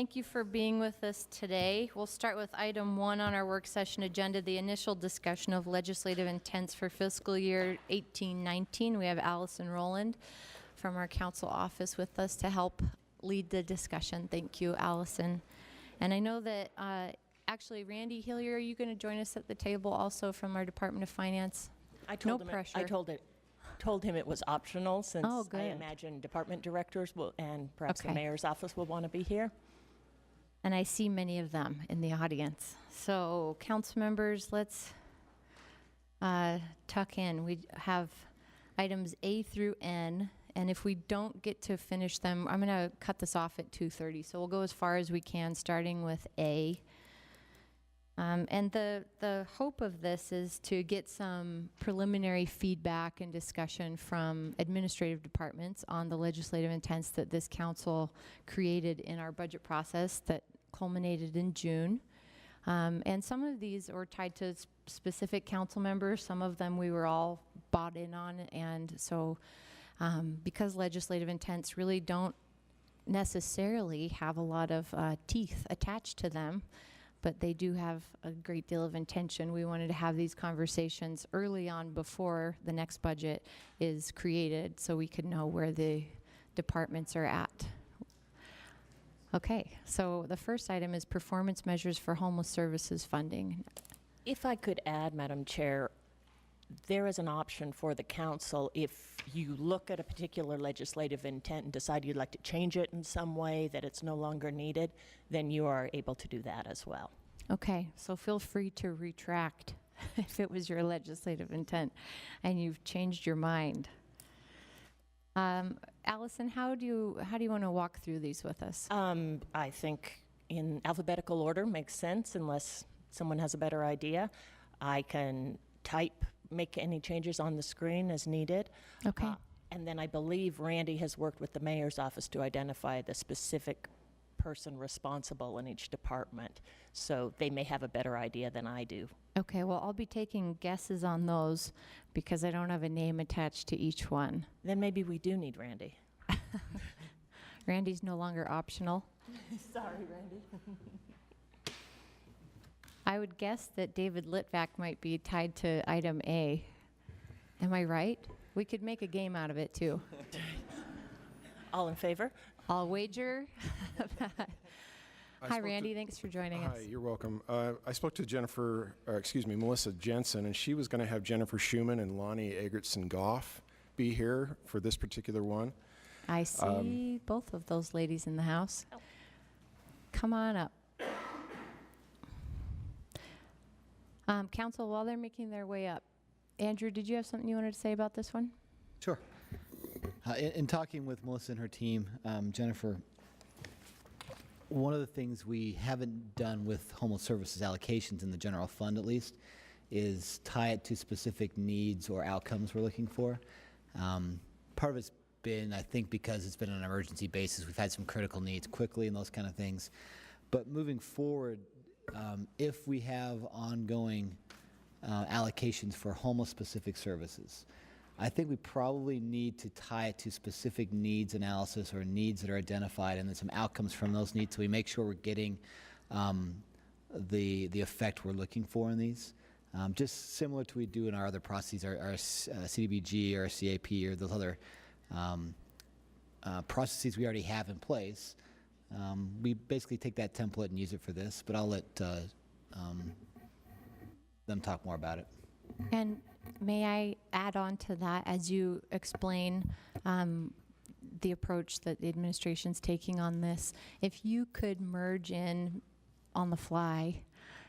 Thank you for being with us today. We'll start with item 1 on our work session agenda, the initial discussion of legislative intents for fiscal year 18-19. We have Allison Rowland from our council office with us to help lead the discussion. Thank you, Allison. And I know that actually, Randy Hillier, are you going to join us at the table also from our Department of Finance? I told him pressure. I told him it was optional since good. I imagine department directors will, and perhaps the Okay. mayor's office will want to be here. And I see many of them in the audience. So, council members, let's tuck in. We have items A through N, and if we don't get to finish them, I'm going to cut this off at 2:30. So we'll go as far as we can, starting with A. And the hope of this is to get some preliminary feedback and discussion from administrative departments on the legislative intents that this council created in our budget process that culminated in June. And some of these are tied to specific council members. Some of them we were all bought in on. And so because legislative intents really don't necessarily have a lot of teeth attached to them, but they do have a great deal of intention. We wanted to have these conversations early on before the next budget is created so we could know where the departments are at. Okay, so the first item is performance measures for homeless services funding. If I could add, Madam Chair, there is an option for the council if you look at a particular legislative intent and decide you'd like to change it in some way, that it's no longer needed, then you are able to do that as well. Okay, so feel free to retract if it was your legislative intent and you've changed your mind. Allison, how do you want to walk through these with us? I think in alphabetical order makes sense unless someone has a better idea. I can make any changes on the screen as needed. Okay. And then I believe Randy has worked with the mayor's office to identify the specific person responsible in each department. So they may have a better idea than I do. Okay, well, I'll be taking guesses on those because I don't have a name attached to each one. Then maybe we do need Randy. Randy's no longer optional. Sorry, Randy. I would guess that David Litvak might be tied to item A. Am I right? We could make a game out of it, too. All in favor? I'll wager. Hi, Randy. Thanks for joining us. Hi, you're welcome. I spoke to Melissa Jensen, and she was going to have Jennifer Schuman and Lonnie Egertson-Goff be here for this particular one. I see both of those ladies in the house. Come on up. Council, while they're making their way up, Andrew, did you have something you wanted to say about this one? Sure. In talking with Melissa and her team, Jennifer, one of the things we haven't done with homeless services allocations in the general fund, at least, is tie it to specific needs or outcomes we're looking for. Part of it's been, I think, because it's been on an emergency basis. We've had some critical needs quickly and those kind of things. But moving forward, if we have ongoing allocations for homeless-specific services, I think we probably need to tie it to specific needs analysis or needs that are identified and then some outcomes from those needs so we make sure we're getting the effect we're looking for in these. Just similar to what we do in our other processes, our CDBG or our CAP or those other processes we already have in place. We basically take that template and use it for this, but I'll let them talk more about it. And may I add on to that as you explain the approach that the administration's taking on this? If you could merge in on the fly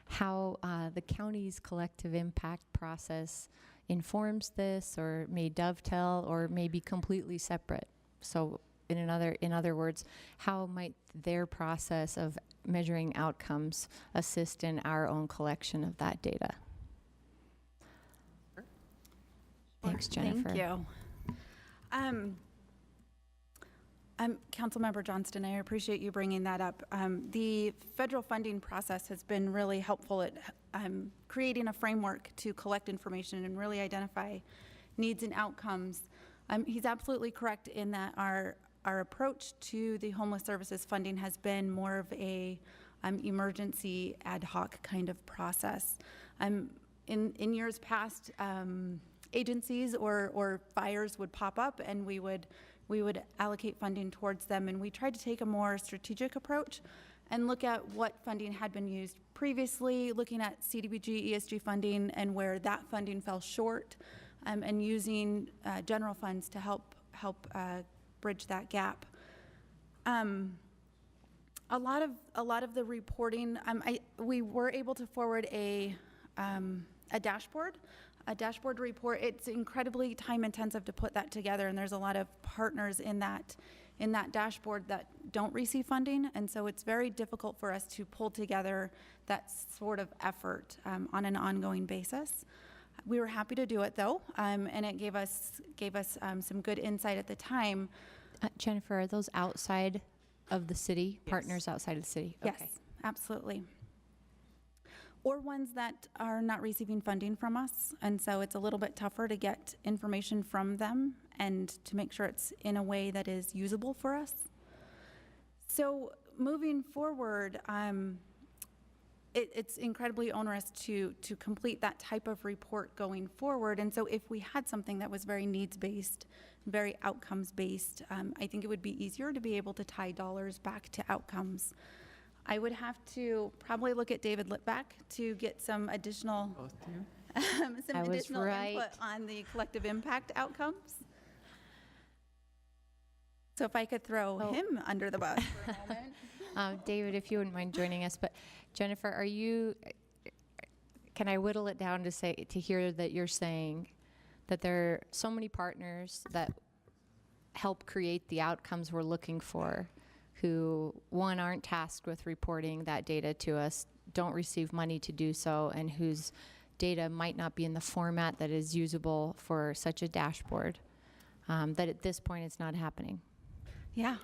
how the county's collective impact process informs this or may dovetail or may be completely separate. So in other words, how might their process of measuring outcomes assist in our own collection of that data? Thanks, Jennifer. Thank you. Councilmember Johnston, I appreciate you bringing that up. The federal funding process has been really helpful at creating a framework to collect information and really identify needs and outcomes. He's absolutely correct in that our our approach to the homeless services funding has been more of a emergency ad hoc kind of process. In years past, agencies or fires would pop up, and we would allocate funding towards them, and we tried to take a more strategic approach and look at what funding had been used previously, looking at CDBG, ESG funding, and where that funding fell short, and using general funds to help bridge that gap. A lot of the reporting, we were able to forward a dashboard report. It's incredibly time intensive to put that together, and there's a lot of partners in that dashboard that don't receive funding, and so it's very difficult for us to pull together that sort of effort on an ongoing basis. We were happy to do it though, and it gave us some good insight at the time. Jennifer, are those outside of the city, partners outside of the city? Yes, Okay. absolutely. Or ones that are not receiving funding from us, and so it's a little bit tougher to get information from them and to make sure it's in a way that is usable for us. So moving forward, it's incredibly onerous to complete that type of report going forward, and so if we had something that was very needs-based, very outcomes-based, I think it would be easier to be able to tie dollars back to outcomes. I would have to probably look at David Litvack to get some additional right. input on the collective impact outcomes. So if I could throw him under the bus for a moment. David, if you wouldn't mind joining us, but Jennifer, can I whittle it down to hear that you're saying that there are so many partners that help create the outcomes we're looking for, who, one, aren't tasked with reporting that data to us, don't receive money to do so, and whose data might not be in the format that is usable for such a dashboard, that at this point it's not happening? Yeah,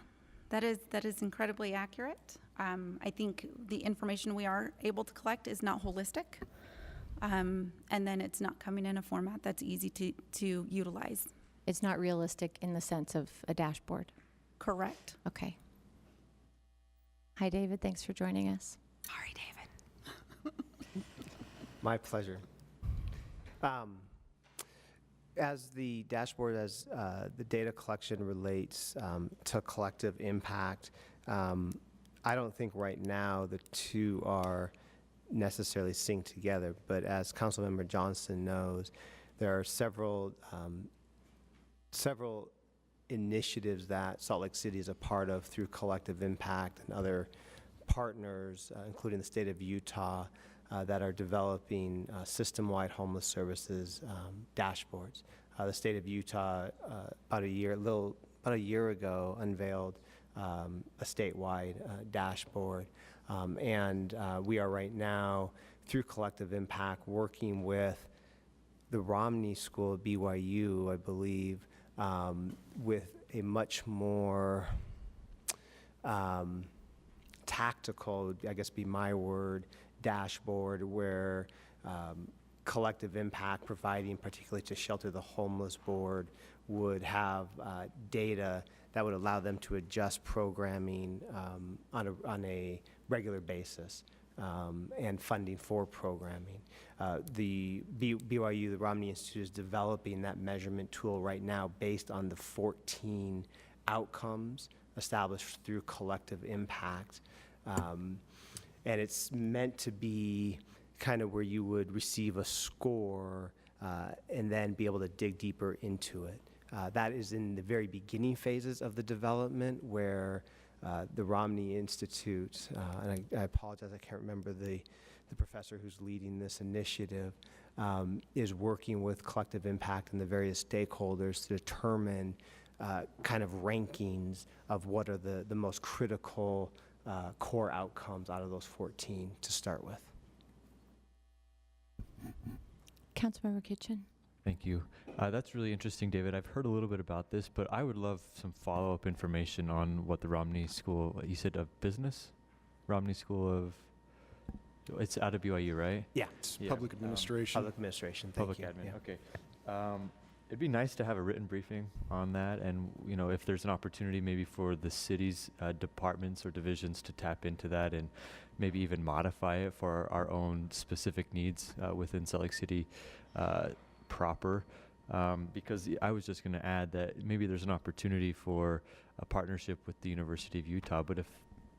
that is incredibly accurate. I think the information we are able to collect is not holistic, and then it's not coming in a format that's easy to utilize. It's not realistic in the sense of a dashboard. Correct. Okay. Hi, David. Thanks for joining us. Sorry, David. My pleasure. As the dashboard, as the data collection relates to collective impact, I don't think right now the two are necessarily synced together, but as Councilmember Johnson knows, there are several initiatives that Salt Lake City is a part of through collective impact and other partners, including the state of Utah, that are developing system-wide homeless services dashboards. The state of Utah, about a year ago, unveiled a statewide dashboard, and we are right now, through collective impact, working with the Romney School at BYU, I believe, with a much more tactical, I guess be my word, dashboard where collective impact, providing particularly to Shelter the Homeless Board, would have data that would allow them to adjust programming on a regular basis and funding for programming. The BYU, the Romney Institute, is developing that measurement tool right now based on the 14 outcomes established through collective impact. And it's meant to be kind of where you would receive a score and then be able to dig deeper into it. That is in the very beginning phases of the development, where the Romney Institute, and I apologize, I can't remember the professor who's leading this initiative, is working with collective impact and the various stakeholders to determine kind of rankings of what are the most critical core outcomes out of those 14 to start with. Councilmember Kitchen. Thank you. That's really interesting, David. I've heard a little bit about this, but I would love some follow-up information on what the Romney School, you said of Business? Romney School of, it's out of BYU, right? Yeah. It's public administration. Public administration, thank Public you. admin, Yeah. okay. It'd be nice to have a written briefing on that, and if there's an opportunity maybe for the city's departments or divisions to tap into that and maybe even modify it for our own specific needs within Salt Lake City proper. Because I was just going to add that maybe there's an opportunity for a partnership with the University of Utah, but if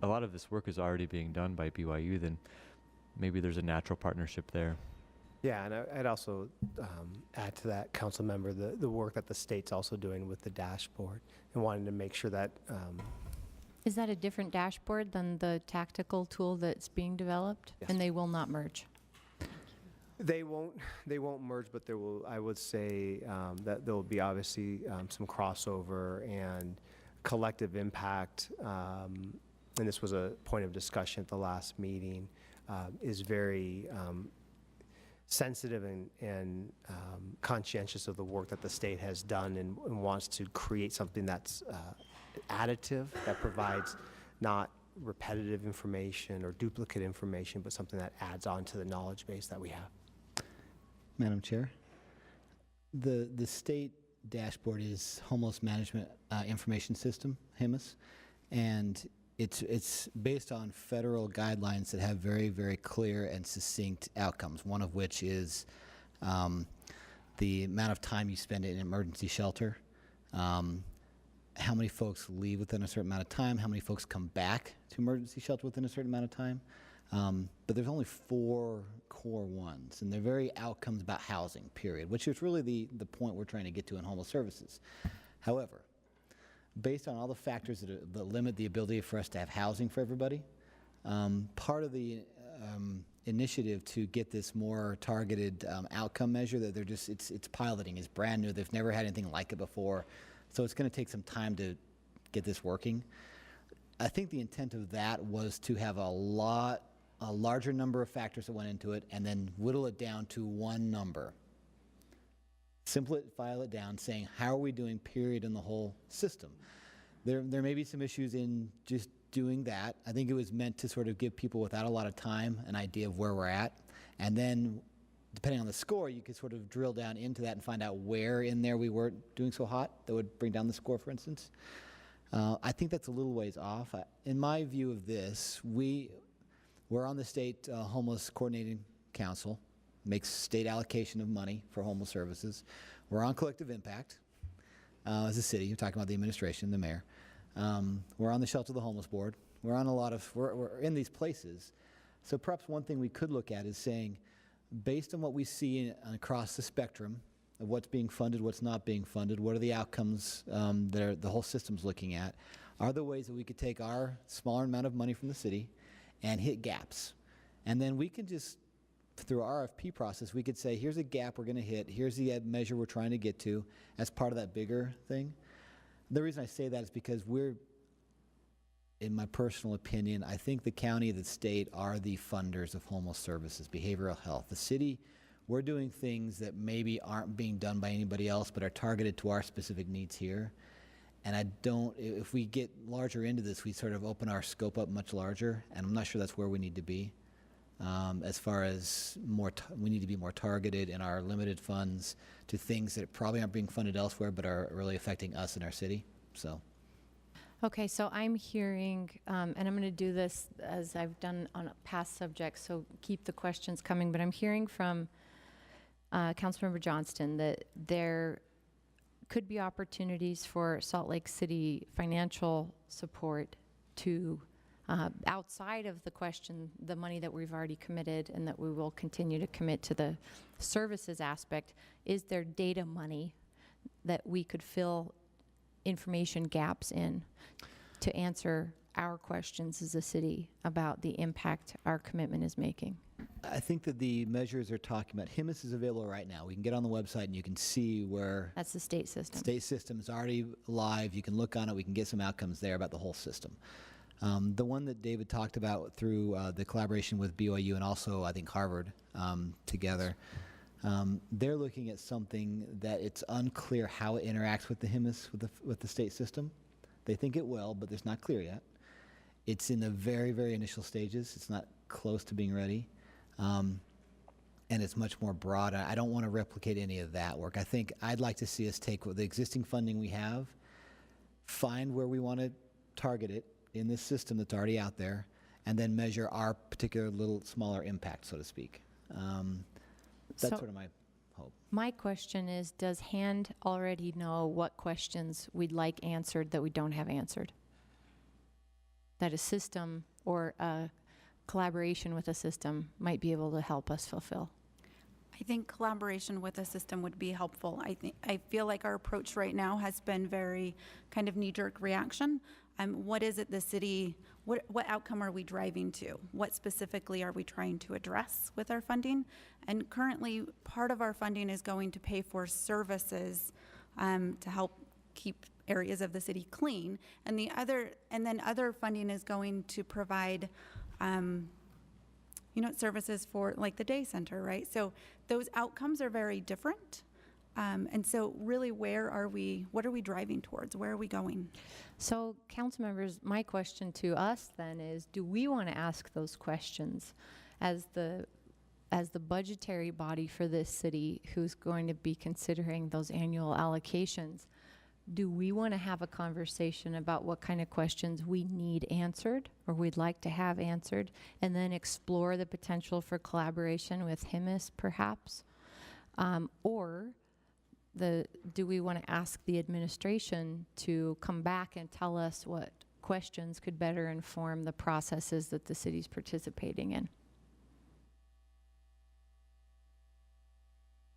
a lot of this work is already being done by BYU, then maybe there's a natural partnership there. Yeah, and I'd also add to that, council member, the work that the state's also doing with the dashboard and wanting to make sure that Is that a different dashboard than the tactical tool that's being developed? Yes. And they will not merge? they won't merge, but there will, I would say that there will be obviously some crossover and collective impact. And this was a point of discussion at the last meeting, is very sensitive and conscientious of the work that the state has done and wants to create something that's additive, that provides not repetitive information or duplicate information, but something that adds on to the knowledge base that we have. Madam Chair, the state dashboard is Homeless Management Information System, HIMIS, and it's based on federal guidelines that have very, very clear and succinct outcomes, one of which is the amount of time you spend in an emergency shelter, how many folks leave within a certain amount of time, how many folks come back to emergency shelter within a certain amount of time. But there's only 4 core ones, and they're very outcomes about housing, period, which is really the point we're trying to get to in homeless services. However, based on all the factors that limit the ability for us to have housing for everybody, part of the initiative to get this more targeted outcome measure that it's piloting is brand new. They've never had anything like it before, so it's going to take some time to get this working. I think the intent of that was to have a larger number of factors that went into it and then whittle it down to one number. File it down saying, how are we doing, period, in the whole system? There may be some issues in just doing that. I think it was meant to sort of give people without a lot of time an idea of where we're at. And then, depending on the score, you could sort of drill down into that and find out where in there we weren't doing so hot that would bring down the score, for instance. I think that's a little ways off. In my view of this, we're on the state homeless coordinating council, makes state allocation of money for homeless services. We're on collective impact as a city. You're talking about the administration, the mayor. We're on the Shelter the Homeless Board. We're on we're in these places. So perhaps one thing we could look at is saying, based on what we see across the spectrum of what's being funded, what's not being funded, what are the outcomes that the whole system's looking at, are there ways that we could take our smaller amount of money from the city and hit gaps? And then we can just, through our RFP process, we could say, here's a gap we're going to hit, here's the measure we're trying to get to as part of that bigger thing. The reason I say that is because in my personal opinion, I think the county and the state are the funders of homeless services, behavioral health. The city, we're doing things that maybe aren't being done by anybody else but are targeted to our specific needs here. And if we get larger into this, we sort of open our scope up much larger, and I'm not sure that's where we need to be. As far as we need to be more targeted in our limited funds to things that probably aren't being funded elsewhere but are really affecting us in our city. So. Okay, so I'm hearing, and I'm going to do this as I've done on past subjects, so keep the questions coming, but I'm hearing from Councilmember Johnston that there could be opportunities for Salt Lake City financial support to outside of the money that we've already committed and that we will continue to commit to the services aspect. Is there data money that we could fill information gaps in to answer our questions as a city about the impact our commitment is making? I think that the measures they're talking about, HIMIS is available right now. We can get on the website and you can see where That's the state system. state system is already live. You can look on it. We can get some outcomes there about the whole system. The one that David talked about through the collaboration with BYU and also, I think, Harvard together, they're looking at something that it's unclear how it interacts with the HIMIS, with the state system. They think it will, but it's not clear yet. It's in the very, very initial stages. It's not close to being ready. and it's much more broad. I don't want to replicate any of that work. I think I'd like to see us take the existing funding we have, find where we want to target it in this system that's already out there, and then measure our particular little smaller impact, so to speak. That's So- sort of my hope. My question is, does Hand already know what questions we'd like answered that we don't have answered? That a system or a collaboration with a system might be able to help us fulfill? I think collaboration with a system would be helpful. I feel like our approach right now has been very kind of knee-jerk reaction. What is it the city, what outcome are we driving to? What specifically are we trying to address with our funding? And currently, part of our funding is going to pay for services to help keep areas of the city clean, and then other funding is going to provide services for like the day center, right? So those outcomes are very different. And so really, what are we driving towards? Where are we going? So, council members, my question to us then is, do we want to ask those questions as the budgetary body for this city who's going to be considering those annual allocations? Do we want to have a conversation about what kind of questions we need answered or we'd like to have answered, and then explore the potential for collaboration with HIMIS perhaps? Do we want to ask the administration to come back and tell us what questions could better inform the processes that the city's participating in?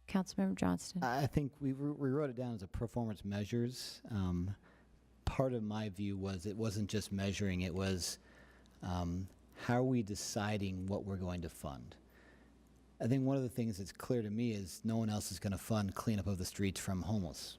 Councilmember Johnston. I think we wrote it down as a performance measures. Part of my view was it wasn't just measuring, it was how are we deciding what we're going to fund? I think one of the things that's clear to me is no one else is going to fund cleanup of the streets from homeless.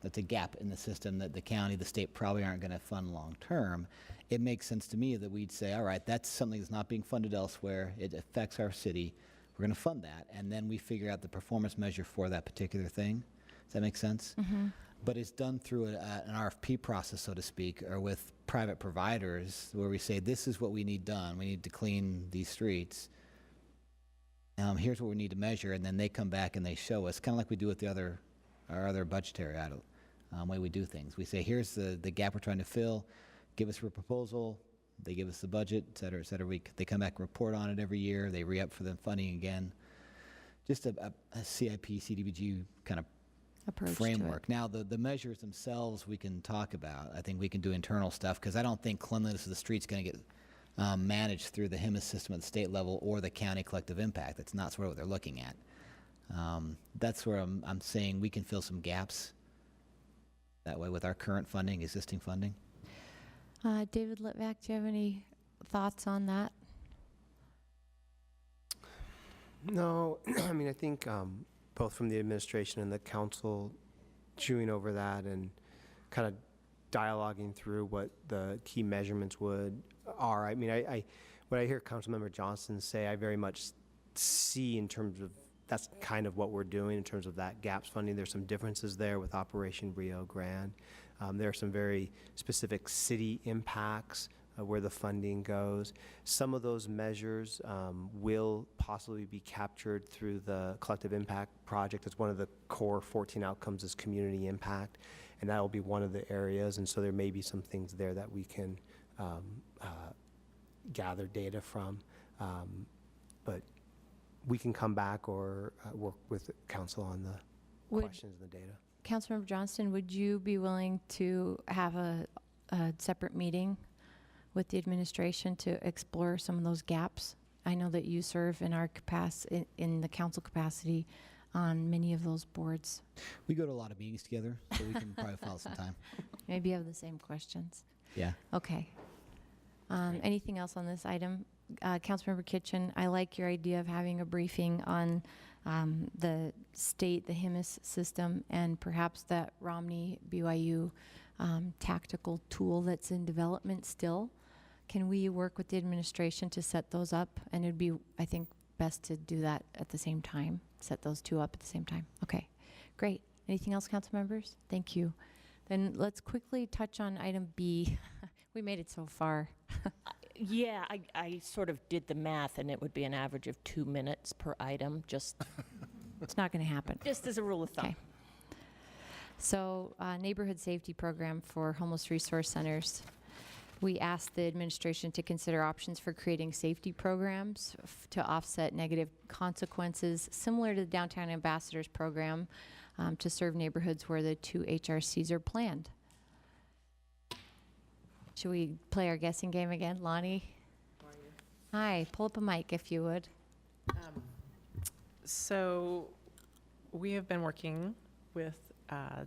That's a gap in the system that the county, the state probably aren't going to fund long term. It makes sense to me that we'd say, all right, that's something that's not being funded elsewhere. It affects our city. We're going to fund that. And then we figure out the performance measure for that particular thing. Does that make sense? Mm-hmm. But it's done through an RFP process, so to speak, or with private providers where we say, this is what we need done. We need to clean these streets. Here's what we need to measure, and then they come back and they show us, kind of like we do with our other budgetary way we do things. We say, here's the gap we're trying to fill. Give us a proposal. They give us the budget, et cetera, et cetera. They come back and report on it every year. They re-up for the funding again. Just a CIP, CDBG kind of Approach framework. Now, the measures themselves we can talk about. I think we can do internal stuff because I don't think cleanliness of the street's going to get managed through the HIMIS system at the state level or the county collective impact. That's not sort of what they're looking at. That's where I'm saying we can fill some gaps that way with our current funding, existing funding. David Litvak, do you have any thoughts on that? No, I mean, I think both from the administration and the council chewing over that and kind of dialoguing through what the key measurements are. I mean, what I hear Councilmember Johnston say, I very much see in terms of that's kind of what we're doing in terms of that gaps funding. There's some differences there with Operation Rio Grande. There are some very specific city impacts where the funding goes. Some of those measures will possibly be captured through the Collective Impact Project. It's one of the core 14 outcomes is community impact, and that will be one of the areas. And so there may be some things there that we can gather data from. But we can come back or work with council on the questions and the data. Councilmember Johnston, would you be willing to have a separate meeting with the administration to explore some of those gaps? I know that you serve in our capacity, in the council capacity, on many of those boards. We go to a lot of meetings together, so we can probably follow some time. Maybe you have the same questions. Yeah. Okay. Anything else on this item? Councilmember Kitchen, I like your idea of having a briefing on the state, the HIMIS system, and perhaps that Romney BYU tactical tool that's in development still. Can we work with the administration to set those up? And it'd be, I think, best to do that at the same time, set those two up at the same time. Okay, great. Anything else, council members? Thank you. Then let's quickly touch on item B. We made it so far. Yeah, I sort of did the math, and it would be an average of 2 minutes per item, just It's not going to happen. as a rule of thumb. Okay. So, neighborhood safety program for homeless resource centers. We asked the administration to consider options for creating safety programs to offset negative consequences, similar to the Downtown Ambassadors program, to serve neighborhoods where the 2 HRCs are planned. Should we play our guessing game again? Lonnie? Hi, pull up a mic if you would. So we have been working with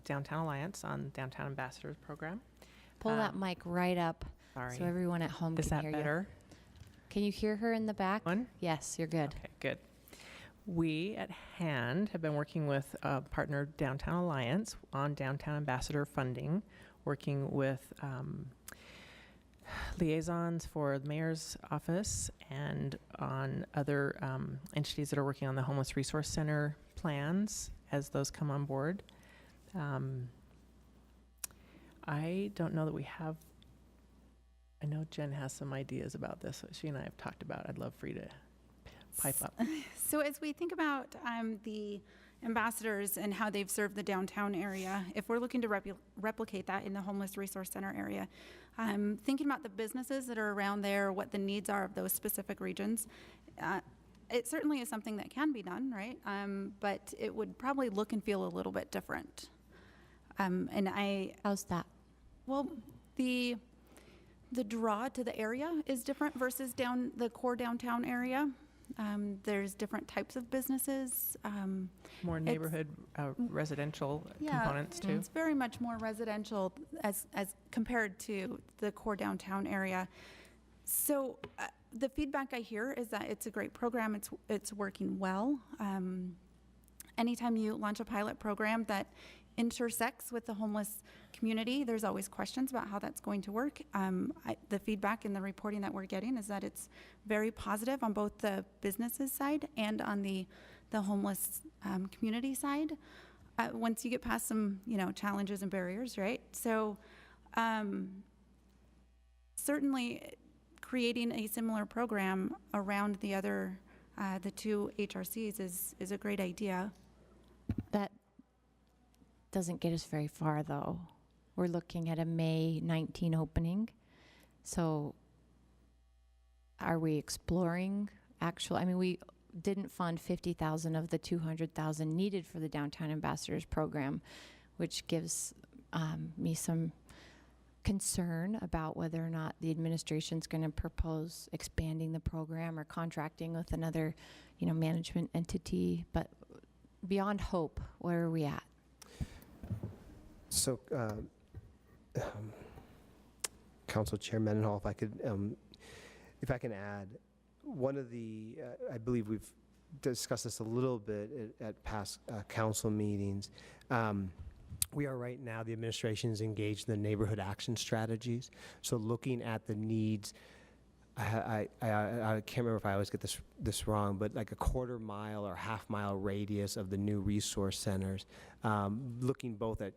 Downtown Alliance on Downtown Ambassadors program. Pull that mic right up Sorry. so everyone at home Is can that hear better? you. Can you hear her in the back? One? Yes, you're good. Okay, good. We at HAND have been working with partner Downtown Alliance on Downtown Ambassador funding, working with liaisons for the mayor's office and on other entities that are working on the Homeless Resource Center plans as those come on board. I don't know that we have, I know Jen has some ideas about this, that she and I have talked about. I'd love for you to pipe up. So as we think about the ambassadors and how they've served the downtown area, if we're looking to replicate that in the Homeless Resource Center area, thinking about the businesses that are around there, what the needs are of those specific regions, it certainly is something that can be done, right? But it would probably look and feel a little bit different. How's that? Well, the draw to the area is different versus the core downtown area. There's different types of businesses. More neighborhood residential components too. It's very much more residential as compared to the core downtown area. So the feedback I hear is that it's a great program. It's working well. Anytime you launch a pilot program that intersects with the homeless community, there's always questions about how that's going to work. The feedback and the reporting that we're getting is that it's very positive on both the businesses side and on the homeless community side. Once you get past some, challenges and barriers, right? So certainly creating a similar program around the other, the 2 HRCs is a great idea. That doesn't get us very far, though. We're looking at a May 19 opening. So are we exploring we didn't fund 50,000 of the 200,000 needed for the Downtown Ambassadors program, which gives me some concern about whether or not the administration's going to propose expanding the program or contracting with another, management entity. But beyond hope, where are we at? So, Council Chair Mendenhall, if I can add, one of the, I believe we've discussed this a little bit at past council meetings. We are right now, the administration is engaged in the neighborhood action strategies. So looking at the needs, I can't remember if I always get this wrong, but like a quarter mile or half mile radius of the new resource centers, looking both at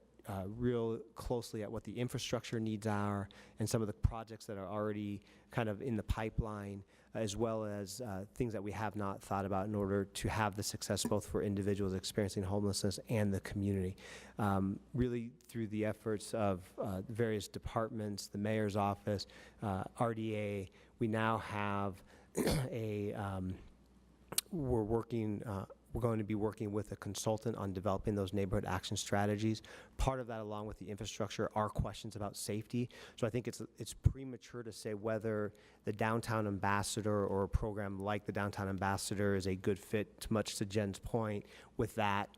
real closely at what the infrastructure needs are and some of the projects that are already kind of in the pipeline, as well as things that we have not thought about in order to have the success both for individuals experiencing homelessness and the community. Really through the efforts of various departments, the mayor's office, RDA, we now have we're going to be working with a consultant on developing those neighborhood action strategies. Part of that, along with the infrastructure, are questions about safety. So I think it's premature to say whether the Downtown Ambassador or a program like the Downtown Ambassador is a good fit, much to Jen's point, with that,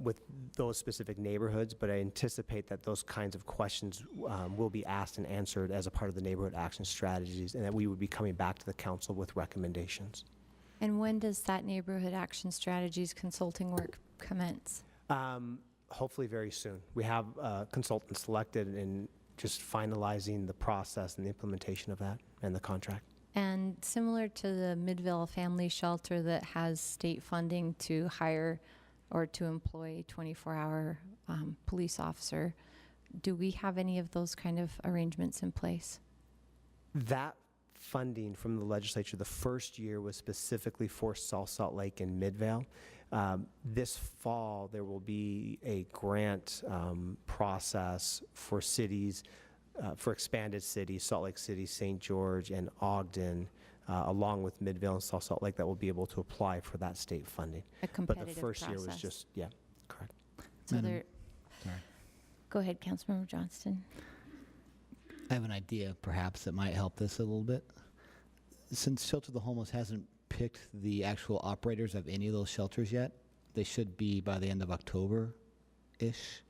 with those specific neighborhoods. But I anticipate that those kinds of questions will be asked and answered as a part of the neighborhood action strategies, and that we would be coming back to the council with recommendations. And when does that neighborhood action strategies consulting work commence? Hopefully very soon. We have consultants selected and just finalizing the process and the implementation of that and the contract. And similar to the Midvale Family Shelter that has state funding to hire or to employ a 24-hour police officer, do we have any of those kind of arrangements in place? That funding from the legislature, the first year was specifically for South Salt Lake and Midvale. This fall, there will be a grant process for cities, for expanded cities, Salt Lake City, St. George, and Ogden, along with Midvale and South Salt Lake, that will be able to apply for that state funding. A But competitive the first year was process. just, yeah, correct. So Madam- there, Sorry. go ahead, Councilmember Johnston. I have an idea perhaps that might help this a little bit. Since Shelter the Homeless hasn't picked the actual operators of any of those shelters yet, they should be by the end of October-ish.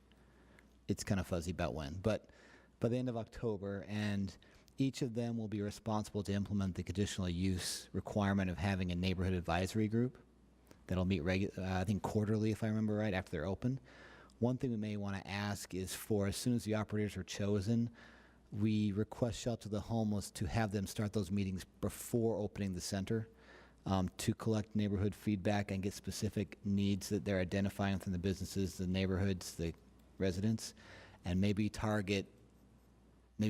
It's kind of fuzzy about when, but by the end of October, and each of them will be responsible to implement the conditional use requirement of having a neighborhood advisory group that'll meet I think quarterly, if I remember right, after they're open. One thing we may want to ask is for as soon as the operators are chosen, we request Shelter the Homeless to have them start those meetings before opening the center, to collect neighborhood feedback and get specific needs that they're identifying from the businesses, the neighborhoods, the residents, and maybe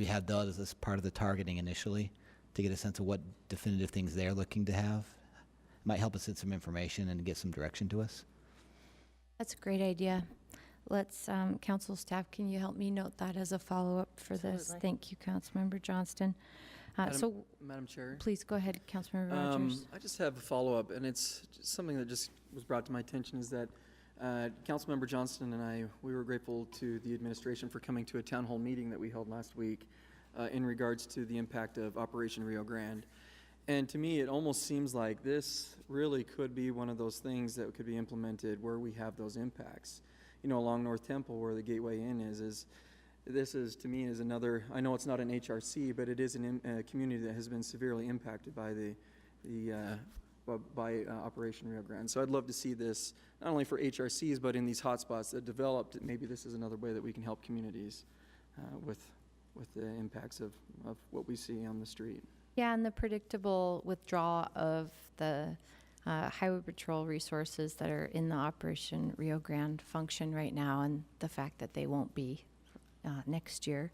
have those as part of the targeting initially to get a sense of what definitive things they're looking to have. It might help us get some information and get some direction to us. That's a great idea. Let's, council staff, can you help me note that as a follow-up for this? Absolutely. Thank you, Councilmember Johnston. Madam Chair. Please go ahead, Councilmember Rogers. I just have a follow-up, and it's just something that just was brought to my attention, is that Councilmember Johnston and I, we were grateful to the administration for coming to a town hall meeting that we held last week in regards to the impact of Operation Rio Grande. And to me, it almost seems like this really could be one of those things that could be implemented where we have those impacts. You know, along North Temple, where the Gateway Inn is this is, to me, is another, I know it's not an HRC, but it is a community that has been severely impacted by Operation Rio Grande. So I'd love to see this, not only for HRCs, but in these hotspots that developed, maybe this is another way that we can help communities with the impacts of what we see on the street. Yeah, and the predictable withdrawal of the Highway Patrol resources that are in the Operation Rio Grande function right now, and the fact that they won't be next year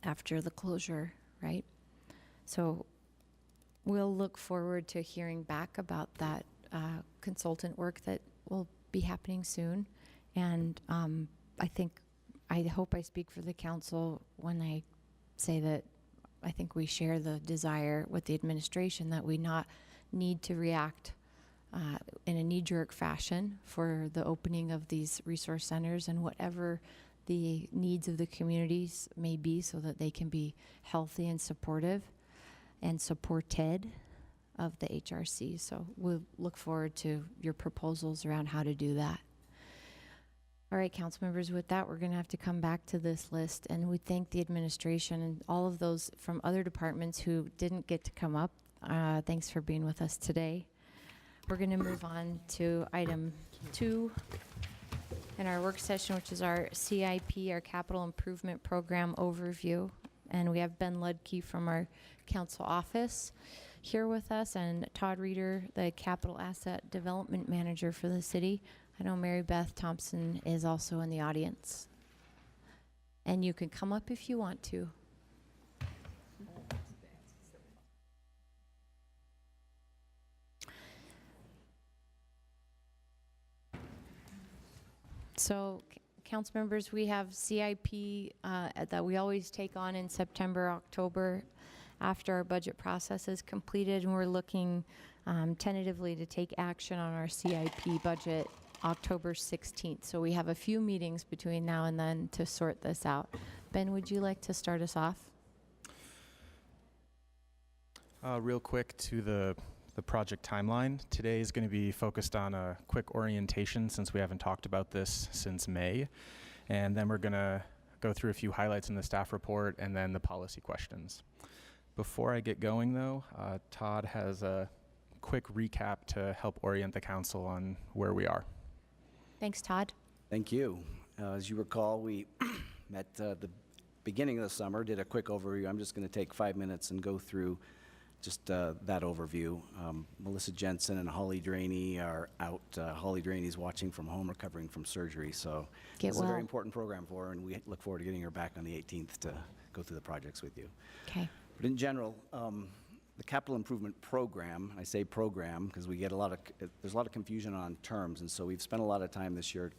after the closure, right? So we'll look forward to hearing back about that consultant work that will be happening soon. And I hope I speak for the council when I say that I think we share the desire with the administration that we not need to react in a knee-jerk fashion for the opening of these resource centers and whatever the needs of the communities may be, so that they can be healthy and supportive and supported of the HRC. So we'll look forward to your proposals around how to do that. All right, council members, with that, we're going to have to come back to this list, and we thank the administration and all of those from other departments who didn't get to come up. Thanks for being with us today. We're going to move on to item 2 in our work session, which is our CIP, our Capital Improvement Program overview. And we have Ben Ludke from our council office here with us, and Todd Reeder, the Capital Asset Development Manager for the city. I know Mary Beth Thompson is also in the audience. And you can come up if you want to. So, council members, we have CIP that we always take on in September, October, after our budget process is completed, and we're looking tentatively to take action on our CIP budget October 16th. So we have a few meetings between now and then to sort this out. Ben, would you like to start us off? Real quick to the project timeline. Today is going to be focused on a quick orientation, since we haven't talked about this since May. And then we're going to go through a few highlights in the staff report and then the policy questions. Before I get going, though, Todd has a quick recap to help orient the council on where we are. Thanks, Todd. Thank you. As you recall, we met the beginning of the summer, did a quick overview. I'm just going to take 5 minutes and go through just that overview. Melissa Jensen and Holly Draney are out. Holly Draney's watching from home, recovering from surgery. So it's a very important program for her, and we look forward to getting her back on the 18th to go through the projects with you. Okay. But in general, the capital improvement program, I say program because we get there's a lot of confusion on terms, and so we've spent a lot of time this year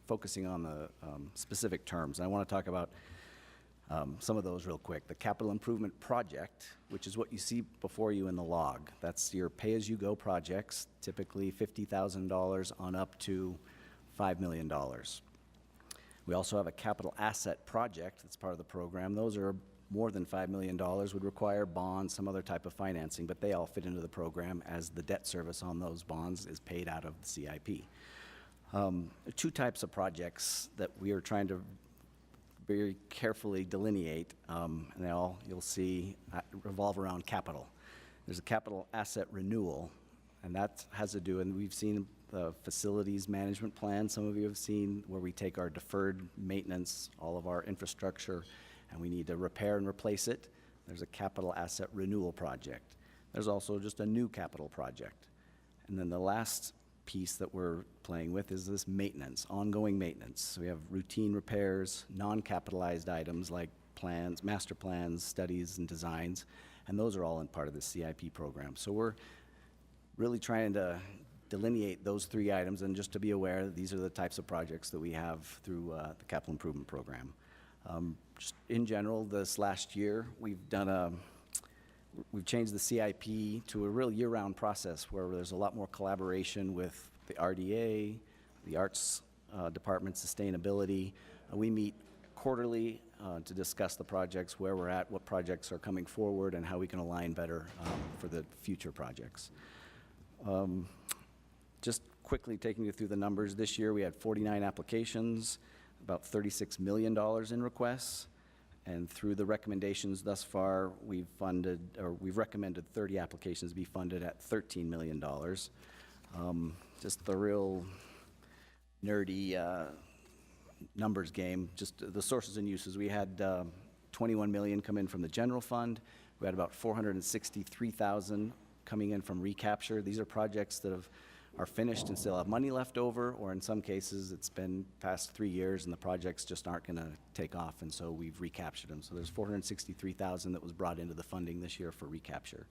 focusing on the specific terms. And I want to talk about some of those real quick. The capital improvement project, which is what you see before you in the log. That's your pay-as-you-go projects, typically $50,000 on up to $5 million. We also have a capital asset project that's part of the program. Those are more than $5 million, would require bonds, some other type of financing, but they all fit into the program as the debt service on those bonds is paid out of the CIP. Two types of projects that we are trying to very carefully delineate, and they all, you'll see, revolve around capital. There's a capital asset renewal, and that has to do, and we've seen the facilities management plan, some of you have seen, where we take our deferred maintenance, all of our infrastructure, and we need to repair and replace it. There's a capital asset renewal project. There's also just a new capital project. And then the last piece that we're playing with is this maintenance, ongoing maintenance. So we have routine repairs, non-capitalized items like plans, master plans, studies, and designs, and those are all in part of the CIP program. So we're really trying to delineate those three items, and just to be aware that these are the types of projects that we have through the capital improvement program. Just in general, this last year, we've changed the CIP to a real year-round process where there's a lot more collaboration with the RDA, the Arts Department, Sustainability. We meet quarterly to discuss the projects, where we're at, what projects are coming forward, and how we can align better for the future projects. Just quickly taking you through the numbers, this year we had 49 applications, about $36 million in requests, and through the recommendations thus far, we've recommended 30 applications be funded at $13 million. Just the real nerdy numbers game, just the sources and uses. We had 21 million come in from the general fund. We had about 463,000 coming in from recapture. These are projects that are finished and still have money left over, or in some cases it's been past 3 years and the projects just aren't going to take off, and so we've recaptured them. So there's 463,000 that was brought into the funding this year for recapture.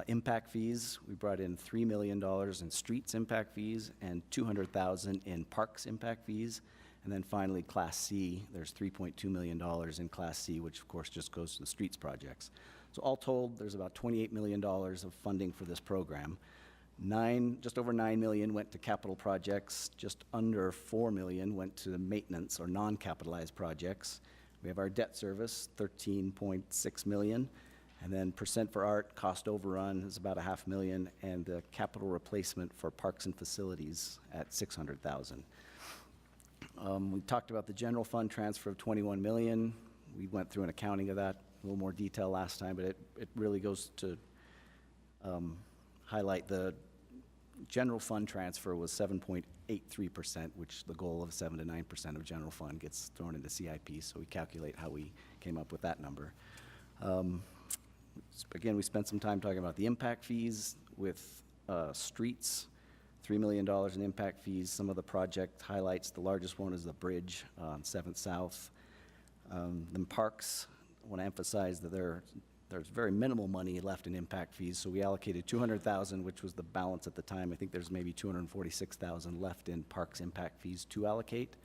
Impact fees, we brought in $3 million in streets impact fees and 200,000 in parks impact fees. And then finally, Class C, there's $3.2 million in Class C, which of course just goes to the streets projects. So all told, there's about $28 million of funding for this program. Just over 9 million went to capital projects, just under 4 million went to the maintenance or non-capitalized projects. We have our debt service, 13.6 million, and then percent for art, cost overrun is about $500,000, and the capital replacement for parks and facilities at 600,000. We talked about the general fund transfer of 21 million. We went through an accounting of that, a little more detail last time, but it really goes to highlight the general fund transfer was 7.83%, which the goal of 7 to 9% of general fund gets thrown into CIP, so we calculate how we came up with that number. Again, we spent some time talking about the impact fees with streets, $3 million in impact fees. Some of the project highlights, the largest one is the bridge on 7th South. Then parks, I want to emphasize that there's very minimal money left in impact fees, so we allocated $200,000, which was the balance at the time. I think there's maybe $246,000 left in parks impact fees to allocate.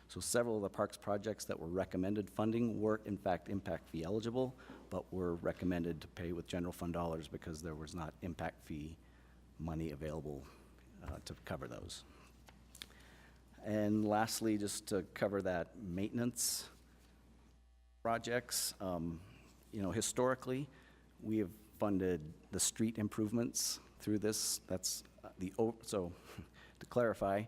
So several of the parks projects that were recommended funding were in fact impact fee eligible, but were recommended to pay with general fund dollars because there was not impact fee money available to cover those. And lastly, just to cover that maintenance projects, historically, we have funded the street improvements through this. That's so to clarify,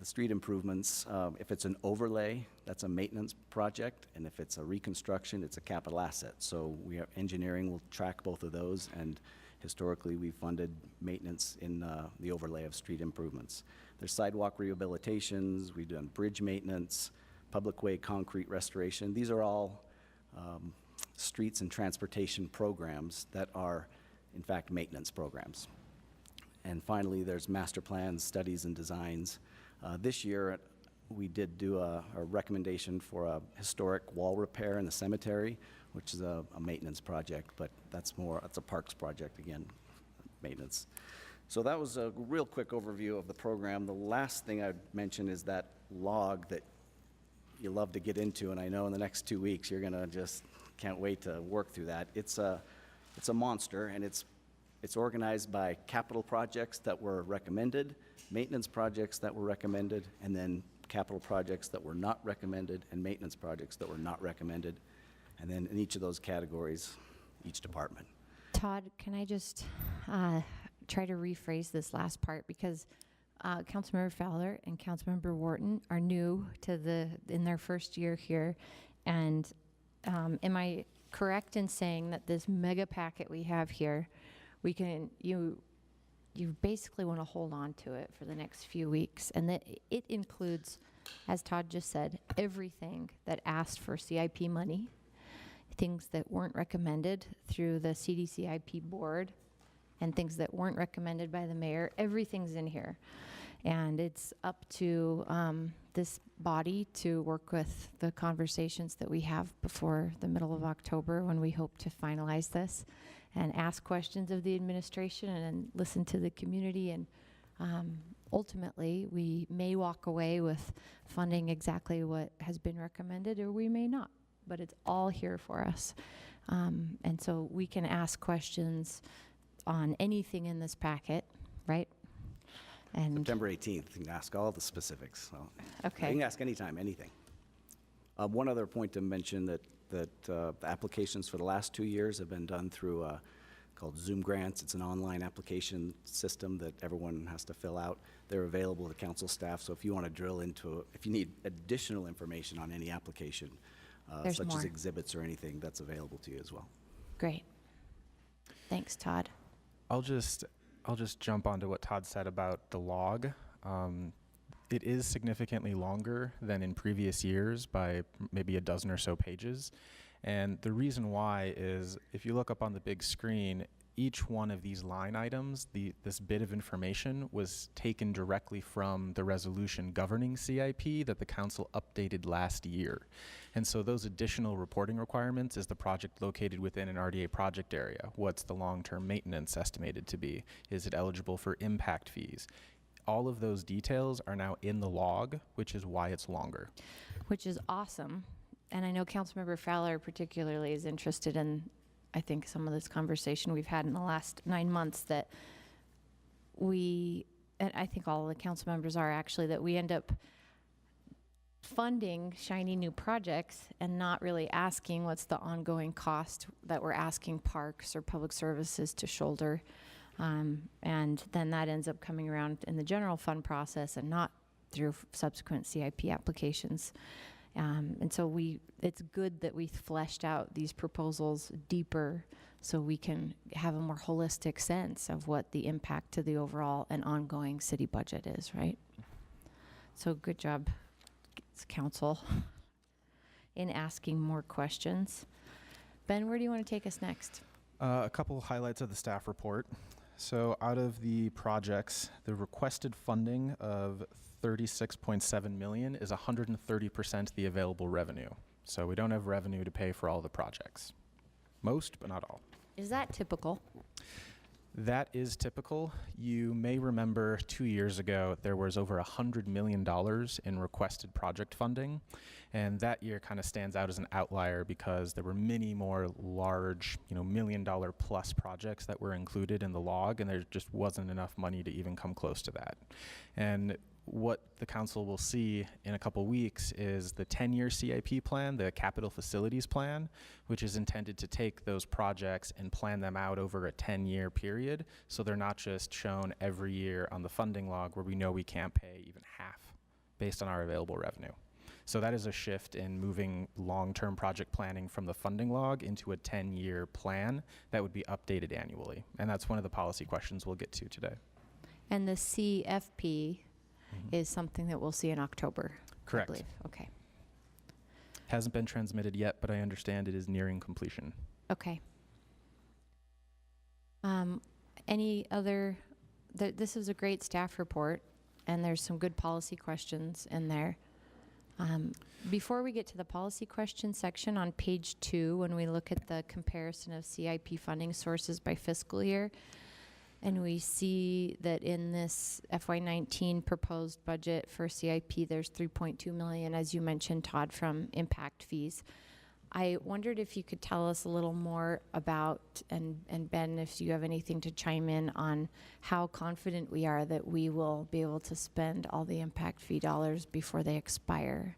the street improvements, if it's an overlay, that's a maintenance project, and if it's a reconstruction, it's a capital asset. So engineering will track both of those, and historically, we funded maintenance in the overlay of street improvements. There's sidewalk rehabilitations, we've done bridge maintenance, public way concrete restoration. These are all streets and transportation programs that are, in fact, maintenance programs. And finally, there's master plans, studies, and designs. This year, we did do a recommendation for a historic wall repair in the cemetery. which is a maintenance project, but that's a parks project again, maintenance. So that was a real quick overview of the program. The last thing I'd mention is that log that you love to get into, and I know in the next 2 weeks you're gonna just can't wait to work through that. It's a monster, and it's organized by capital projects that were recommended, maintenance projects that were recommended, and then capital projects that were not recommended, and maintenance projects that were not recommended, and then in each of those categories, each department. Todd, can I just try to rephrase this last part, because Councilmember Fowler and Councilmember Wharton are new to in their first year here, and am I correct in saying that this mega packet we have here, you basically want to hold on to it for the next few weeks, and that it includes, as Todd just said, everything that asked for CIP money, things that weren't recommended through the CDCIP board, and things that weren't recommended by the mayor. Everything's in here. And it's up to this body to work with the conversations that we have before the middle of October, when we hope to finalize this and ask questions of the administration and listen to the community. And ultimately, we may walk away with funding exactly what has been recommended, or we may not. But it's all here for us. And so we can ask questions on anything in this packet, right? And September 18th, you can ask all the specifics. So okay. You can ask anytime, anything. One other point to mention that the applications for the last 2 years have been done through called Zoom Grants. It's an online application system that everyone has to fill out. They're available to council staff. So if you want to drill into, if you need additional information on any application, such as exhibits or anything, that's available to you as well. Great. Thanks, Todd. I'll just jump onto what Todd said about the log. It is significantly longer than in previous years by maybe a dozen or so pages. And the reason why is, if you look up on the big screen, each one of these line items, this bit of information was taken directly from the resolution governing CIP that the council updated last year. And so those additional reporting requirements: is the project located within an RDA project area? What's the long-term maintenance estimated to be? Is it eligible for impact fees? All of those details are now in the log, which is why it's longer. Which is awesome. And I know Councilmember Fowler particularly is interested in, I think, some of this conversation we've had in the last 9 months, that and I think all of the council members are actually, that we end up funding shiny new projects and not really asking what's the ongoing cost that we're asking parks or public services to shoulder. And then that ends up coming around in the general fund process and not through subsequent CIP applications. And so it's good that we fleshed out these proposals deeper so we can have a more holistic sense of what the impact to the overall and ongoing city budget is, right? So good job, council, in asking more questions. Ben, where do you want to take us next? A couple highlights of the staff report. So out of the projects, the requested funding of $36.7 million is 130% the available revenue. So we don't have revenue to pay for all the projects. Most, but not all. Is that typical? That is typical. You may remember 2 years ago, there was over $100 million in requested project funding. And that year kind of stands out as an outlier because there were many more large, $1 million plus projects that were included in the log, and there just wasn't enough money to even come close to that. And what the council will see in a couple weeks is the 10-year CIP plan, the capital facilities plan, which is intended to take those projects and plan them out over a 10-year period, so they're not just shown every year on the funding log where we know we can't pay even half based on our available revenue. So that is a shift in moving long-term project planning from the funding log into a 10-year plan that would be updated annually. And that's one of the policy questions we'll get to today. And the CFP is something that we'll see in October, correct. I believe. Okay. Hasn't been transmitted yet, but I understand it is nearing completion. Okay. Any other, this is a great staff report, and there's some good policy questions in there. Before we get to the policy question section on page 2, when we look at the comparison of CIP funding sources by fiscal year, and we see that in this FY19 proposed budget for CIP, there's 3.2 million, as you mentioned, Todd, from impact fees. I wondered if you could tell us a little more about, and Ben, if you have anything to chime in on how confident we are that we will be able to spend all the impact fee dollars before they expire.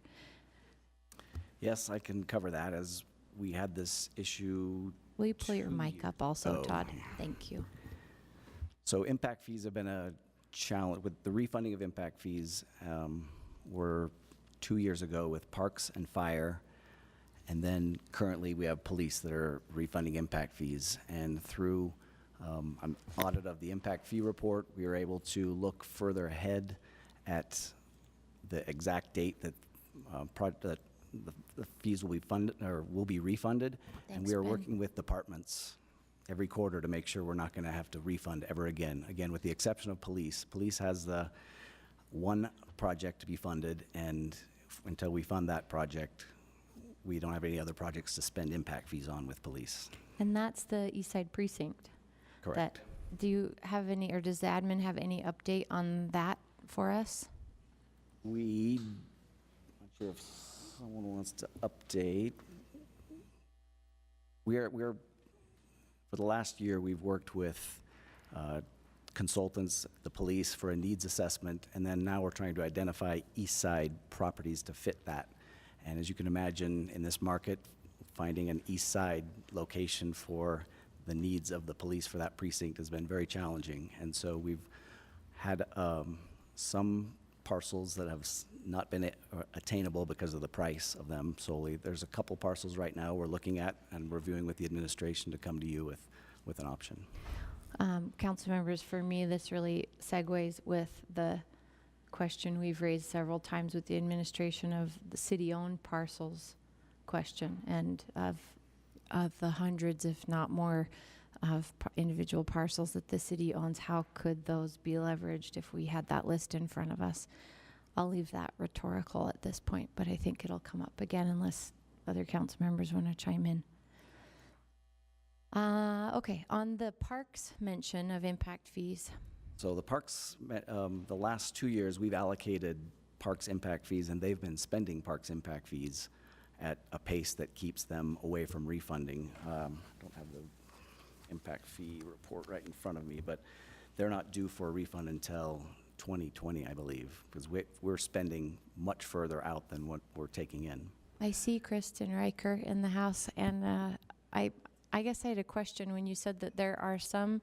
Yes, I can cover that, as we had this issue. Will you pull your mic up also, Oh. Todd? Thank you. So impact fees have been a challenge. With the refunding of impact fees, were 2 years ago with Parks and Fire, and then currently we have police that are refunding impact fees. And through an audit of the impact fee report, we were able to look further ahead at the exact date that the fees will be funded or will be refunded. And Thanks, we are Ben. working with departments every quarter to make sure we're not going to have to refund ever again. Again, with the exception of police. Police has the one project to be funded, and until we fund that project, we don't have any other projects to spend impact fees on with police. And that's the East Side Precinct. Correct. Do you have any, or does the admin have any update on that for us? We, not sure if someone wants to update. We're for the last year, we've worked with consultants, the police, for a needs assessment, and then now we're trying to identify east side properties to fit that. And as you can imagine, in this market, finding an east side location for the needs of the police for that precinct has been very challenging. And so we've had some parcels that have not been attainable because of the price of them solely. There's a couple parcels right now we're looking at and reviewing with the administration to come to you with an option. Council members, for me, this really segues with the question we've raised several times with the administration of the city-owned parcels question, and of the hundreds, if not more, of individual parcels that the city owns. How could those be leveraged if we had that list in front of us? I'll leave that rhetorical at this point, but I think it'll come up again unless other council members want to chime in. Okay, on the parks mention of impact fees. So the parks, the last 2 years, we've allocated parks impact fees, and they've been spending parks impact fees at a pace that keeps them away from refunding. I don't have the impact fee report right in front of me, but they're not due for a refund until 2020, I believe, because we're spending much further out than what we're taking in. I see Kristen Riker in the house, and I guess I had a question when you said that there are some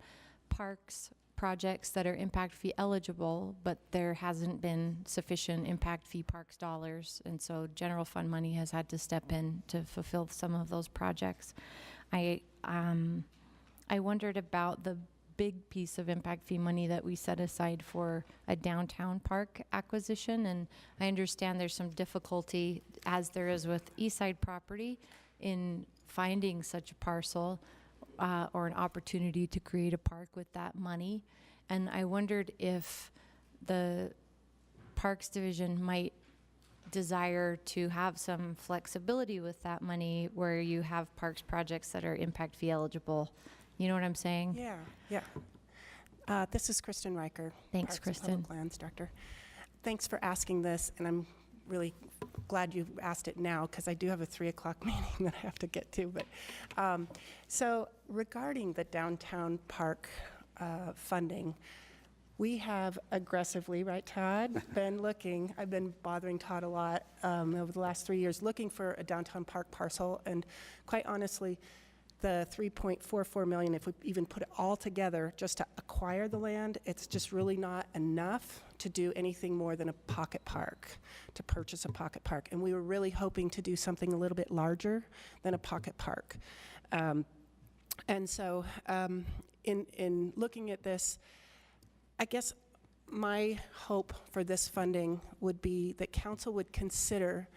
parks projects that are impact fee eligible, but there hasn't been sufficient impact fee parks dollars, and so general fund money has had to step in to fulfill some of those projects. I wondered about the big piece of impact fee money that we set aside for a downtown park acquisition, and I understand there's some difficulty, as there is with East Side property, in finding such a parcel or an opportunity to create a park with that money. And I wondered if the Parks Division might desire to have some flexibility with that money where you have parks projects that are impact fee eligible. You know what I'm saying? Yeah. This is Kristen Riker. Thanks, Parks and Kristen. Public Lands Director. Thanks for asking this, and I'm really glad you asked it now, because I do have a 3 o'clock meeting that I have to get to. But so regarding the downtown park funding, we have aggressively, right, Todd, been looking. I've been bothering Todd a lot over the last 3 years, looking for a downtown park parcel, and quite honestly, the 3.44 million, if we even put it all together just to acquire the land, it's just really not enough to do anything more than a pocket park, to purchase a pocket park. And we were really hoping to do something a little bit larger than a pocket park. And so in looking at this, I guess my hope for this funding would be that council would consider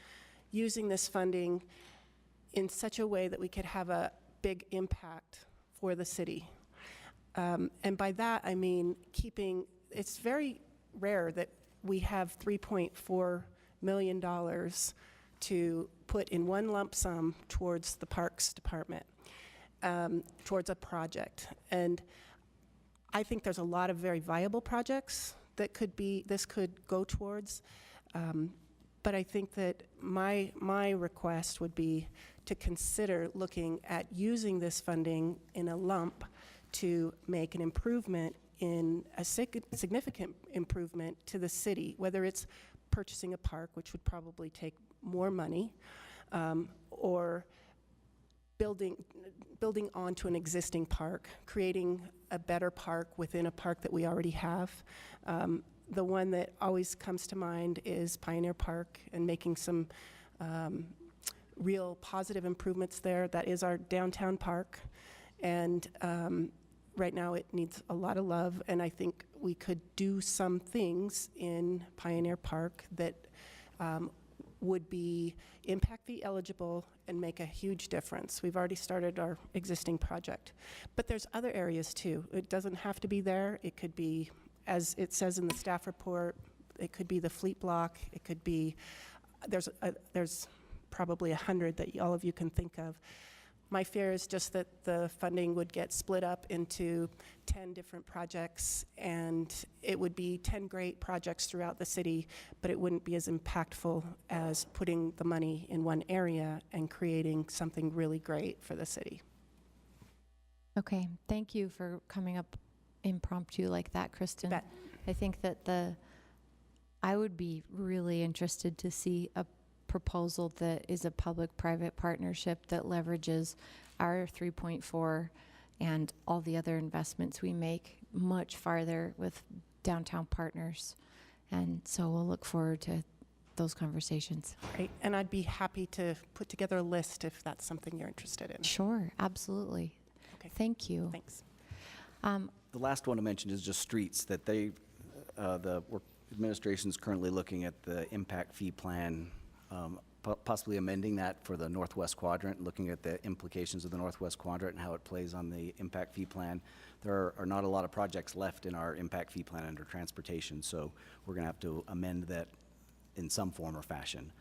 using this funding in such a way that we could have a big impact for the city. And by that, I mean it's very rare that we have $3.4 million to put in one lump sum towards the Parks Department, towards a project. And I think there's a lot of very viable projects that this could go towards. But I think that my request would be to consider looking at using this funding in a lump to make an improvement, in a significant improvement to the city, whether it's purchasing a park, which would probably take more money, or building onto an existing park, creating a better park within a park that we already have. The one that always comes to mind is Pioneer Park, and making some real positive improvements there. That is our downtown park, and right now it needs a lot of love, and I think we could do some things in Pioneer Park that would be impact fee eligible and make a huge difference. We've already started our existing project. But there's other areas too. It doesn't have to be there. It could be, as it says in the staff report, it could be the fleet block. It could be, there's probably 100 that all of you can think of. My fear is just that the funding would get split up into 10 different projects, and it would be 10 great projects throughout the city, but it wouldn't be as impactful as putting the money in one area and creating something really great for the city. Okay, thank you for coming up impromptu like that, Kristen. Bet. I think that I would be really interested to see a proposal that is a public-private partnership that leverages our 3.4 and all the other investments we make much farther with downtown partners. And so we'll look forward to those conversations. Great, and I'd be happy to put together a list if that's something you're interested in. Sure, absolutely. Okay. Thank you. Thanks. The last one to mention is just streets, that the administration's currently looking at the impact fee plan, possibly amending that for the Northwest Quadrant, looking at the implications of the Northwest Quadrant and how it plays on the impact fee plan. There are not a lot of projects left in our impact fee plan under transportation, so we're going to have to amend that in some form or fashion.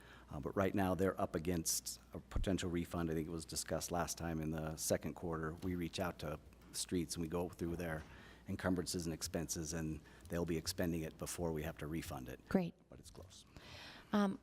But right now, they're up against a potential refund. I think it was discussed last time in the second quarter. We reach out to streets and we go through their encumbrances and expenses, and they'll be expending it before we have to refund it. Great. But it's close.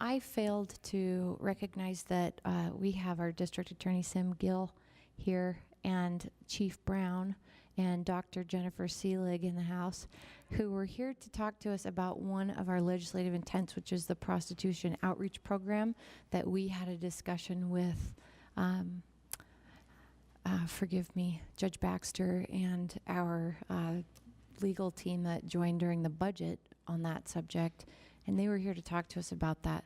I failed to recognize that we have our District Attorney Sim Gill here, and Chief Brown and Dr. Jennifer Seelig in the house, who were here to talk to us about one of our legislative intents, which is the prostitution outreach program that we had a discussion with, forgive me, Judge Baxter and our legal team that joined during the budget on that subject. And they were here to talk to us about that.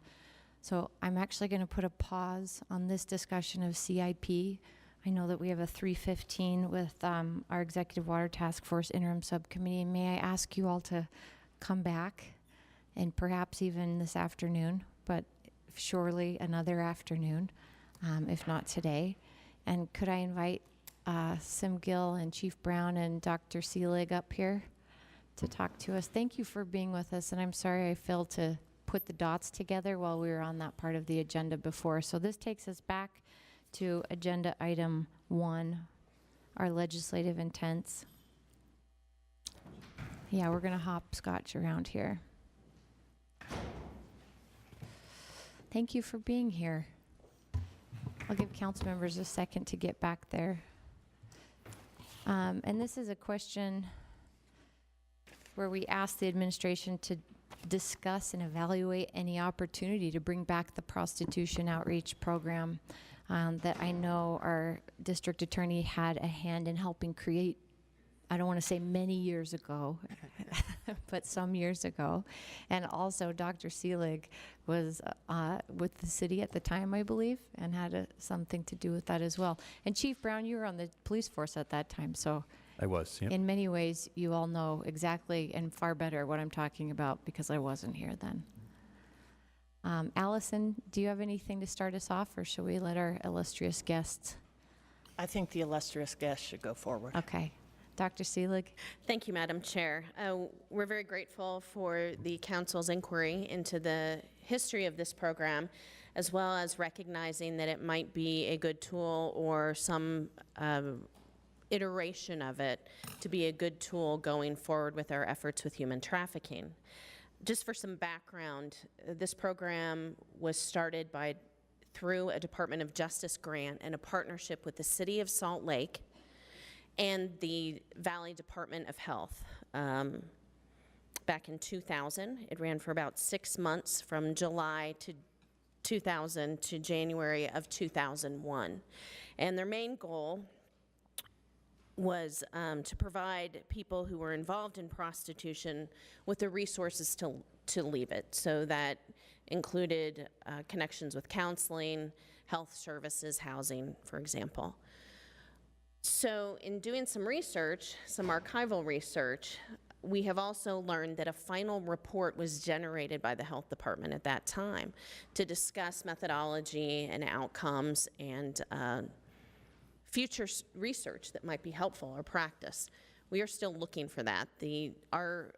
So I'm actually going to put a pause on this discussion of CIP. I know that we have a 3:15 with our Executive Water Task Force Interim Subcommittee. May I ask you all to come back, and perhaps even this afternoon, but surely another afternoon, if not today. And could I invite Sim Gill and Chief Brown and Dr. Seelig up here to talk to us? Thank you for being with us, and I'm sorry I failed to put the dots together while we were on that part of the agenda before. So this takes us back to agenda item 1, our legislative intents. Yeah, we're gonna hopscotch around here. Thank you for being here. I'll give council members a second to get back there. And this is a question where we ask the administration to discuss and evaluate any opportunity to bring back the prostitution outreach program that I know our district attorney had a hand in helping create. I don't want to say many years ago, but some years ago. And also Dr. Seelig was with the city at the time, I believe, and had something to do with that as well. And Chief Brown, you were on the police force at that time, so I was, yep. in many ways, you all know exactly and far better what I'm talking about because I wasn't here then. Allison, do you have anything to start us off, or shall we let our illustrious guests? I think the illustrious guest should go forward. Okay. Dr. Seelig? Thank you, Madam Chair. We're very grateful for the council's inquiry into the history of this program, as well as recognizing that it might be a good tool or some iteration of it to be a good tool going forward with our efforts with human trafficking. Just for some background, this program was started through a Department of Justice grant and a partnership with the City of Salt Lake and the Valley Department of Health. Back in 2000, it ran for about 6 months from July to 2000 to January of 2001. And their main goal was to provide people who were involved in prostitution with the resources to leave it. So that included connections with counseling, health services, housing, for example. So in doing some research, some archival research, we have also learned that a final report was generated by the health department at that time to discuss methodology and outcomes and future research that might be helpful or practice. We are still looking for that. Our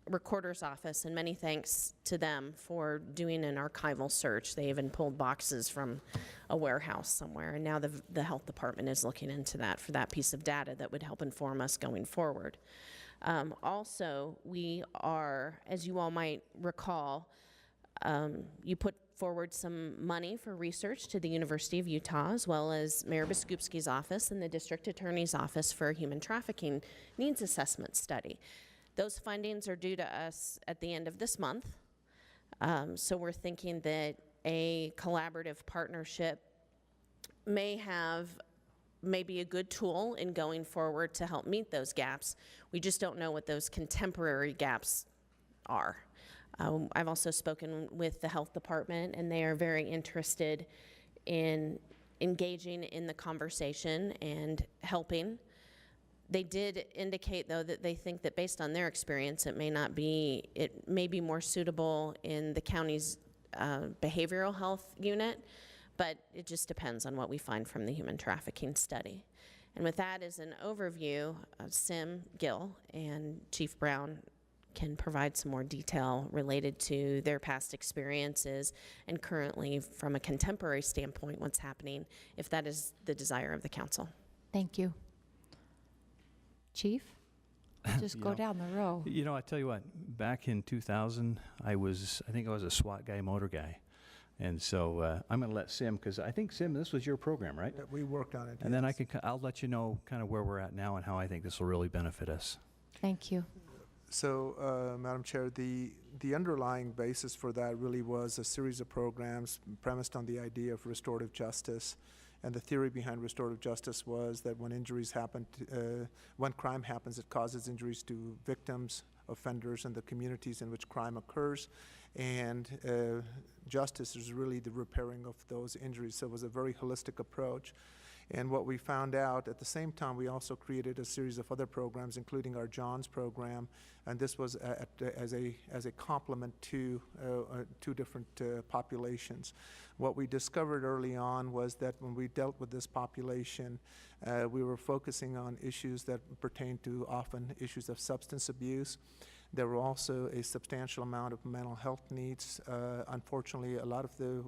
recorder's office, and many thanks to them for doing an archival search. They even pulled boxes from a warehouse somewhere, and now the health department is looking into that for that piece of data that would help inform us going forward. Also, we are, as you all might recall, you put forward some money for research to the University of Utah, as well as Mayor Biskupski's office and the District Attorney's Office for a Human Trafficking Needs Assessment Study. Those fundings are due to us at the end of this month. So we're thinking that a collaborative partnership may be a good tool in going forward to help meet those gaps. We just don't know what those contemporary gaps are. I've also spoken with the health department, and they are very interested in engaging in the conversation and helping. They did indicate, though, that they think that based on their experience, it may be more suitable in the county's behavioral health unit, but it just depends on what we find from the human trafficking study. And with that as an overview, Sim Gill and Chief Brown can provide some more detail related to their past experiences and currently, from a contemporary standpoint, what's happening, if that is the desire of the council. Thank you. Chief? Just go down the row. You know, I tell you what, back in 2000, I think I was a SWAT guy, motor guy. And so I'm going to let Sim, because I think, Sim, this was your program, right? Yeah, we worked on it. And then I'll let you know kind of where we're at now and how I think this will really benefit us. Thank you. So, Madam Chair, the underlying basis for that really was a series of programs premised on the idea of restorative justice. And the theory behind restorative justice was that when injuries happen, when crime happens, it causes injuries to victims, offenders, and the communities in which crime occurs. And justice is really the repairing of those injuries. So it was a very holistic approach. And what we found out at the same time, we also created a series of other programs, including our Johns program, and this was as a complement to two different populations. What we discovered early on was that when we dealt with this population, we were focusing on issues that pertain to often issues of substance abuse. There were also a substantial amount of mental health needs. Unfortunately, a lot of the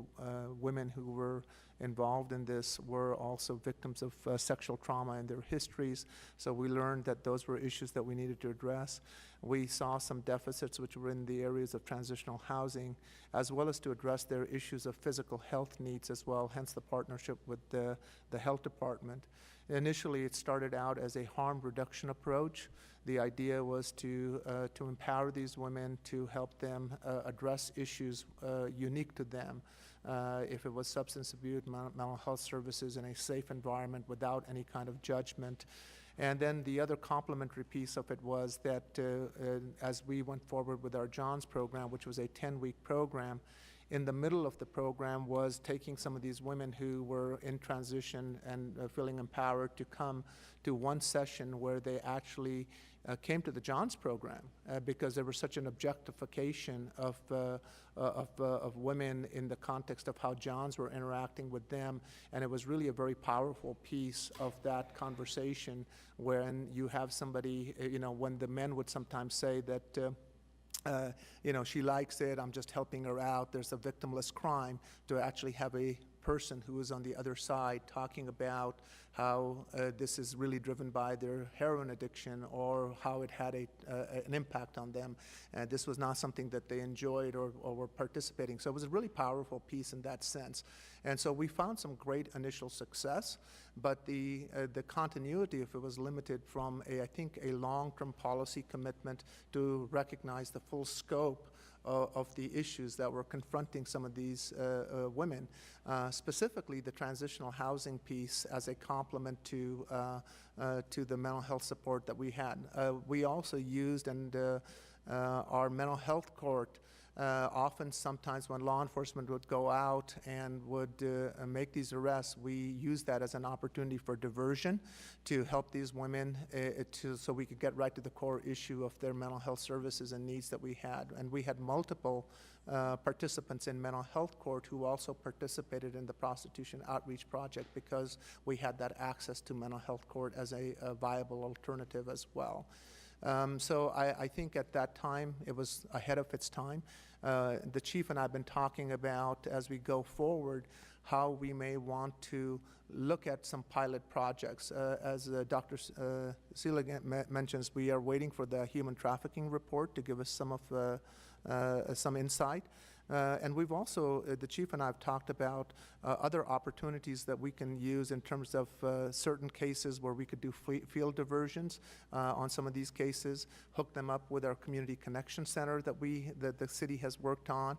women who were involved in this were also victims of sexual trauma in their histories. So we learned that those were issues that we needed to address. We saw some deficits which were in the areas of transitional housing, as well as to address their issues of physical health needs as well, hence the partnership with the health department. Initially, it started out as a harm reduction approach. The idea was to empower these women, to help them address issues unique to them. If it was substance abuse, mental health services in a safe environment without any kind of judgment. And then the other complementary piece of it was that as we went forward with our Johns program, which was a 10-week program, in the middle of the program was taking some of these women who were in transition and feeling empowered to come to one session where they actually came to the Johns program because there was such an objectification of women in the context of how Johns were interacting with them, and it was really a very powerful piece of that conversation when you have somebody, when the men would sometimes say that she likes it, I'm just helping her out, there's a victimless crime, to actually have a person who is on the other side talking about how this is really driven by their heroin addiction or how it had an impact on them. And this was not something that they enjoyed or were participating. So it was a really powerful piece in that sense. And so we found some great initial success, but the continuity of it was limited from, I think, a long-term policy commitment to recognize the full scope of the issues that were confronting some of these women, specifically the transitional housing piece as a complement to the mental health support that we had. We also used our mental health court. Often, sometimes when law enforcement would go out and would make these arrests, we used that as an opportunity for diversion to help these women so we could get right to the core issue of their mental health services and needs that we had. And we had multiple participants in mental health court who also participated in the prostitution outreach project because we had that access to mental health court as a viable alternative as well. So I think at that time it was ahead of its time. The chief and I have been talking about, as we go forward, how we may want to look at some pilot projects. As Dr. Seelig mentions, we are waiting for the human trafficking report to give us some insight. And we've also, the chief and I have talked about other opportunities that we can use in terms of certain cases where we could do field diversions on some of these cases, hook them up with our community connection center that the city has worked on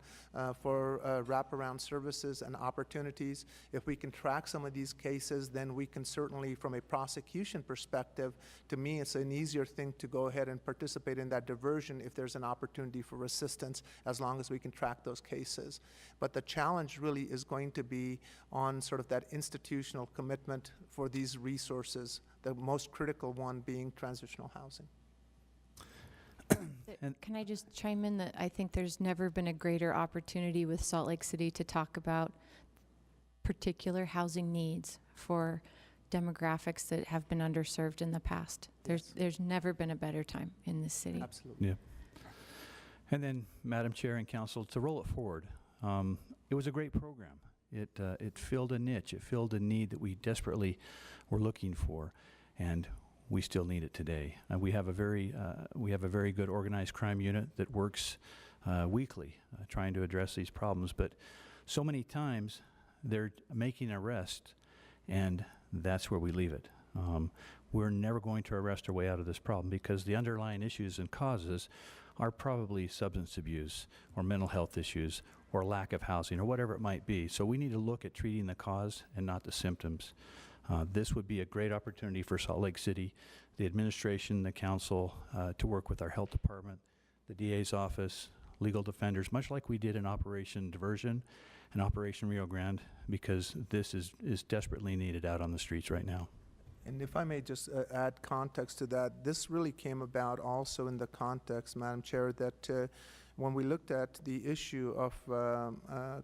for wraparound services and opportunities. If we can track some of these cases, then we can certainly, from a prosecution perspective, to me it's an easier thing to go ahead and participate in that diversion if there's an opportunity for assistance, as long as we can track those cases. But the challenge really is going to be on sort of that institutional commitment for these resources, the most critical one being transitional housing. Can I just chime in that I think there's never been a greater opportunity with Salt Lake City to talk about particular housing needs for demographics that have been underserved in the past. There's never been a better time in this city. Absolutely. Yeah. And then, Madam Chair and Council, to roll it forward, it was a great program. It filled a niche. It filled a need that we desperately were looking for, and we still need it today. We have a very good organized crime unit that works weekly, trying to address these problems. But so many times they're making an arrest, and that's where we leave it. We're never going to arrest our way out of this problem because the underlying issues and causes are probably substance abuse or mental health issues or lack of housing or whatever it might be. So we need to look at treating the cause and not the symptoms. This would be a great opportunity for Salt Lake City, the administration, the council, to work with our health department, the DA's office, legal defenders, much like we did in Operation Diversion and Operation Rio Grande, because this is desperately needed out on the streets right now. And if I may just add context to that, this really came about also in the context, Madam Chair, that when we looked at the issue of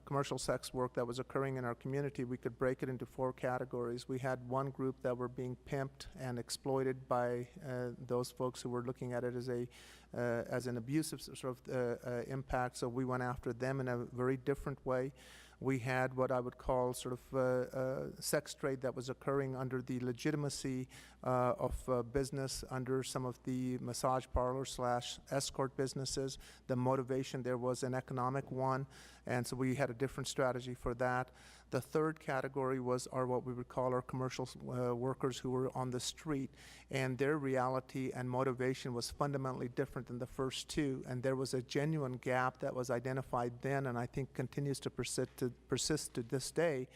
commercial sex work that was occurring in our community, we could break it into 4 categories. We had one group that were being pimped and exploited by those folks who were looking at it as an abusive sort of impact, so we went after them in a very different way. We had what I would call sort of sex trade that was occurring under the legitimacy of business under some of the massage parlor / escort businesses. The motivation there was an economic one, and so we had a different strategy for that. The third category was what we would call our commercial workers who were on the street, and their reality and motivation was fundamentally different than the first 2, and there was a genuine gap that was identified then, and I think continues to persist to this day,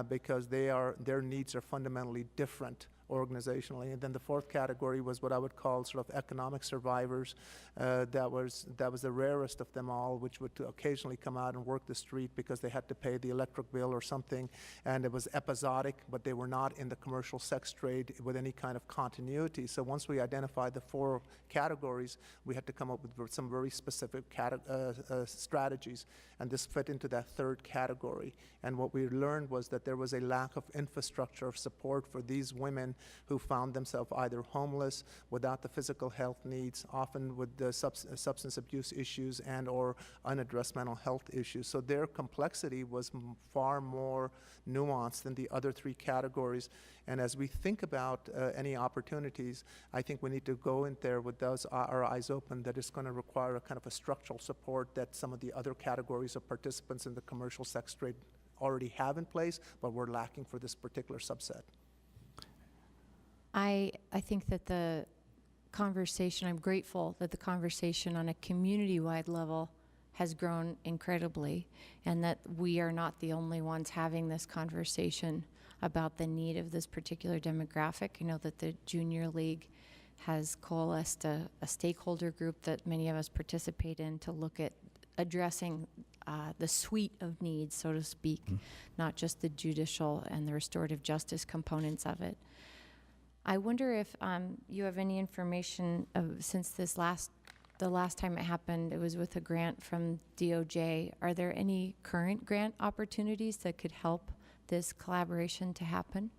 because their needs are fundamentally different organizationally. And then the fourth category was what I would call sort of economic survivors. That was the rarest of them all, which would occasionally come out and work the street because they had to pay the electric bill or something, and it was episodic, but they were not in the commercial sex trade with any kind of continuity. So once we identified the 4 categories, we had to come up with some very specific strategies, and this fit into that third category. And what we learned was that there was a lack of infrastructure of support for these women who found themselves either homeless, without the physical health needs, often with the substance abuse issues and or unaddressed mental health issues. So their complexity was far more nuanced than the other three categories. And as we think about any opportunities, I think we need to go in there with those our eyes open that it's going to require a kind of a structural support that some of the other categories of participants in the commercial sex trade already have in place, but we're lacking for this particular subset. I think that the conversation, I'm grateful that the conversation on a community-wide level has grown incredibly, and that we are not the only ones having this conversation about the need of this particular demographic. I know that the Junior League has coalesced a stakeholder group that many of us participate in to look at addressing the suite of needs, so to speak, not just the judicial and the restorative justice components of it. I wonder if you have any information of, since the last time it happened, it was with a grant from DOJ. Are there any current grant opportunities that could help this collaboration to happen?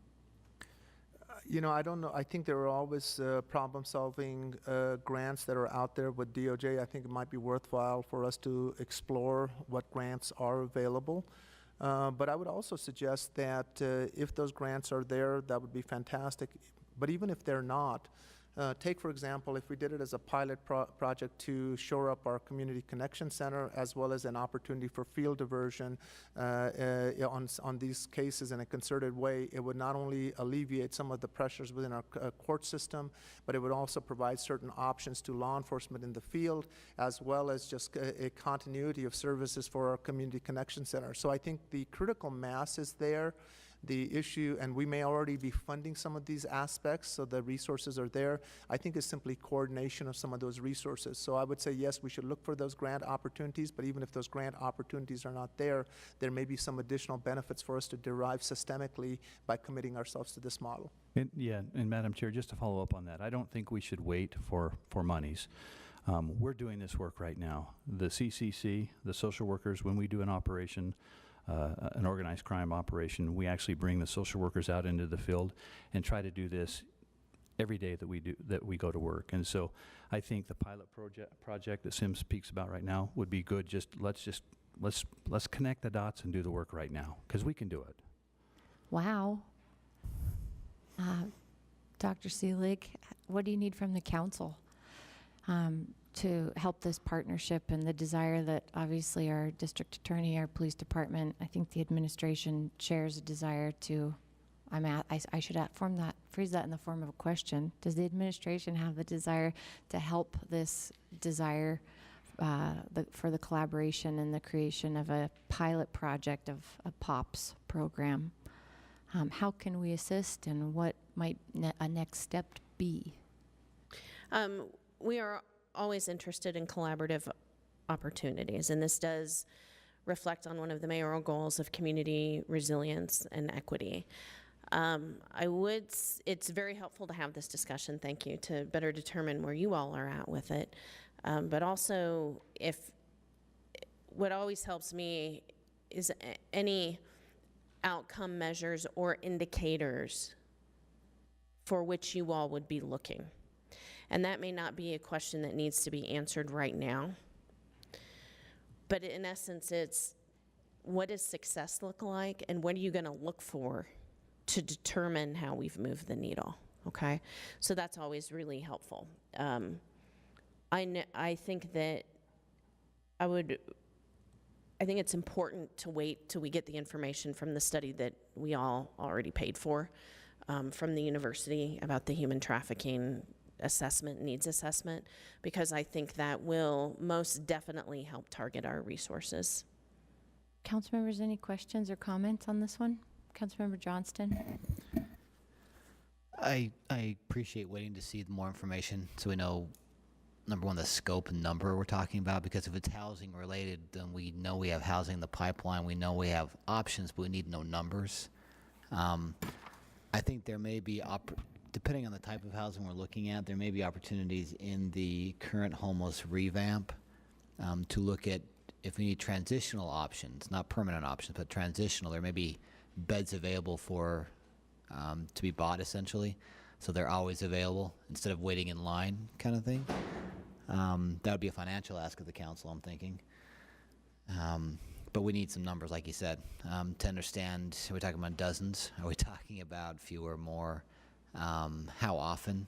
I don't know. I think there are always problem-solving grants that are out there with DOJ. I think it might be worthwhile for us to explore what grants are available. But I would also suggest that if those grants are there, that would be fantastic. But even if they're not, take, for example, if we did it as a pilot project to shore up our community connection center, as well as an opportunity for field diversion on these cases in a concerted way, it would not only alleviate some of the pressures within our court system, but it would also provide certain options to law enforcement in the field, as well as just a continuity of services for our community connection center. So I think the critical mass is there. The issue, and we may already be funding some of these aspects, so the resources are there. I think it's simply coordination of some of those resources. So I would say, yes, we should look for those grant opportunities, but even if those grant opportunities are not there, there may be some additional benefits for us to derive systemically by committing ourselves to this model. And Madam Chair, just to follow up on that, I don't think we should wait for monies. We're doing this work right now. The CCC, the social workers, when we do an operation, an organized crime operation, we actually bring the social workers out into the field and try to do this every day that we go to work. And so I think the pilot project that Sim speaks about right now would be good. Let's connect the dots and do the work right now, because we can do it. Wow. Dr. Seelig, what do you need from the council to help this partnership and the desire that obviously our district attorney, our police department, I think the administration shares a desire to, I should phrase that in the form of a question. Does the administration have the desire to help this desire for the collaboration and the creation of a pilot project of a POPS program? How can we assist, and what might a next step be? We are always interested in collaborative opportunities, and this does reflect on one of the mayoral goals of community resilience and equity. It's very helpful to have this discussion, thank you, to better determine where you all are at with it. But also, what always helps me is any outcome measures or indicators for which you all would be looking. And that may not be a question that needs to be answered right now. But in essence, it's what does success look like, and what are you going to look for to determine how we've moved the needle, okay? So that's always really helpful. I think that I think it's important to wait till we get the information from the study that we all already paid for from the university about the human trafficking needs assessment, because I think that will most definitely help target our resources. Council members, any questions or comments on this one? Councilmember Johnston? I appreciate waiting to see more information so we know, number one, the scope and number we're talking about, because if it's housing related, then we know we have housing in the pipeline, we know we have options, but we need to know numbers. I think there may be, depending on the type of housing we're looking at, there may be opportunities in the current homeless revamp to look at if we need transitional options, not permanent options, but transitional. There may be beds available for to be bought essentially. So they're always available instead of waiting in line kind of thing. That would be a financial ask of the council, I'm thinking. But we need some numbers, like you said, to understand, are we talking about dozens? Are we talking about fewer, more? How often?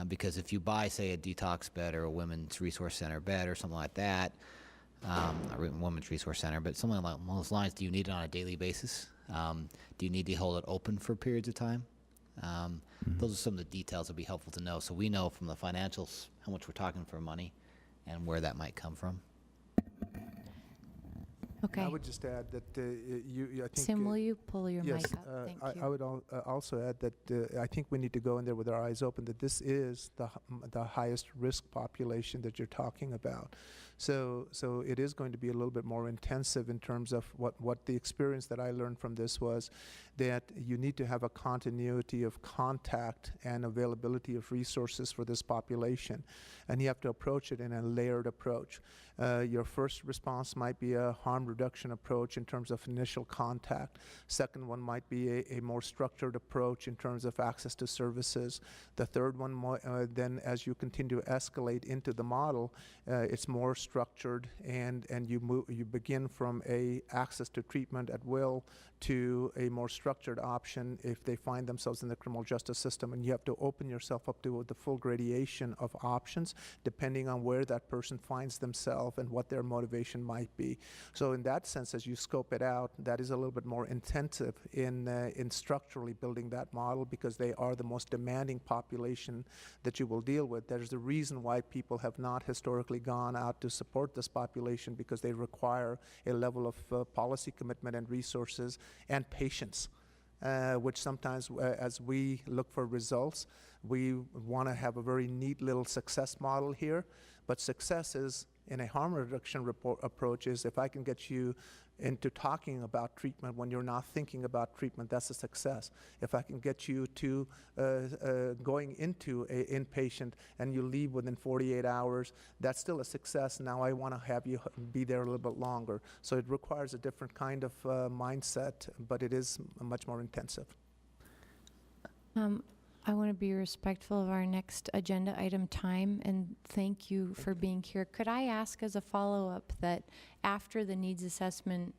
Because if you buy, say, a detox bed or a women's resource center bed or something like that, a women's resource center, but something along those lines, do you need it on a daily basis? Do you need to hold it open for periods of time? Those are some of the details that would be helpful to know, so we know from the financials how much we're talking for money and where that might come from. Okay. I would just add that I think. Sim, will you pull your yes, mic up? Thank you. I would also add that I think we need to go in there with our eyes open, that this is the highest risk population that you're talking about. So it is going to be a little bit more intensive in terms of what the experience that I learned from this was, that you need to have a continuity of contact and availability of resources for this population. And you have to approach it in a layered approach. Your first response might be a harm reduction approach in terms of initial contact. Second one might be a more structured approach in terms of access to services. The third one, then as you continue to escalate into the model, it's more structured, and you begin from a access to treatment at will to a more structured option if they find themselves in the criminal justice system, and you have to open yourself up to the full gradation of options depending on where that person finds themselves and what their motivation might be. So in that sense, as you scope it out, that is a little bit more intensive in structurally building that model, because they are the most demanding population that you will deal with. There's a reason why people have not historically gone out to support this population, because they require a level of policy commitment and resources and patience, which sometimes as we look for results, we want to have a very neat little success model here. But success is, in a harm reduction approach, is if I can get you into talking about treatment when you're not thinking about treatment, that's a success. If I can get you to going into an inpatient and you leave within 48 hours, that's still a success. Now I want to have you be there a little bit longer. So it requires a different kind of mindset, but it is much more intensive. I want to be respectful of our next agenda item time, and thank you for being here. Could I ask as a follow-up that after the needs assessment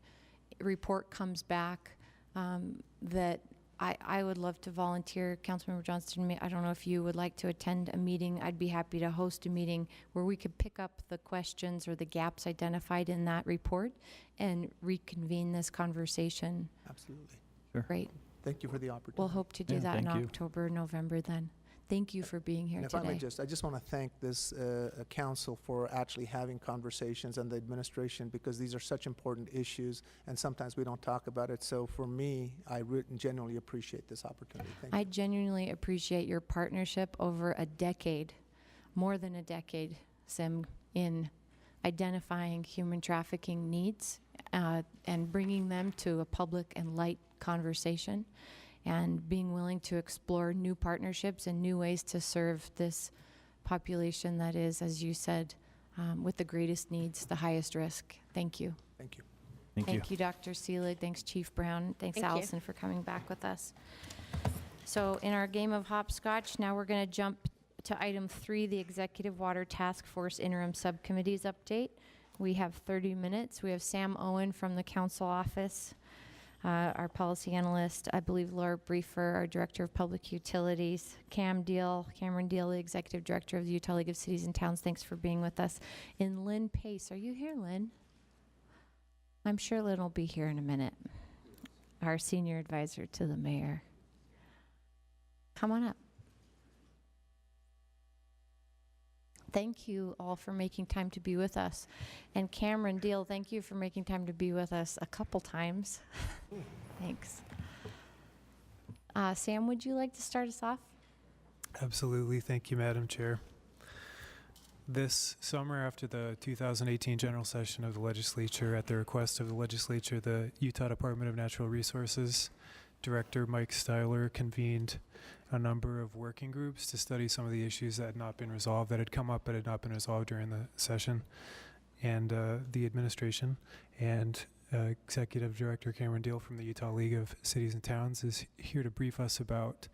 report comes back, that I would love to volunteer, Councilmember Johnston, I don't know if you would like to attend a meeting. I'd be happy to host a meeting where we could pick up the questions or the gaps identified in that report and reconvene this conversation. Absolutely. Sure. Great. Thank you for the opportunity. We'll hope to do Yeah, that in thank you. October, November then. Thank you for being here And if today. I may I just want to thank this council for actually having conversations, and the administration, because these are such important issues, and sometimes we don't talk about it. So for me, I genuinely appreciate this opportunity. Thank you. I genuinely appreciate your partnership over a decade, more than a decade, Sim, in identifying human trafficking needs and bringing them to a public and light conversation, and being willing to explore new partnerships and new ways to serve this population that is, as you said, with the greatest needs, the highest risk. Thank you. Thank you. Thank you, Dr. Seelig. Thanks, Chief Brown. Thanks, Thank you. Allison, for coming back with us. So in our game of hopscotch, now we're going to jump to item 3, the Executive Water Task Force Interim Subcommittees update. We have 30 minutes. We have Sam Owen from the council office, our policy analyst, I believe Laura Briefer, our Director of Public Utilities, Cameron Deal, the Executive Director of the Utah League of Cities and Towns. Thanks for being with us. And Lynn Pace. Are you here, Lynn? I'm sure Lynn will be here in a minute. Our Senior Advisor to the Mayor. Come on up. Thank you all for making time to be with us. And Cameron Deal, thank you for making time to be with us a couple times. Thanks. Sam, would you like to start us off? Absolutely. Thank you, Madam Chair. This summer, after the 2018 general session of the legislature, at the request of the legislature, the Utah Department of Natural Resources Director Mike Styler convened a number of working groups to study some of the issues that had not been resolved, that had come up but had not been resolved during the session. and the administration. And Executive Director Cameron Deal from the Utah League of Cities and Towns is here to brief us about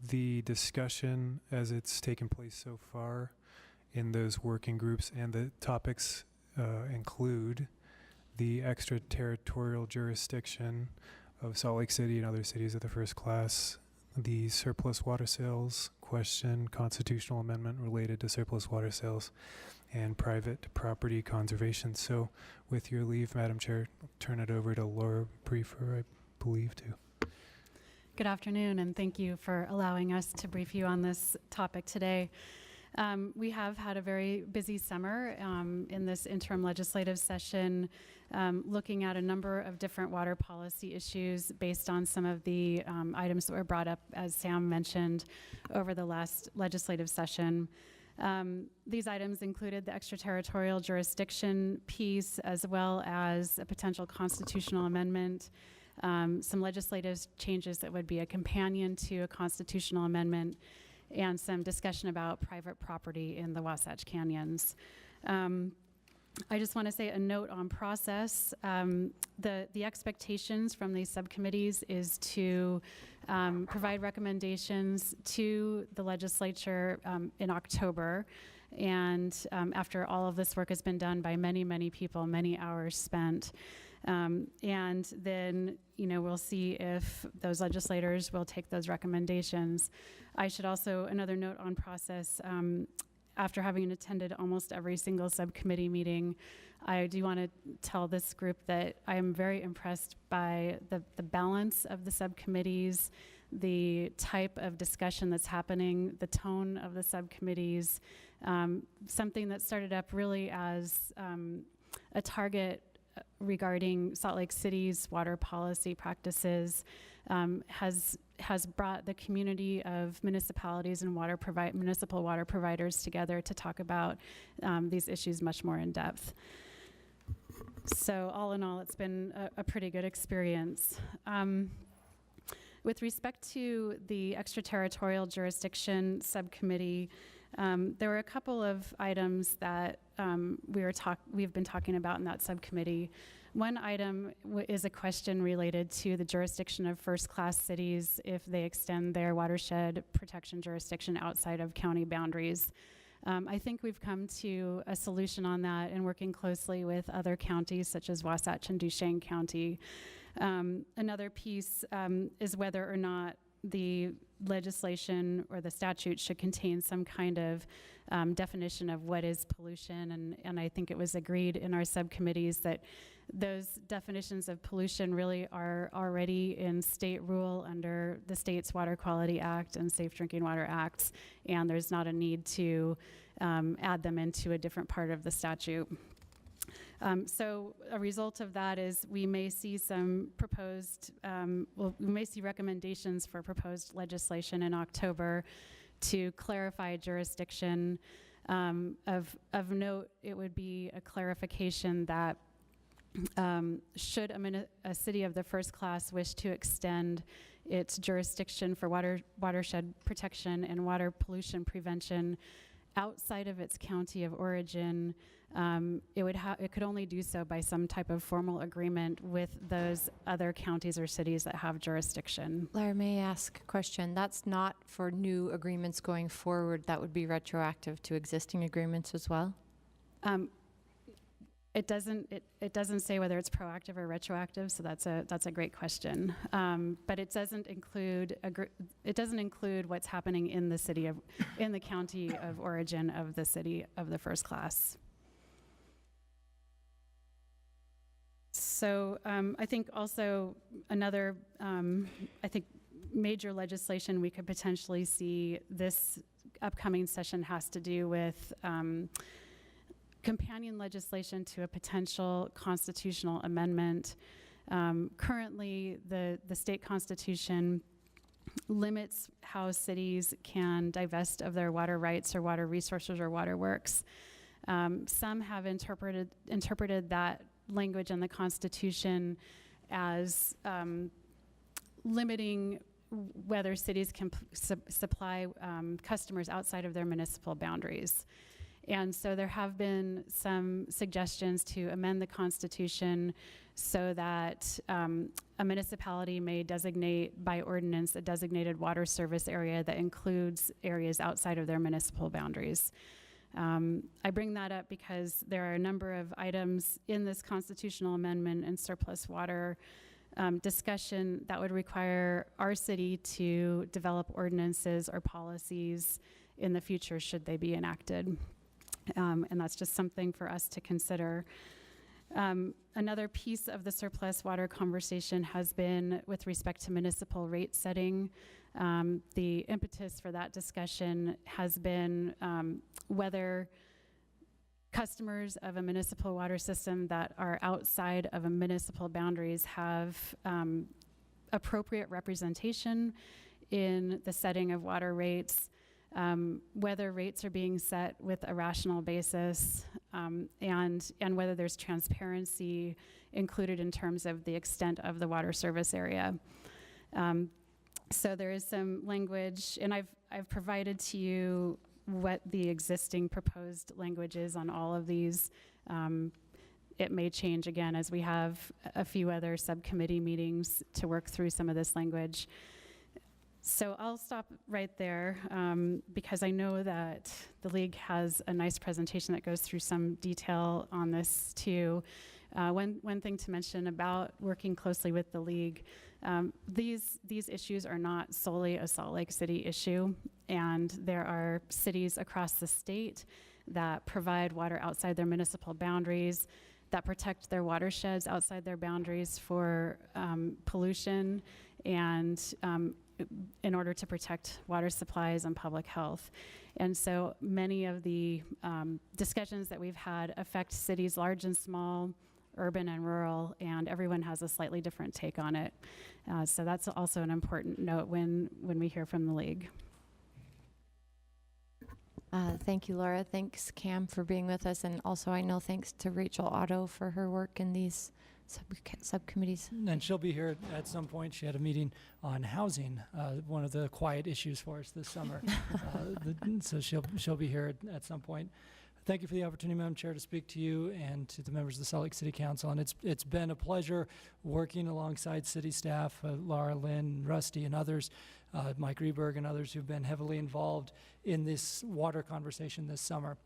the discussion as it's taken place so far in those working groups. And the topics include the extraterritorial jurisdiction of Salt Lake City and other cities of the first class, the surplus water sales question, constitutional amendment related to surplus water sales, and private property conservation. So with your leave, Madam Chair, I'll turn it over to Laura Briefer, I believe, to. Good afternoon, and thank you for allowing us to brief you on this topic today. We have had a very busy summer in this interim legislative session, looking at a number of different water policy issues based on some of the items that were brought up, as Sam mentioned, over the last legislative session. These items included the extraterritorial jurisdiction piece, as well as a potential constitutional amendment, some legislative changes that would be a companion to a constitutional amendment, and some discussion about private property in the Wasatch Canyons. I just want to say a note on process. The expectations from these subcommittees is to provide recommendations to the legislature in October. And after all of this work has been done by many, many people, many hours spent. And then, we'll see if those legislators will take those recommendations. I should also, another note on process, after having attended almost every single subcommittee meeting, I do want to tell this group that I am very impressed by the balance of the subcommittees, the type of discussion that's happening, the tone of the subcommittees, something that started up really as a target regarding Salt Lake City's water policy practices has brought the community of municipalities and municipal water providers together to talk about these issues much more in depth. So all in all, it's been a pretty good experience. With respect to the extraterritorial jurisdiction subcommittee, there were a couple of items that we've been talking about in that subcommittee. One item is a question related to the jurisdiction of first-class cities if they extend their watershed protection jurisdiction outside of county boundaries. I think we've come to a solution on that in working closely with other counties such as Wasatch and Duchesne County. Another piece is whether or not the legislation or the statute should contain some kind of definition of what is pollution, and I think it was agreed in our subcommittees that those definitions of pollution really are already in state rule under the state's Water Quality Act and Safe Drinking Water Acts, and there's not a need to add them into a different part of the statute. So a result of that is we may see some proposed, we may see recommendations for proposed legislation in October to clarify jurisdiction. Of note, it would be a clarification that should a city of the first class wish to extend its jurisdiction for watershed protection and water pollution prevention outside of its county of origin, it could only do so by some type of formal agreement with those other counties or cities that have jurisdiction. Laura, may I ask a question? That's not for new agreements going forward. That would be retroactive to existing agreements as well? It doesn't say whether it's proactive or retroactive, so that's a great question. But it doesn't include what's happening in the county of origin of the city of the first class. So I think also another major legislation we could potentially see this upcoming session has to do with companion legislation to a potential constitutional amendment. Currently, the state constitution limits how cities can divest of their water rights or water resources or water works. Some have interpreted that language in the Constitution as limiting whether cities can supply customers outside of their municipal boundaries. And so there have been some suggestions to amend the Constitution so that a municipality may designate by ordinance a designated water service area that includes areas outside of their municipal boundaries. I bring that up because there are a number of items in this constitutional amendment and surplus water discussion that would require our city to develop ordinances or policies in the future should they be enacted. And that's just something for us to consider. Another piece of the surplus water conversation has been with respect to municipal rate setting. The impetus for that discussion has been whether customers of a municipal water system that are outside of a municipal boundaries have appropriate representation in the setting of water rates, whether rates are being set with a rational basis, and whether there's transparency included in terms of the extent of the water service area. So there is some language, and I've provided to you what the existing proposed language is on all of these. It may change again as we have a few other subcommittee meetings to work through some of this language. So I'll stop right there because I know that the League has a nice presentation that goes through some detail on this too. One thing to mention about working closely with the League, these issues are not solely a Salt Lake City issue, and there are cities across the state that provide water outside their municipal boundaries, that protect their watersheds outside their boundaries for pollution and in order to protect water supplies and public health. And so many of the discussions that we've had affect cities large and small, urban and rural, and everyone has a slightly different take on it. So that's also an important note when we hear from the League. Thank you, Laura. Thanks, Cam, for being with us. And also, I know thanks to Rachel Otto for her work in these subcommittees. And she'll be here at some point. She had a meeting on housing, one of the quiet issues for us this summer. So she'll be here at some point. Thank you for the opportunity, Madam Chair, to speak to you and to the members of the Salt Lake City Council. And it's been a pleasure working alongside city staff, Laura, Lynn, Rusty, and others, Mike Reberg and others who've been heavily involved in this water conversation this summer.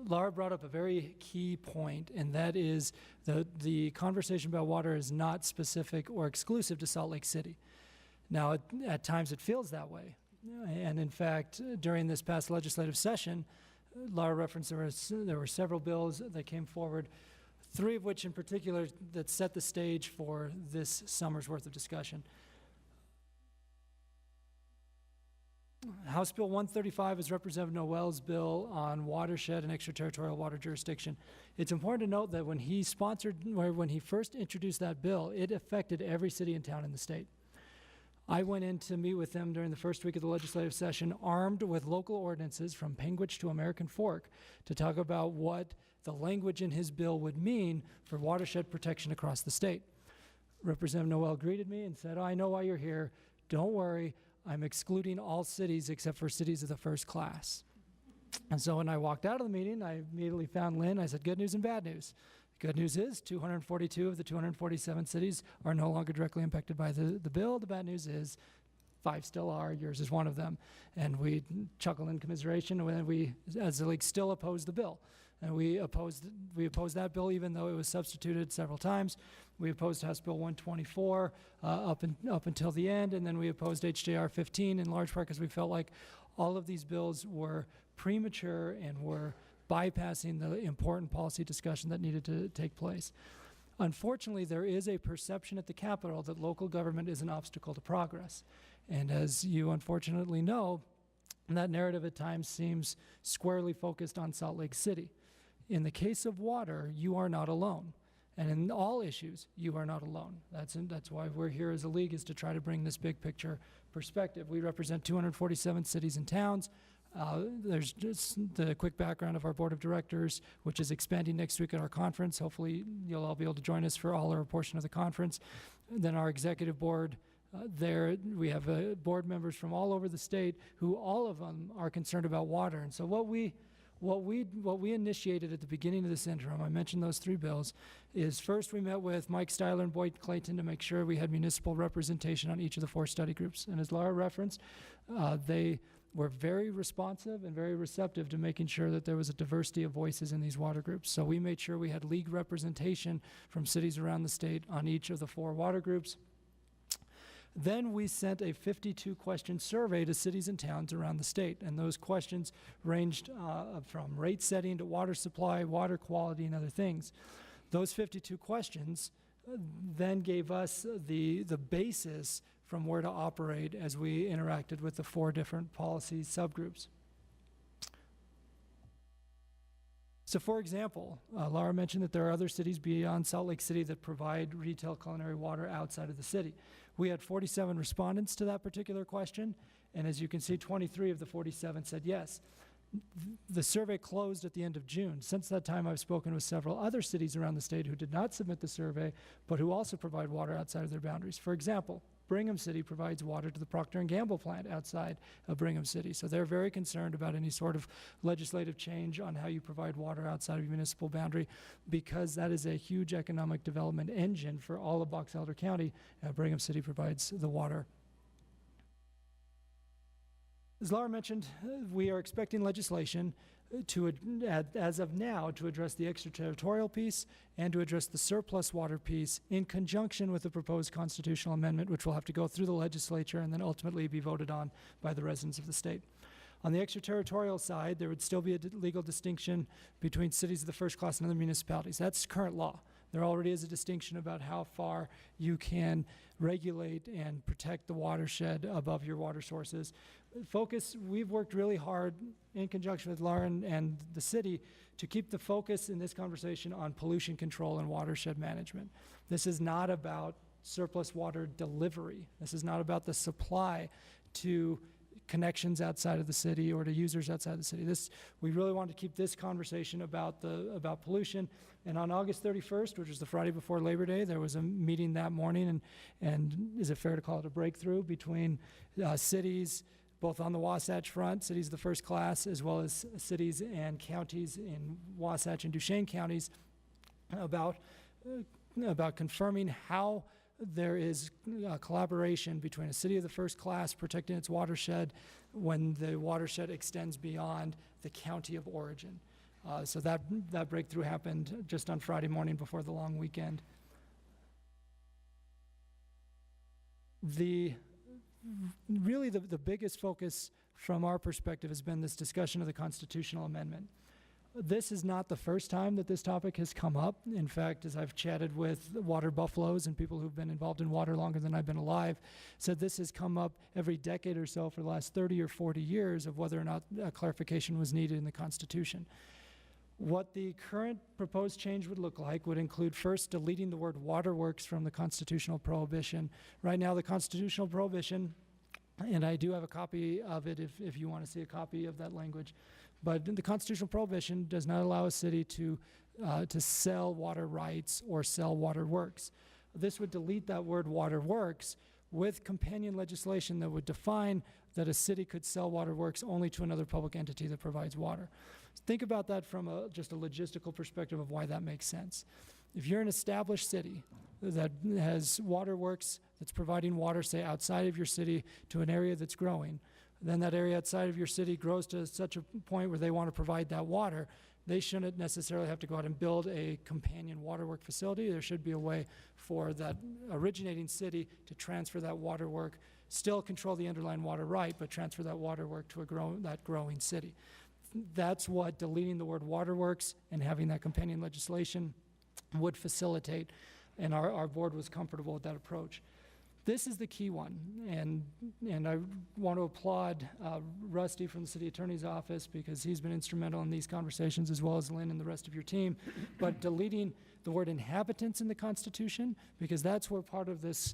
Laura brought up a very key point, and that is the conversation about water is not specific or exclusive to Salt Lake City. Now, at times it feels that way. And in fact, during this past legislative session, Laura referenced there were several bills that came forward, 3 of which in particular that set the stage for this summer's worth of discussion. House Bill 135 is Representative Noel's bill on watershed and extraterritorial water jurisdiction. It's important to note that when he first introduced that bill, it affected every city and town in the state. I went in to meet with them during the first week of the legislative session, armed with local ordinances from Panguitch to American Fork, to talk about what the language in his bill would mean for watershed protection across the state. Representative Noel greeted me and said, "Oh, I know why you're here. Don't worry. I'm excluding all cities except for cities of the first class." And so when I walked out of the meeting, I immediately found Lynn. I said, good news and bad news. Good news is 242 of the 247 cities are no longer directly impacted by the bill. The bad news is 5 still are. Yours is one of them. And we chuckle in commiseration when we, as the League, still oppose the bill. And we opposed that bill even though it was substituted several times. We opposed House Bill 124 up until the end, and then we opposed HJR 15 in large part because we felt like all of these bills were premature and were bypassing the important policy discussion that needed to take place. Unfortunately, there is a perception at the Capitol that local government is an obstacle to progress. And as you unfortunately know, that narrative at times seems squarely focused on Salt Lake City. In the case of water, you are not alone. And in all issues, you are not alone. That's why we're here as a league, is to try to bring this big picture perspective. We represent 247 cities and towns. There's just the quick background of our board of directors, which is expanding next week at our conference. Hopefully you'll all be able to join us for all or a portion of the conference. Then our executive board, there we have board members from all over the state who all of them are concerned about water. And so what we What we initiated at the beginning of this interim, I mentioned those 3 bills, is first we met with Mike Styler and Boyd Clayton to make sure we had municipal representation on each of the 4 study groups. And as Laura referenced, they were very responsive and very receptive to making sure that there was a diversity of voices in these water groups. So we made sure we had league representation from cities around the state on each of the 4 water groups. Then we sent a 52-question survey to cities and towns around the state, and those questions ranged from rate setting to water supply, water quality, and other things. Those 52 questions then gave us the basis from where to operate as we interacted with the 4 different policy subgroups. So for example, Laura mentioned that there are other cities beyond Salt Lake City that provide retail culinary water outside of the city. We had 47 respondents to that particular question, and as you can see, 23 of the 47 said yes. The survey closed at the end of June. Since that time, I've spoken with several other cities around the state who did not submit the survey, but who also provide water outside of their boundaries. For example, Brigham City provides water to the Procter & Gamble plant outside of Brigham City. So they're very concerned about any sort of legislative change on how you provide water outside of your municipal boundary, because that is a huge economic development engine for all of Box Elder County. Brigham City provides the water. As Laura mentioned, we are expecting legislation as of now, to address the extraterritorial piece and to address the surplus water piece in conjunction with the proposed constitutional amendment, which will have to go through the legislature and then ultimately be voted on by the residents of the state. On the extraterritorial side, there would still be a legal distinction between cities of the first class and other municipalities. That's current law. There already is a distinction about how far you can regulate and protect the watershed above your water sources. We've worked really hard in conjunction with Lauren and the city to keep the focus in this conversation on pollution control and watershed management. This is not about surplus water delivery. This is not about the supply to connections outside of the city or to users outside the city. We really want to keep this conversation about pollution. And on August 31st, which was the Friday before Labor Day, there was a meeting that morning, and is it fair to call it a breakthrough between cities, both on the Wasatch Front, cities of the first class, as well as cities and counties in Wasatch and Duchesne counties, about confirming how there is collaboration between a city of the first class protecting its watershed when the watershed extends beyond the county of origin. So that breakthrough happened just on Friday morning before the long weekend. Really the biggest focus from our perspective has been this discussion of the constitutional amendment. This is not the first time that this topic has come up. In fact, as I've chatted with water buffaloes and people who've been involved in water longer than I've been alive, said this has come up every decade or so for the last 30 or 40 years of whether or not a clarification was needed in the Constitution. What the current proposed change would look like would include first deleting the word waterworks from the constitutional prohibition. Right now, the constitutional prohibition, and I do have a copy of it if you want to see a copy of that language, but the constitutional prohibition does not allow a city to sell water rights or sell waterworks. This would delete that word waterworks with companion legislation that would define that a city could sell waterworks only to another public entity that provides water. Think about that from just a logistical perspective of why that makes sense. If you're an established city that has waterworks that's providing water, say, outside of your city to an area that's growing, then that area outside of your city grows to such a point where they want to provide that water, they shouldn't necessarily have to go out and build a companion waterwork facility. There should be a way for that originating city to transfer that waterwork, still control the underlying water right, but transfer that waterwork to that growing city. That's what deleting the word waterworks and having that companion legislation would facilitate, and our board was comfortable with that approach. This is the key one, and I want to applaud Rusty from the City Attorney's Office, because he's been instrumental in these conversations, as well as Lynn and the rest of your team. But deleting the word inhabitants in the Constitution, because that's where part of this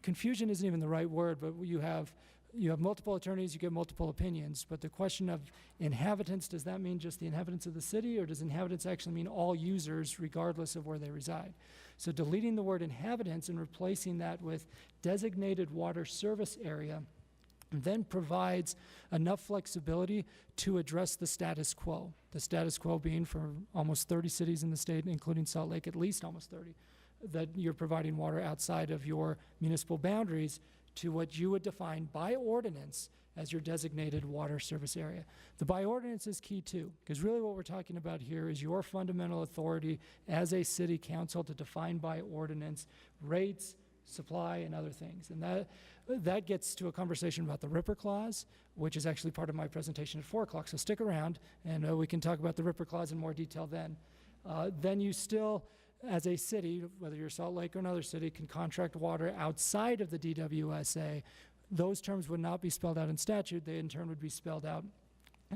confusion isn't even the right word, but you have multiple attorneys, you get multiple opinions, but the question of inhabitants, does that mean just the inhabitants of the city, or does inhabitants actually mean all users regardless of where they reside? So deleting the word inhabitants and replacing that with designated water service area then provides enough flexibility to address the status quo. The status quo being for almost 30 cities in the state, including Salt Lake, at least almost 30, that you're providing water outside of your municipal boundaries to what you would define by ordinance as your designated water service area. The by ordinance is key too, because really what we're talking about here is your fundamental authority as a city council to define by ordinance rates, supply, and other things. And that gets to a conversation about the Ripper Clause, which is actually part of my presentation at 4 o'clock, so stick around, and we can talk about the Ripper Clause in more detail then. Then you still, as a city, whether you're Salt Lake or another city, can contract water outside of the DWSA. Those terms would not be spelled out in statute. They in turn would be spelled out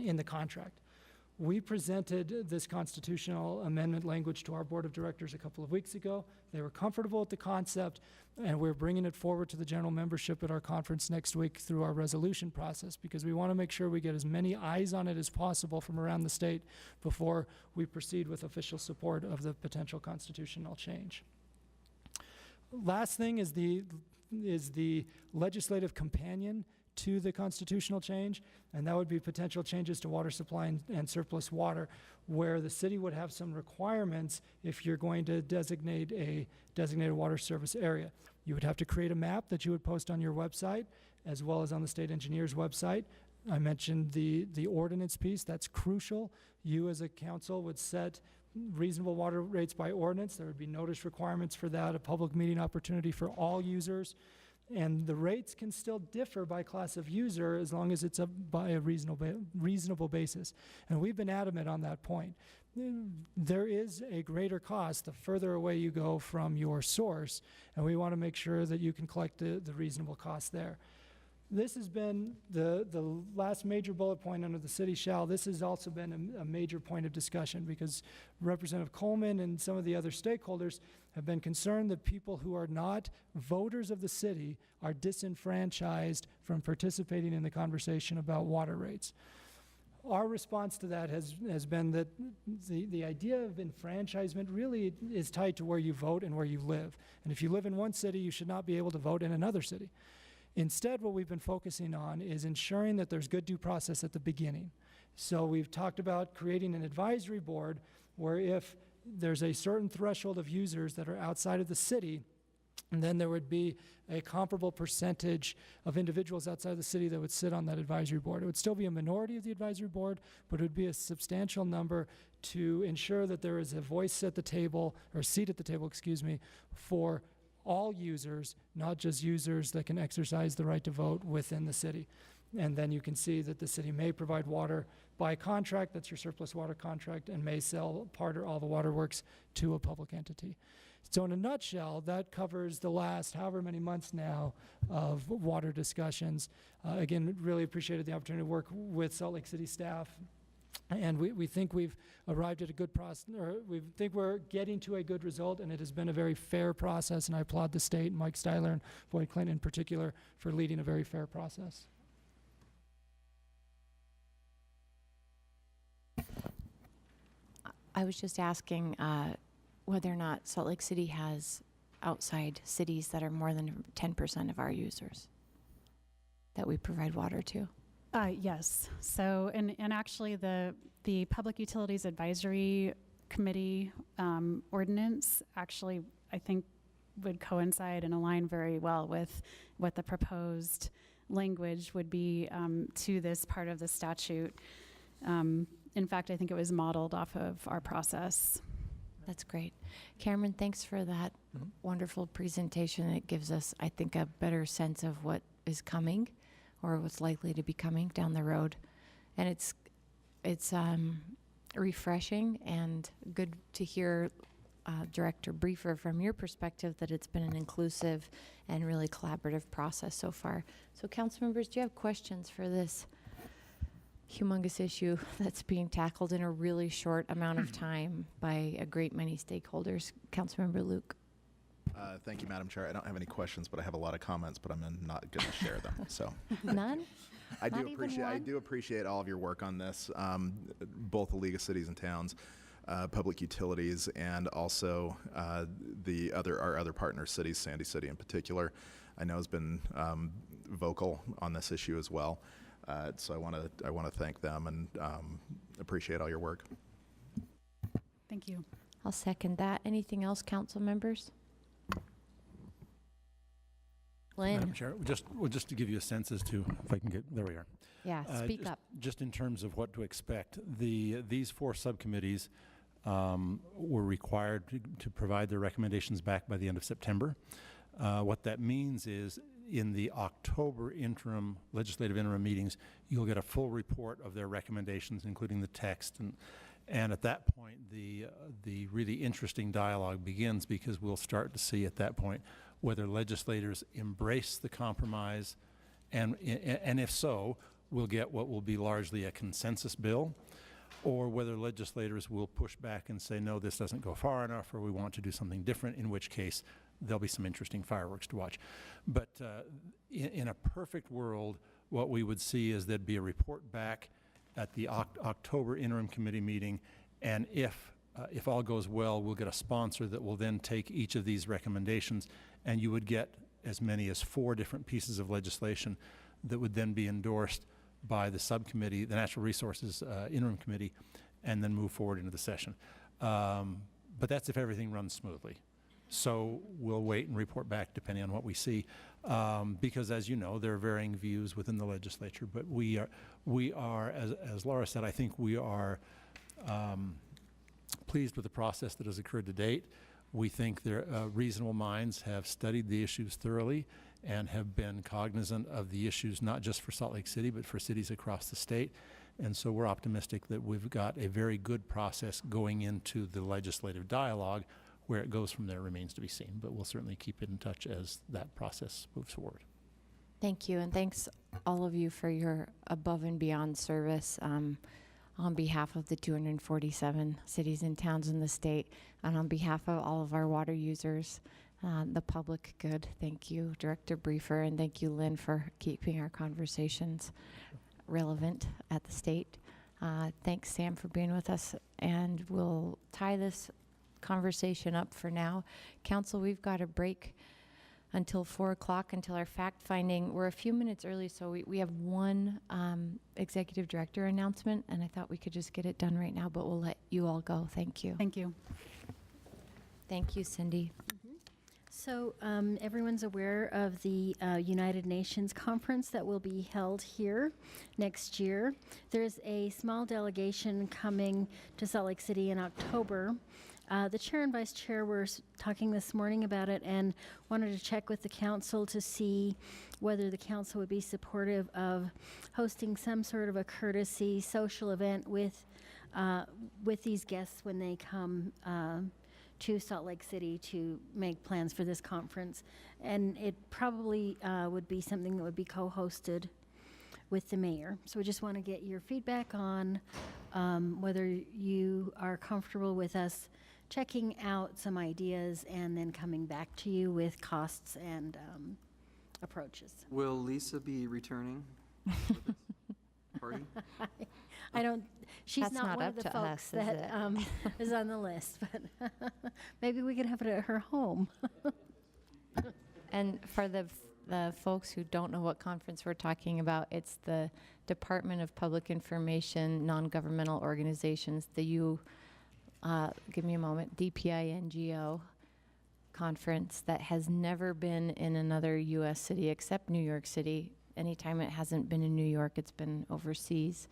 in the contract. We presented this constitutional amendment language to our board of directors a couple of weeks ago. They were comfortable with the concept, and we're bringing it forward to the general membership at our conference next week through our resolution process, because we want to make sure we get as many eyes on it as possible from around the state before we proceed with official support of the potential constitutional change. Last thing is the legislative companion to the constitutional change, and that would be potential changes to water supply and surplus water, where the city would have some requirements if you're going to designate a designated water service area. You would have to create a map that you would post on your website, as well as on the state engineer's website. I mentioned the ordinance piece. That's crucial. You as a council would set reasonable water rates by ordinance. There would be notice requirements for that, a public meeting opportunity for all users. And the rates can still differ by class of user as long as it's by a reasonable basis. And we've been adamant on that point. There is a greater cost the further away you go from your source, and we want to make sure that you can collect the reasonable cost there. This has been the last major bullet point under the city shall. This has also been a major point of discussion, because Representative Coleman and some of the other stakeholders have been concerned that people who are not voters of the city are disenfranchised from participating in the conversation about water rates. Our response to that has been that the idea of enfranchisement really is tied to where you vote and where you live. And if you live in one city, you should not be able to vote in another city. Instead, what we've been focusing on is ensuring that there's good due process at the beginning. So we've talked about creating an advisory board where if there's a certain threshold of users that are outside of the city, and then there would be a comparable percentage of individuals outside the city that would sit on that advisory board. It would still be a minority of the advisory board, but it would be a substantial number to ensure that there is a voice at the table, or seat at the table, excuse me, for all users, not just users that can exercise the right to vote within the city. And then you can see that the city may provide water by contract, that's your surplus water contract, and may sell part or all the water works to a public entity. So in a nutshell, that covers the last however many months now of water discussions. Again, really appreciated the opportunity to work with Salt Lake City staff. And we think we've arrived at a good process, or we think we're getting to a good result, and it has been a very fair process, and I applaud the state, Mike Styler and Boyd Clinton in particular, for leading a very fair process. I was just asking whether or not Salt Lake City has outside cities that are more than 10% of our users that we provide water to. Yes. So, and actually the Public Utilities Advisory Committee ordinance actually, I think, would coincide and align very well with what the proposed language would be to this part of the statute. In fact, I think it was modeled off of our process. That's great. Cameron, thanks for that wonderful presentation. It gives us, I think, a better sense of what is coming or what's likely to be coming down the road. And it's refreshing and good to hear, Director Briefer, from your perspective, that it's been an inclusive and really collaborative process so far. So council members, do you have questions for this humongous issue that's being tackled in a really short amount of time by a great many stakeholders? Councilmember Luke. Thank you, Madam Chair. I don't have any questions, but I have a lot of comments, but I'm not going to share them. So none. I Not even one? do appreciate all of your work on this, both the League of Cities and Towns, Public Utilities, and also our other partner cities, Sandy City in particular. I know has been vocal on this issue as well. So I want to thank them and appreciate all your work. Thank you. I'll second that. Anything else, council members? Madam Lynn? Chair, just to give you a sense as to, if I can get, there we are. Yeah, speak up. Just in terms of what to expect, these 4 subcommittees were required to provide their recommendations back by the end of September. What that means is in the October legislative interim meetings, you'll get a full report of their recommendations, including the text. And at that point, the really interesting dialogue begins, because we'll start to see at that point whether legislators embrace the compromise, and if so, we'll get what will be largely a consensus bill, or whether legislators will push back and say, no, this doesn't go far enough, or we want to do something different, in which case there'll be some interesting fireworks to watch. But in a perfect world, what we would see is there'd be a report back at the October interim committee meeting, and if all goes well, we'll get a sponsor that will then take each of these recommendations, and you would get as many as 4 different pieces of legislation that would then be endorsed by the subcommittee, the Natural Resources Interim Committee, and then move forward into the session. But that's if everything runs smoothly. So we'll wait and report back depending on what we see, because as you know, there are varying views within the legislature, but we are, as Laura said, I think we are pleased with the process that has occurred to date. We think reasonable minds have studied the issues thoroughly and have been cognizant of the issues, not just for Salt Lake City, but for cities across the state. And so we're optimistic that we've got a very good process going into the legislative dialogue. Where it goes from there remains to be seen, but we'll certainly keep it in touch as that process moves forward. Thank you, and thanks all of you for your above and beyond service on behalf of the 247 cities and towns in the state, and on behalf of all of our water users, the public good. Thank you, Director Briefer, and thank you, Lynn, for keeping our conversations relevant at the state. Thanks, Sam, for being with us, and we'll tie this conversation up for now. Council, we've got a break until 4 o'clock until our fact finding. We're a few minutes early, so we have one executive director announcement, and I thought we could just get it done right now, but we'll let you all go. Thank you. Thank you. Thank you, Cindy. So everyone's aware of the United Nations conference that will be held here next year. There's a small delegation coming to Salt Lake City in October. The chair and vice chair were talking this morning about it and wanted to check with the council to see whether the council would be supportive of hosting some sort of a courtesy social event with these guests when they come to Salt Lake City to make plans for this conference. And it probably would be something that would be co-hosted with the mayor. So we just want to get your feedback on whether you are comfortable with us checking out some ideas and then coming back to you with costs and approaches. Will Lisa be returning for this party? I don't, she's That's not not one up of the to us, folks is that it? is on the list, but maybe we could have it at her home. And for the folks who don't know what conference we're talking about, it's the Department of Public Information, non-governmental organizations, the give me a moment, DPI-NGO conference that has never been in another U.S. city except New York City. Anytime it hasn't been in New York, it's been overseas.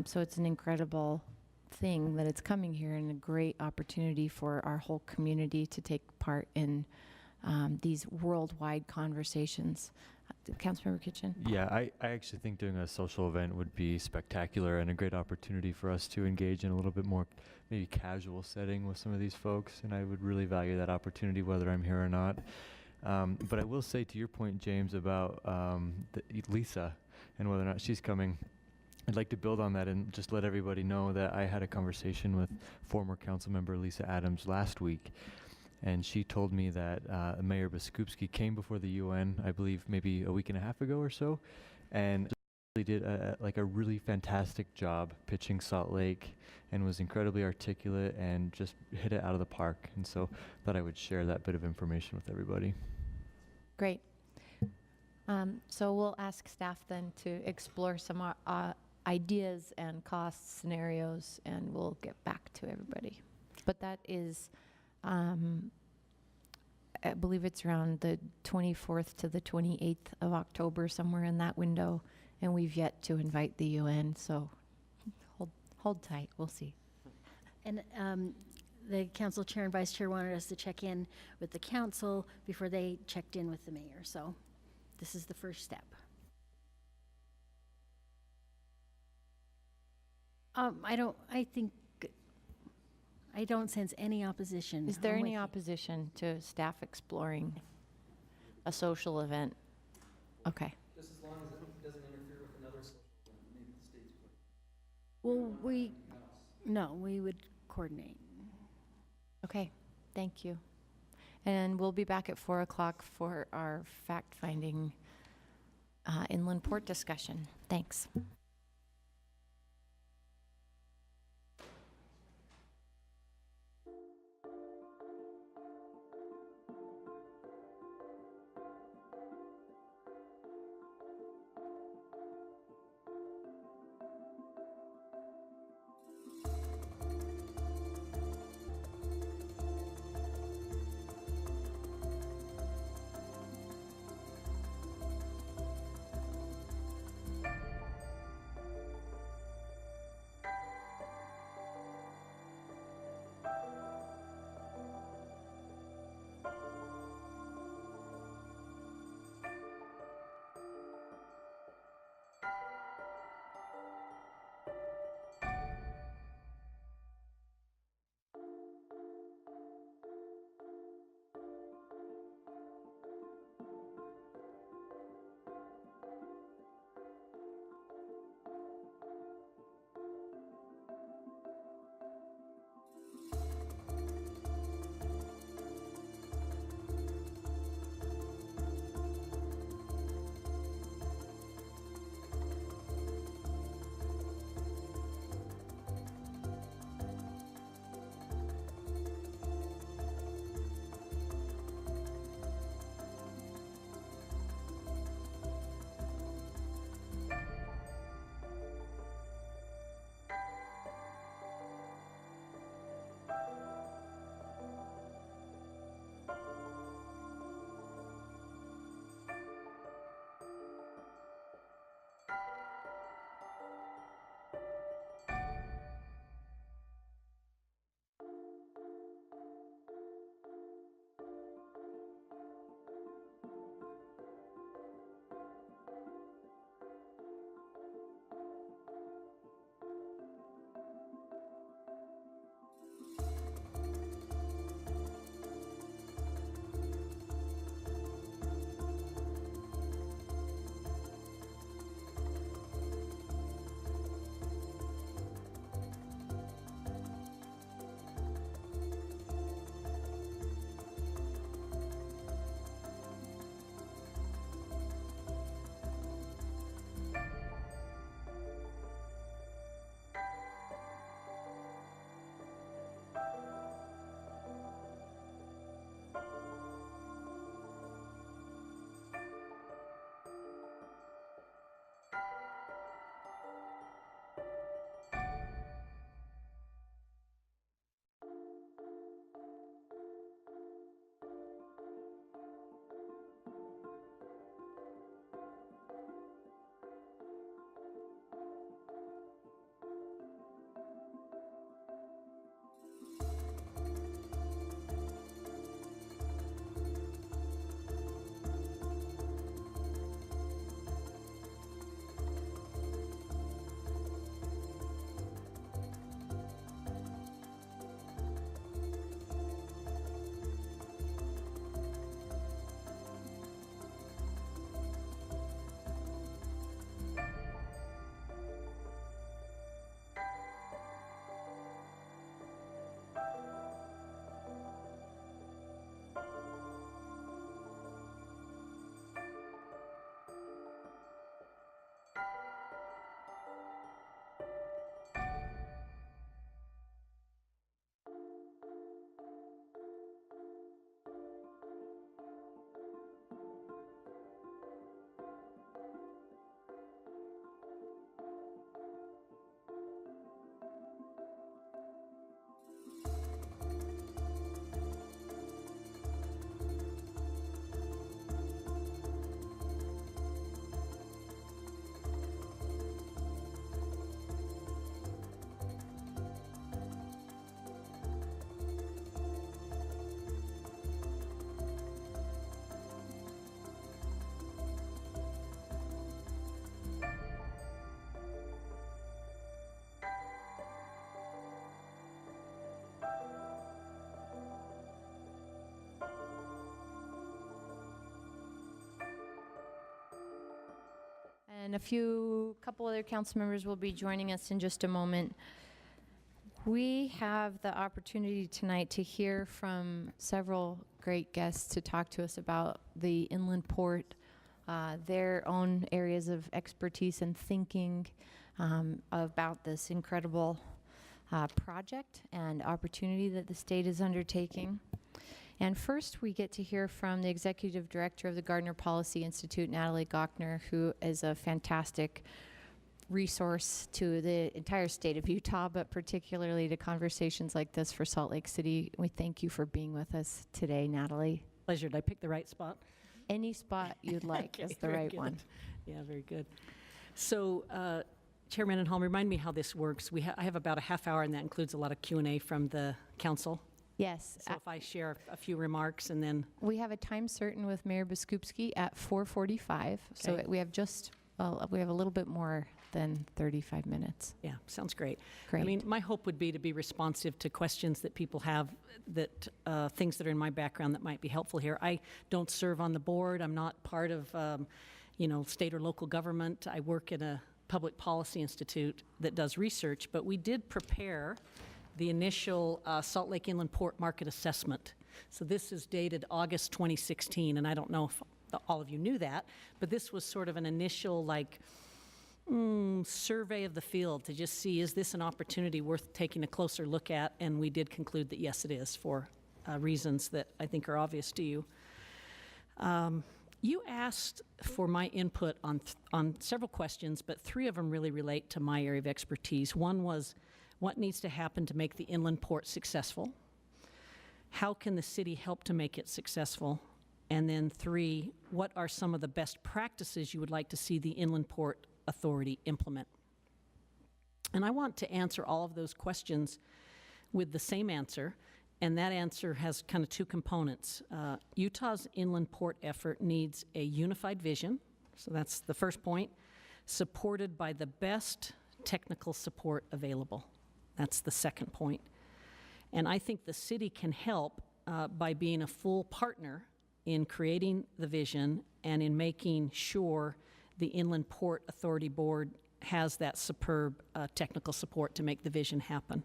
So it's an incredible thing that it's coming here, and a great opportunity for our whole community to take part in these worldwide conversations. Councilmember Kitchen? Yeah, I actually think doing a social event would be spectacular and a great opportunity for us to engage in a little bit more maybe casual setting with some of these folks, and I would really value that opportunity whether I'm here or not. But I will say, to your point, James, about Lisa and whether or not she's coming, I'd like to build on that and just let everybody know that I had a conversation with former council member Lisa Adams last week, and she told me that Mayor Biskupski came before the UN, I believe maybe a week and a half ago or so, and really did a really fantastic job pitching Salt Lake and was incredibly articulate and just hit it out of the park. And so thought I would share that bit of information with everybody. Great. So we'll ask staff then to explore some ideas and cost scenarios, and we'll get back to everybody. But that is, I believe it's around the 24th to the 28th of October, somewhere in that window, and we've yet to invite the UN, so hold tight, we'll see. And the council chair and vice chair wanted us to check in with the council before they checked in with the mayor, so this is the first step. I don't sense any opposition. Is there I'm any with you. opposition to staff exploring a social event? Okay. Just as long as it doesn't interfere with another social event, maybe the state's put. Well, we would coordinate. Okay, thank you. And we'll be back at 4 o'clock for our fact-finding inland port discussion. Thanks. and a couple other council members will be joining us in just a moment. We have the opportunity tonight to hear from several great guests to talk to us about the inland port, their own areas of expertise and thinking about this incredible project and opportunity that the state is undertaking. And first, we get to hear from the Executive Director of the Gardner Policy Institute, Natalie Gochner, who is a fantastic resource to the entire state of Utah, but particularly to conversations like this for Salt Lake City. We thank you for being with us today, Natalie. Pleasure. Did I pick the right spot? Any spot you'd like Okay, is the very right good. one. Yeah, very good. So, Chairman Mendenhall, remind me how this works. I have about a half hour, and that includes a lot of Q&A from the council. Yes. So if I share a few remarks and then... We have a time certain with Mayor Biskupski at 4:45, so Okay. we have we have a little bit more than 35 minutes. Yeah, sounds great. Great. I mean, my hope would be to be responsive to questions that people have, that things that are in my background that might be helpful here. I don't serve on the board. I'm not part of, state or local government. I work in a public policy institute that does research, but we did prepare the initial Salt Lake Inland Port Market Assessment. So this is dated August 2016, and I don't know if all of you knew that, but this was sort of an initial, survey of the field to just see, is this an opportunity worth taking a closer look at? And we did conclude that yes, it is, for reasons that I think are obvious to you. You asked for my input on several questions, but 3 of them really relate to my area of expertise. One was, what needs to happen to make the inland port successful? How can the city help to make it successful? And then 3, what are some of the best practices you would like to see the Inland Port Authority implement? And I want to answer all of those questions with the same answer, and that answer has kind of 2 components. Utah's inland port effort needs a unified vision, so that's the first point, supported by the best technical support available. That's the second point. And I think the city can help by being a full partner in creating the vision and in making sure the Inland Port Authority Board has that superb technical support to make the vision happen.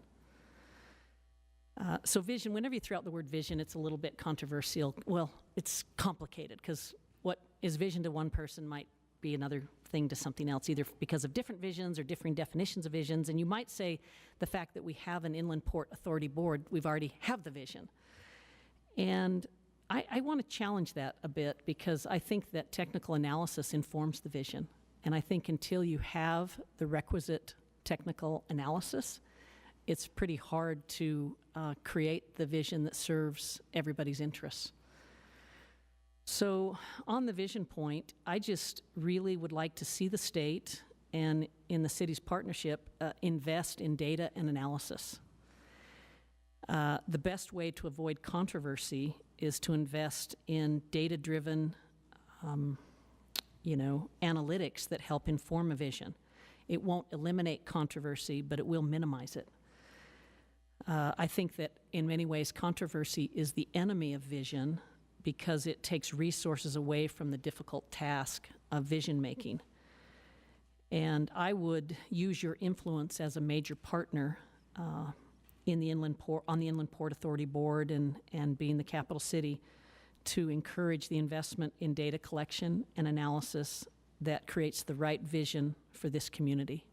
So vision, whenever you throw out the word vision, it's a little bit controversial. Well, it's complicated because what is vision to one person might be another thing to something else, either because of different visions or differing definitions of visions. And you might say the fact that we have an Inland Port Authority Board, we've already have the vision. And I want to challenge that a bit because I think that technical analysis informs the vision. And I think until you have the requisite technical analysis, it's pretty hard to create the vision that serves everybody's interests. So on the vision point, I just really would like to see the state and in the city's partnership invest in data and analysis. The best way to avoid controversy is to invest in data-driven, analytics that help inform a vision. It won't eliminate controversy, but it will minimize it. I think that in many ways controversy is the enemy of vision because it takes resources away from the difficult task of vision making. And I would use your influence as a major partner in the on the Inland Port Authority Board and being the capital city to encourage the investment in data collection and analysis that creates the right vision for this community.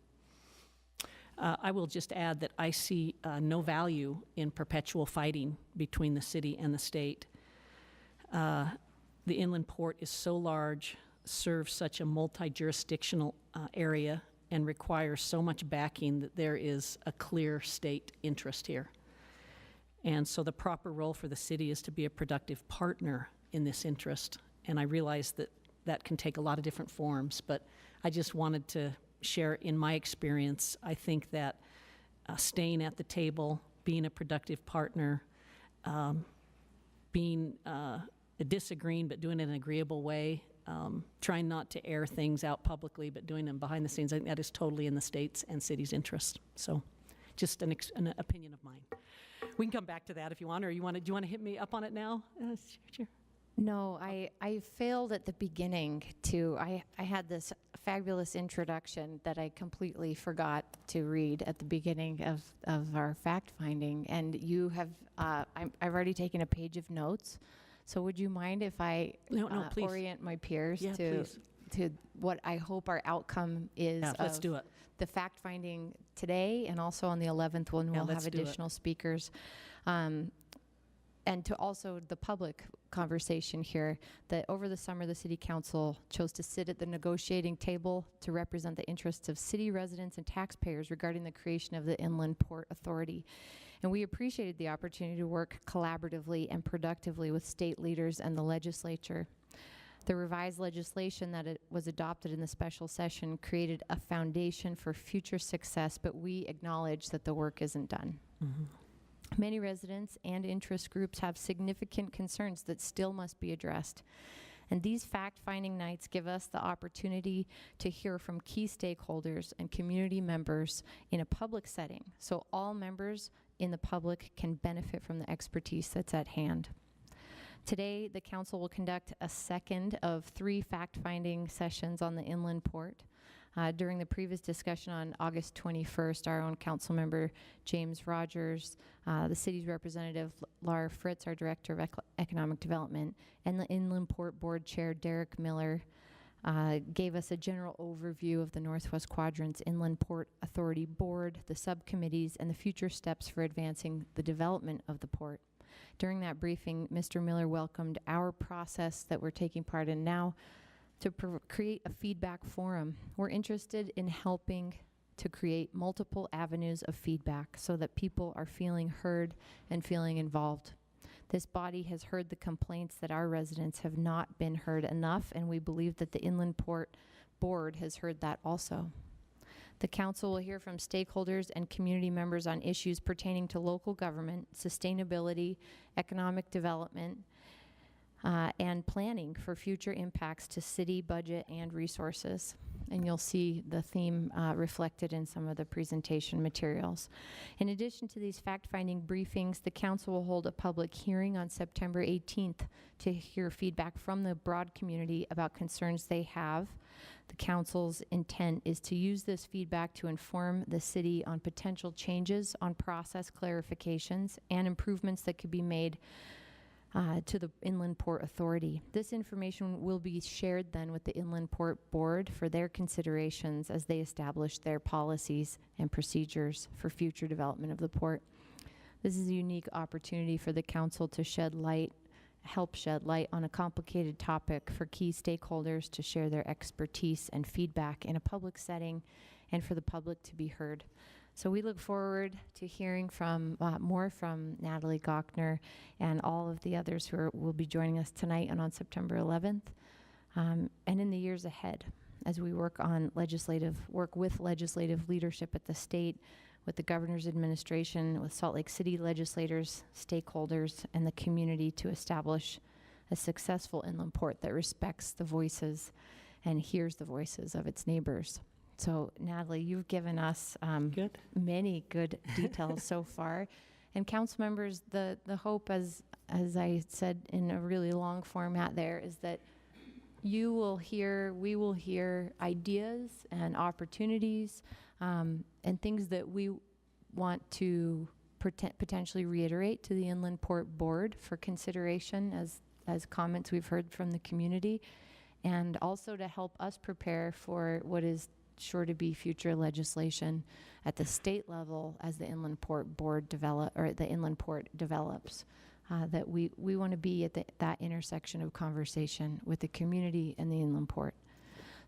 I will just add that I see no value in perpetual fighting between the city and the state. The inland port is so large, serves such a multi-jurisdictional area, and requires so much backing that there is a clear state interest here. And so the proper role for the city is to be a productive partner in this interest. And I realize that that can take a lot of different forms, but I just wanted to share in my experience, I think that staying at the table, being a productive partner, being disagreeing but doing it in an agreeable way, trying not to air things out publicly but doing them behind the scenes, I think that is totally in the state's and city's interest. So just an opinion of mine. We can come back to that if you want, or do you want to hit me up on it now? Sure. No, I failed at the beginning to, I had this fabulous introduction that I completely forgot to read at the beginning of our fact-finding, and you have, I've already taken a page of notes, so would you mind if I No, please. orient my peers Yeah, to, please. to what I hope our outcome is Yeah, let's of do it. the fact-finding today, and also on the 11th when Yeah, we'll have let's do it. additional speakers. And to also the public conversation here, that over the summer, the City Council chose to sit at the negotiating table to represent the interests of city residents and taxpayers regarding the creation of the Inland Port Authority. And we appreciated the opportunity to work collaboratively and productively with state leaders and the legislature. The revised legislation that it was adopted in the special session created a foundation for future success, but we acknowledge that the work isn't done. Many residents and interest groups have significant concerns that still must be addressed. And these fact-finding nights give us the opportunity to hear from key stakeholders and community members in a public setting, so all members in the public can benefit from the expertise that's at hand. Today, the council will conduct a second of 3 fact-finding sessions on the inland port. During the previous discussion on August 21st, our own council member, James Rogers, the city's representative, Laura Fritz, our director of economic development, and the Inland Port Board Chair, Derek Miller, gave us a general overview of the Northwest Quadrant's Inland Port Authority Board, the subcommittees, and the future steps for advancing the development of the port. During that briefing, Mr. Miller welcomed our process that we're taking part in now to create a feedback forum. We're interested in helping to create multiple avenues of feedback so that people are feeling heard and feeling involved. This body has heard the complaints that our residents have not been heard enough, and we believe that the Inland Port Board has heard that also. The council will hear from stakeholders and community members on issues pertaining to local government, sustainability, economic development, and planning for future impacts to city budget and resources. And you'll see the theme reflected in some of the presentation materials. In addition to these fact-finding briefings, the council will hold a public hearing on September 18th to hear feedback from the broad community about concerns they have. The council's intent is to use this feedback to inform the city on potential changes on process clarifications and improvements that could be made to the Inland Port Authority. This information will be shared then with the Inland Port Board for their considerations as they establish their policies and procedures for future development of the port. This is a unique opportunity for the council to help shed light on a complicated topic for key stakeholders to share their expertise and feedback in a public setting and for the public to be heard. So we look forward to hearing from more from Natalie Gochner and all of the others who will be joining us tonight and on September 11th, and in the years ahead as we work with legislative leadership at the state, with the governor's administration, with Salt Lake City legislators, stakeholders, and the community to establish a successful inland port that respects the voices and hears the voices of its neighbors. So, Natalie, you've given us many good details so far. And council members, the hope, as I said in a really long format there, is that we will hear ideas and opportunities and things that we want to potentially reiterate to the Inland Port Board for consideration as comments we've heard from the community, and also to help us prepare for what is sure to be future legislation at the state level as the Inland Port Board the Inland Port develops. That we want to be at that intersection of conversation with the community and the Inland Port.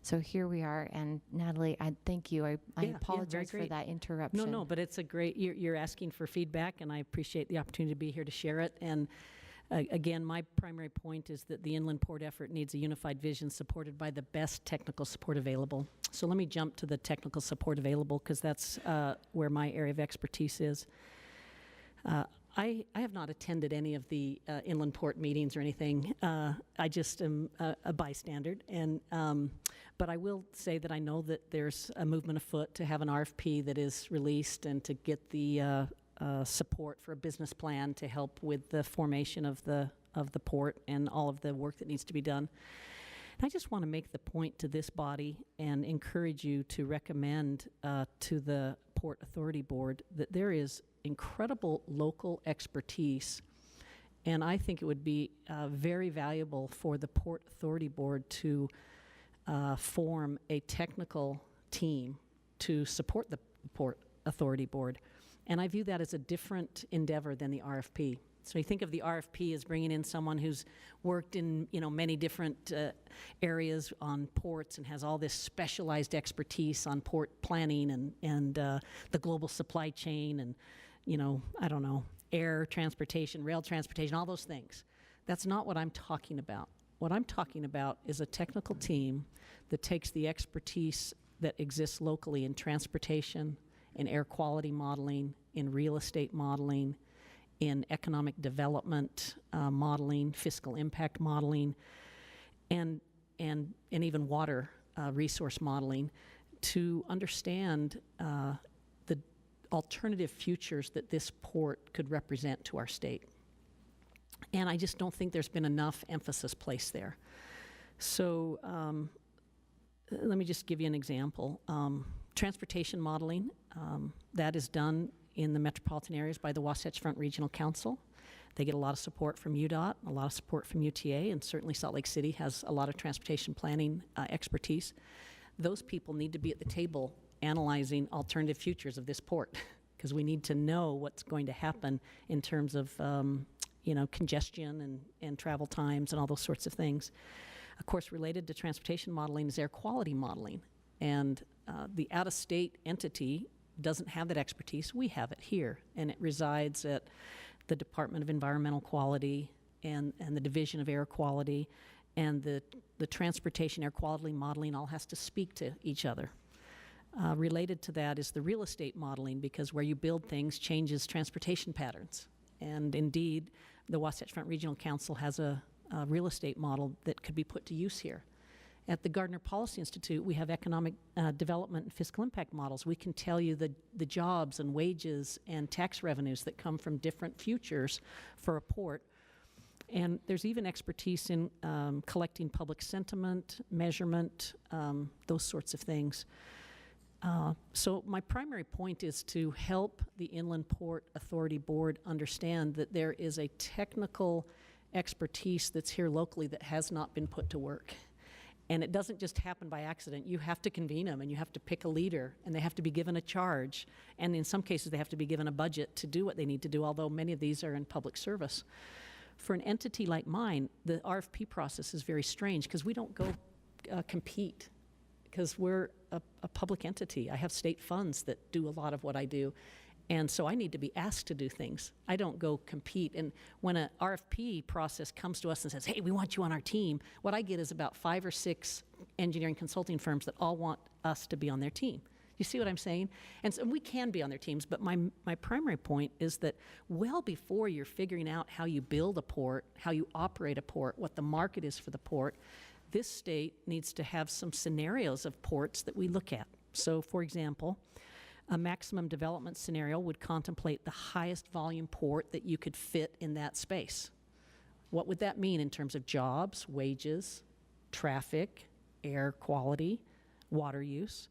So here we are, and Natalie, I thank you. I apologize for that interruption. No, but it's a great, you're asking for feedback, and I appreciate the opportunity to be here to share it. And again, my primary point is that the inland port effort needs a unified vision supported by the best technical support available. So let me jump to the technical support available, because that's where my area of expertise is. I have not attended any of the inland port meetings or anything. I just am a bystander, and but I will say that I know that there's a movement afoot to have an RFP that is released and to get the support for a business plan to help with the formation of the of the port and all of the work that needs to be done. And I just want to make the point to this body and encourage you to recommend to the Port Authority Board that there is incredible local expertise, and I think it would be very valuable for the Port Authority Board to form a technical team to support the Port Authority Board. And I view that as a different endeavor than the RFP. So you think of the RFP as bringing in someone who's worked in, many different areas on ports and has all this specialized expertise on port planning and the global supply chain and, air transportation, rail transportation, all those things. That's not what I'm talking about. What I'm talking about is a technical team that takes the expertise that exists locally in transportation, in air quality modeling, in real estate modeling, in economic development modeling, fiscal impact modeling, and even water resource modeling to understand the alternative futures that this port could represent to our state. And I just don't think there's been enough emphasis placed there. So let me just give you an example. Transportation modeling, that is done in the metropolitan areas by the Wasatch Front Regional Council. They get a lot of support from UDOT, a lot of support from UTA, and certainly Salt Lake City has a lot of transportation planning expertise. Those people need to be at the table analyzing alternative futures of this port, because we need to know what's going to happen in terms of congestion and travel times and all those sorts of things. Of course, related to transportation modeling is air quality modeling, and the out-of-state entity doesn't have that expertise. We have it here, and it resides at the Department of Environmental Quality and the Division of Air Quality, and the transportation air quality modeling all has to speak to each other. Related to that is the real estate modeling, because where you build things changes transportation patterns. And indeed, the Wasatch Front Regional Council has a real estate model that could be put to use here. At the Gardner Policy Institute, we have economic development and fiscal impact models. We can tell you the jobs and wages and tax revenues that come from different futures for a port. And there's even expertise in collecting public sentiment, measurement, those sorts of things. So my primary point is to help the Inland Port Authority Board understand that there is a technical expertise that's here locally that has not been put to work. And it doesn't just happen by accident. You have to convene them, and you have to pick a leader, and they have to be given a charge. And in some cases, they have to be given a budget to do what they need to do, although many of these are in public service. For an entity like mine, the RFP process is very strange, because we don't go compete, because we're a public entity. I have state funds that do a lot of what I do. And so I need to be asked to do things. I don't go compete. And when an RFP process comes to us and says, hey, we want you on our team, what I get is about 5 or 6 engineering consulting firms that all want us to be on their team. You see what I'm saying? And so we can be on their teams, but my primary point is that well before you're figuring out how you build a port, how you operate a port, what the market is for the port, this state needs to have some scenarios of ports that we look at. So, for example, a maximum development scenario would contemplate the highest volume port that you could fit in that space. What would that mean in terms of jobs, wages, traffic, air quality, water use?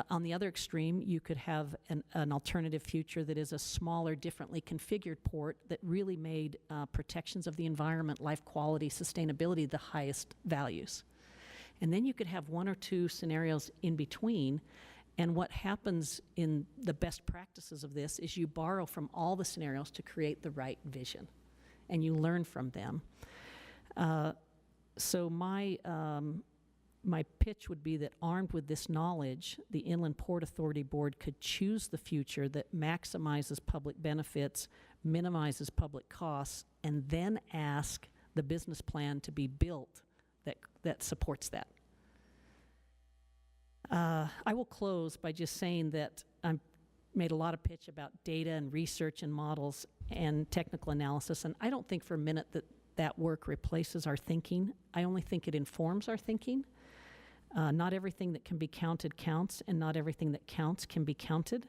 On the other extreme, you could have an alternative future that is a smaller, differently configured port that really made protections of the environment, life quality, sustainability the highest values. And then you could have 1 or 2 scenarios in between. And what happens in the best practices of this is you borrow from all the scenarios to create the right vision, and you learn from them. So my pitch would be that armed with this knowledge, the Inland Port Authority Board could choose the future that maximizes public benefits, minimizes public costs, and then ask the business plan to be built that supports that. I will close by just saying that I've made a lot of pitch about data and research and models and technical analysis, and I don't think for a minute that work replaces our thinking. I only think it informs our thinking. Not everything that can be counted counts, and not everything that counts can be counted,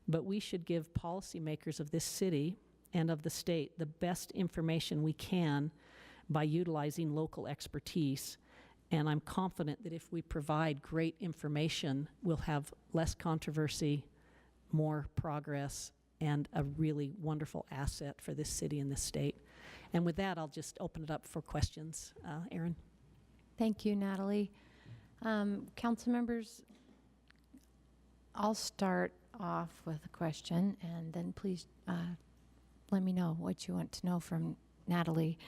but we should give policymakers of this city and of the state the best information we can by utilizing local expertise. And I'm confident that if we provide great information, we'll have less controversy, more progress, and a really wonderful asset for this city and this state. And with that, I'll just open it up for questions. Erin? Thank you, Natalie. Council members, I'll start off with a question, and then please let me know what you want to know from Natalie.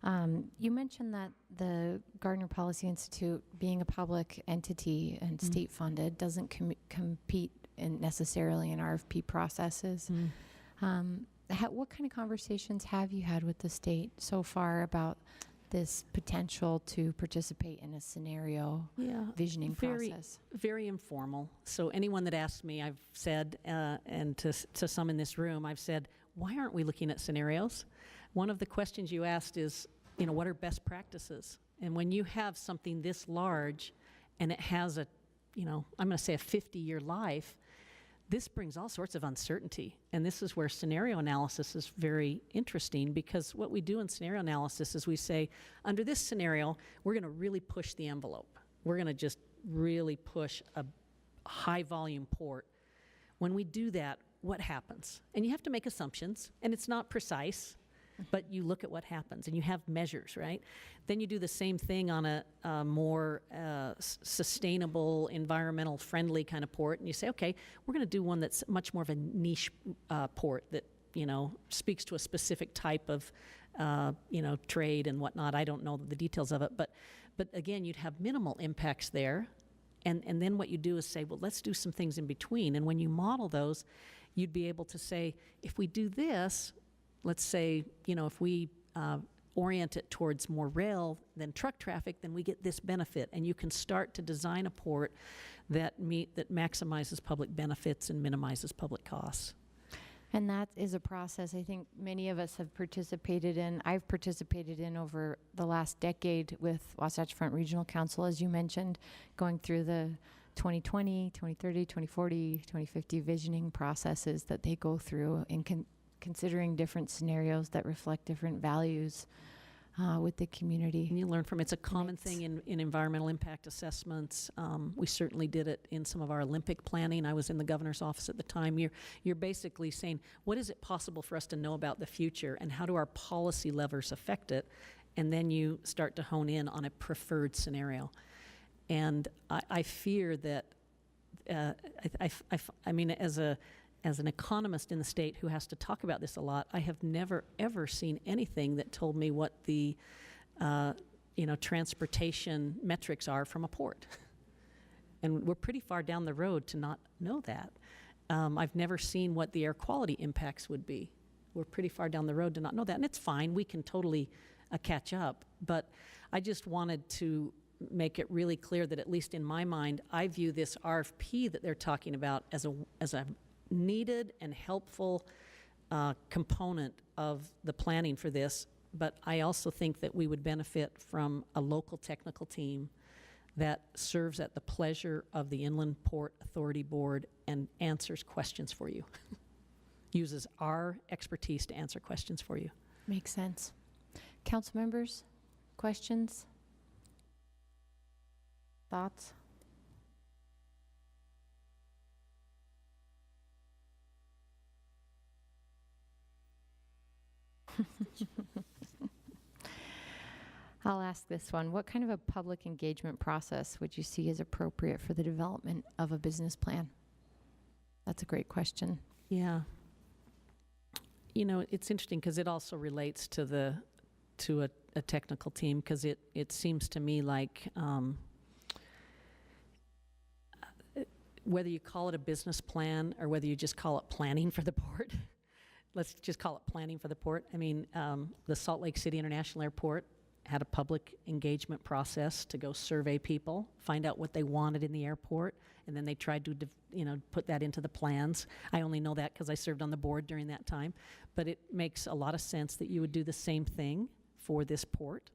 You mentioned that the Gardner Policy Institute, being a public entity and state-funded, doesn't compete necessarily in RFP processes. What kind of conversations have you had with the state so far about this potential to participate in a scenario visioning process? Very informal. So anyone that asks me, I've said, and to some in this room, I've said, why aren't we looking at scenarios? One of the questions you asked is, what are best practices? And when you have something this large and it has a, I'm going to say a 50-year life, this brings all sorts of uncertainty. And this is where scenario analysis is very interesting, because what we do in scenario analysis is we say, under this scenario, we're going to really push the envelope. We're going to just really push a high volume port. When we do that, what happens? And you have to make assumptions, and it's not precise, but you look at what happens, and you have measures, right? Then you do the same thing on a more sustainable, environmental friendly kind of port, and you say, okay, we're going to do one that's much more of a niche port that, speaks to a specific type of, trade and whatnot. I don't know the details of it, but again, you'd have minimal impacts there. And then what you do is say, well, let's do some things in between. And when you model those, you'd be able to say, if we do this, let's say, if we orient it towards more rail than truck traffic, then we get this benefit. And you can start to design a port that maximizes public benefits and minimizes public costs. And that is a process I think many of us have participated in. I've participated in over the last decade with Wasatch Front Regional Council, as you mentioned, going through the 2020, 2030, 2040, 2050 visioning processes that they go through in considering different scenarios that reflect different values with the community. And you learn from it. It's a common thing in environmental impact assessments. We certainly did it in some of our Olympic planning. I was in the governor's office at the time. You're basically saying, what is it possible for us to know about the future, and how do our policy levers affect it? And then you start to hone in on a preferred scenario. And I fear that, I mean, as an economist in the state who has to talk about this a lot, I have never, ever seen anything that told me what the, transportation metrics are from a port. And we're pretty far down the road to not know that. I've never seen what the air quality impacts would be. We're pretty far down the road to not know that. And it's fine, we can totally catch up. But I just wanted to make it really clear that, at least in my mind, I view this RFP that they're talking about as a needed and helpful component of the planning for this, but I also think that we would benefit from a local technical team that serves at the pleasure of the Inland Port Authority Board and answers questions for you. Uses our expertise to answer questions for you. Makes sense. Council members, questions? Thoughts? I'll ask this one. What kind of a public engagement process would you see as appropriate for the development of a business plan? That's a great question. Yeah. It's interesting because it also relates to a technical team, because it seems to me like whether you call it a business plan or whether you just call it planning for the port, let's just call it planning for the port. I mean, the Salt Lake City International Airport had a public engagement process to go survey people, find out what they wanted in the airport, and then they tried to, put that into the plans. I only know that because I served on the board during that time, but it makes a lot of sense that you would do the same thing for this port.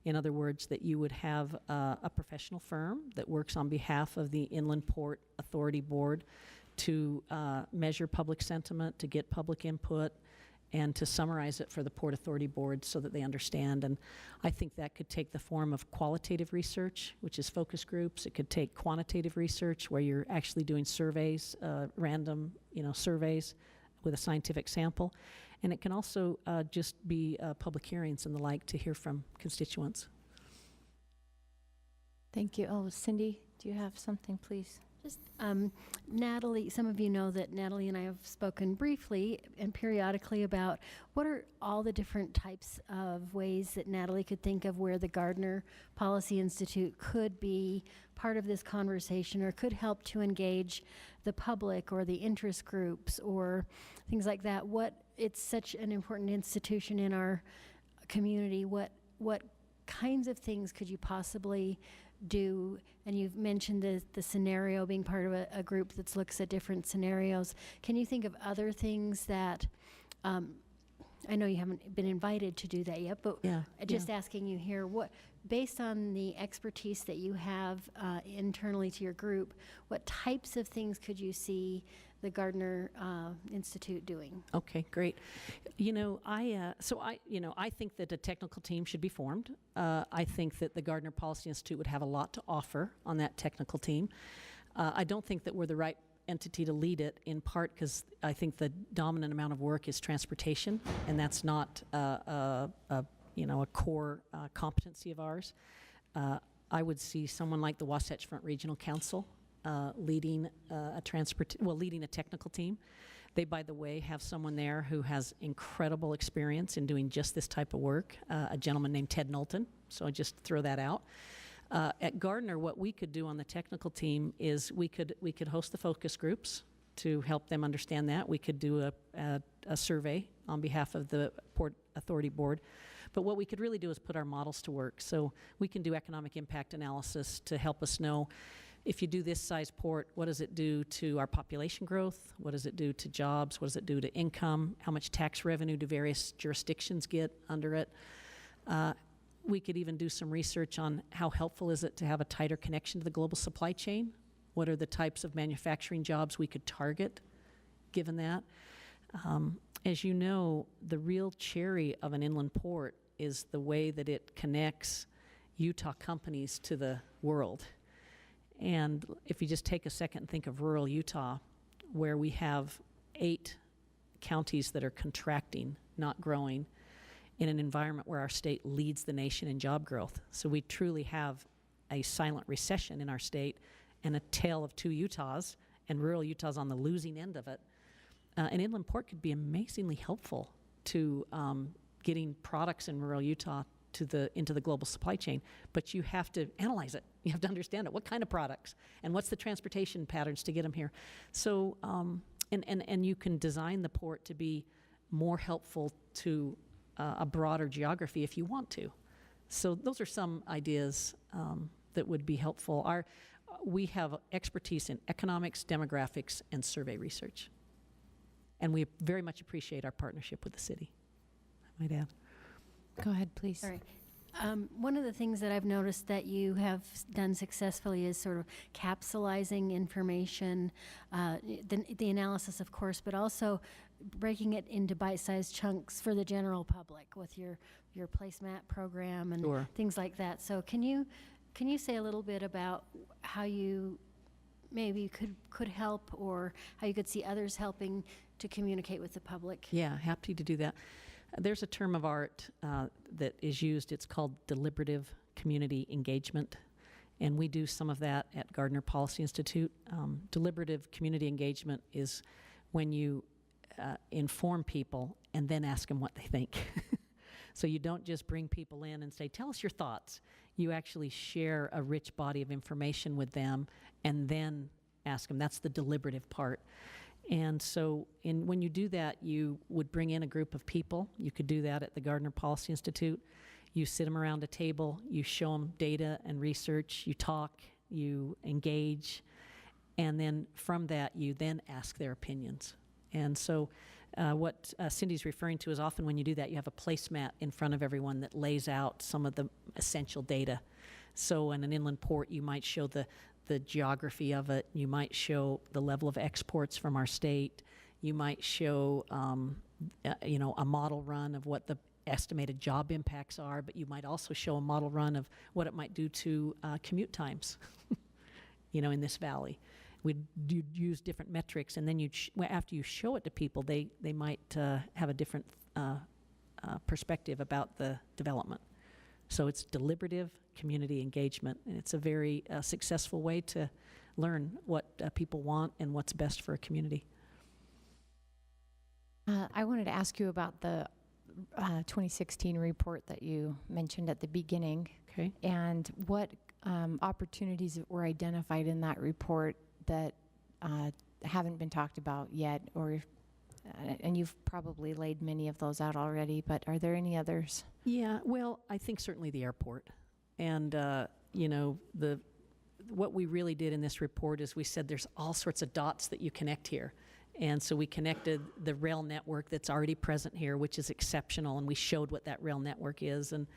In other words, that you would have a professional firm that works on behalf of the Inland Port Authority Board to measure public sentiment, to get public input, and to summarize it for the Port Authority Board so that they understand. And I think that could take the form of qualitative research, which is focus groups. It could take quantitative research where you're actually doing surveys, random, surveys with a scientific sample. And it can also just be public hearings and the like to hear from constituents. Thank you. Oh, Cindy, do you have something, please? Just Natalie, some of you know that Natalie and I have spoken briefly and periodically about what are all the different types of ways that Natalie could think of where the Gardner Policy Institute could be part of this conversation or could help to engage the public or the interest groups or things like that. It's such an important institution in our community. What kinds of things could you possibly do? And you've mentioned the scenario being part of a group that looks at different scenarios. Can you think of other things that, I know you haven't been invited to do that yet, but just asking you here, based on the expertise that you have internally to your group, what types of things could you see the Gardner Institute doing? Okay, great. I think that a technical team should be formed. I think that the Gardner Policy Institute would have a lot to offer on that technical team. I don't think that we're the right entity to lead it, in part because I think the dominant amount of work is transportation, and that's not a core competency of ours. I would see someone like the Wasatch Front Regional Council leading a technical team. They, by the way, have someone there who has incredible experience in doing just this type of work, a gentleman named Ted Knowlton, so I just throw that out. At Gardner, what we could do on the technical team is we could host the focus groups to help them understand that. We could do a survey on behalf of the Port Authority Board. But what we could really do is put our models to work. So we can do economic impact analysis to help us know, if you do this size port, what does it do to our population growth? What does it do to jobs? What does it do to income? How much tax revenue do various jurisdictions get under it? We could even do some research on how helpful is it to have a tighter connection to the global supply chain? What are the types of manufacturing jobs we could target given that? As you know, the real cherry of an inland port is the way that it connects Utah companies to the world. And if you just take a second and think of rural Utah, where we have 8 counties that are contracting, not growing, in an environment where our state leads the nation in job growth. So we truly have a silent recession in our state and a tale of 2 Utahs, and rural Utah's on the losing end of it. An inland port could be amazingly helpful to getting products in rural Utah into the global supply chain, but you have to analyze it. You have to understand it. What kind of products, and what's the transportation patterns to get them here? So, and you can design the port to be more helpful to a broader geography if you want to. So those are some ideas that would be helpful. We have expertise in economics, demographics, and survey research. And we very much appreciate our partnership with the city, I might add. Go ahead, please. All right. One of the things that I've noticed that you have done successfully is sort of capsulizing information, the analysis, of course, but also breaking it into bite-sized chunks for the general public with your placemat program and things like that. So can you say a little bit about how you maybe could help, or how you could see others helping to communicate with the public? Yeah, happy to do that. There's a term of art that is used. It's called deliberative community engagement, and we do some of that at Gardner Policy Institute. Deliberative community engagement is when you inform people and then ask them what they think. So you don't just bring people in and say, tell us your thoughts. You actually share a rich body of information with them and then ask them. That's the deliberative part. And so when you do that, you would bring in a group of people. You could do that at the Gardner Policy Institute. You sit them around a table, you show them data and research, you talk, you engage, and then from that, you then ask their opinions. And so what Cindy's referring to is often when you do that, you have a placemat in front of everyone that lays out some of the essential data. So in an inland port, you might show the geography of it. You might show the level of exports from our state. You might show a model run of what the estimated job impacts are, but you might also show a model run of what it might do to commute times, in this valley. We'd use different metrics, and then after you show it to people, they might have a different perspective about the development. So it's deliberative community engagement, and it's a very successful way to learn what people want and what's best for a community. I wanted to ask you about the 2016 report that you mentioned at the beginning. Okay. And what opportunities were identified in that report that haven't been talked about yet, and you've probably laid many of those out already, but are there any others? Yeah, well, I think certainly the airport. And, what we really did in this report is we said there's all sorts of dots that you connect here. And so we connected the rail network that's already present here, which is exceptional, and we showed what that rail network is. And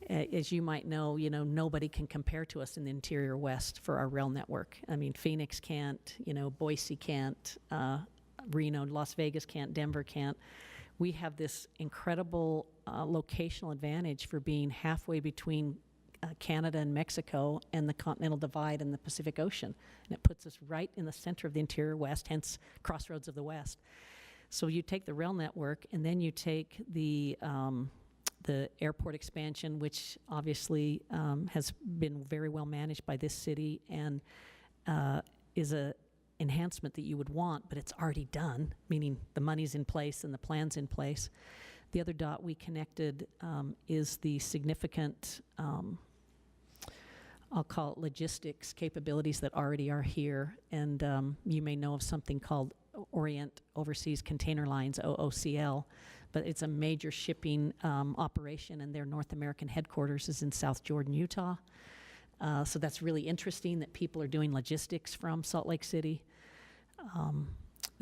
as you might know, nobody can compare to us in the interior West for our rail network. I mean, Phoenix can't, Boise can't, Reno, Las Vegas can't, Denver can't. We have this incredible locational advantage for being halfway between Canada and Mexico and the Continental Divide and the Pacific Ocean. And it puts us right in the center of the interior West, hence Crossroads of the West. So you take the rail network, and then you take the airport expansion, which obviously has been very well managed by this city and is a enhancement that you would want, but it's already done, meaning the money's in place and the plan's in place. The other dot we connected is the significant, I'll call it logistics capabilities that already are here. And you may know of something called Orient Overseas Container Lines, OOCL, but it's a major shipping operation, and their North American headquarters is in South Jordan, Utah. So that's really interesting that people are doing logistics from Salt Lake City.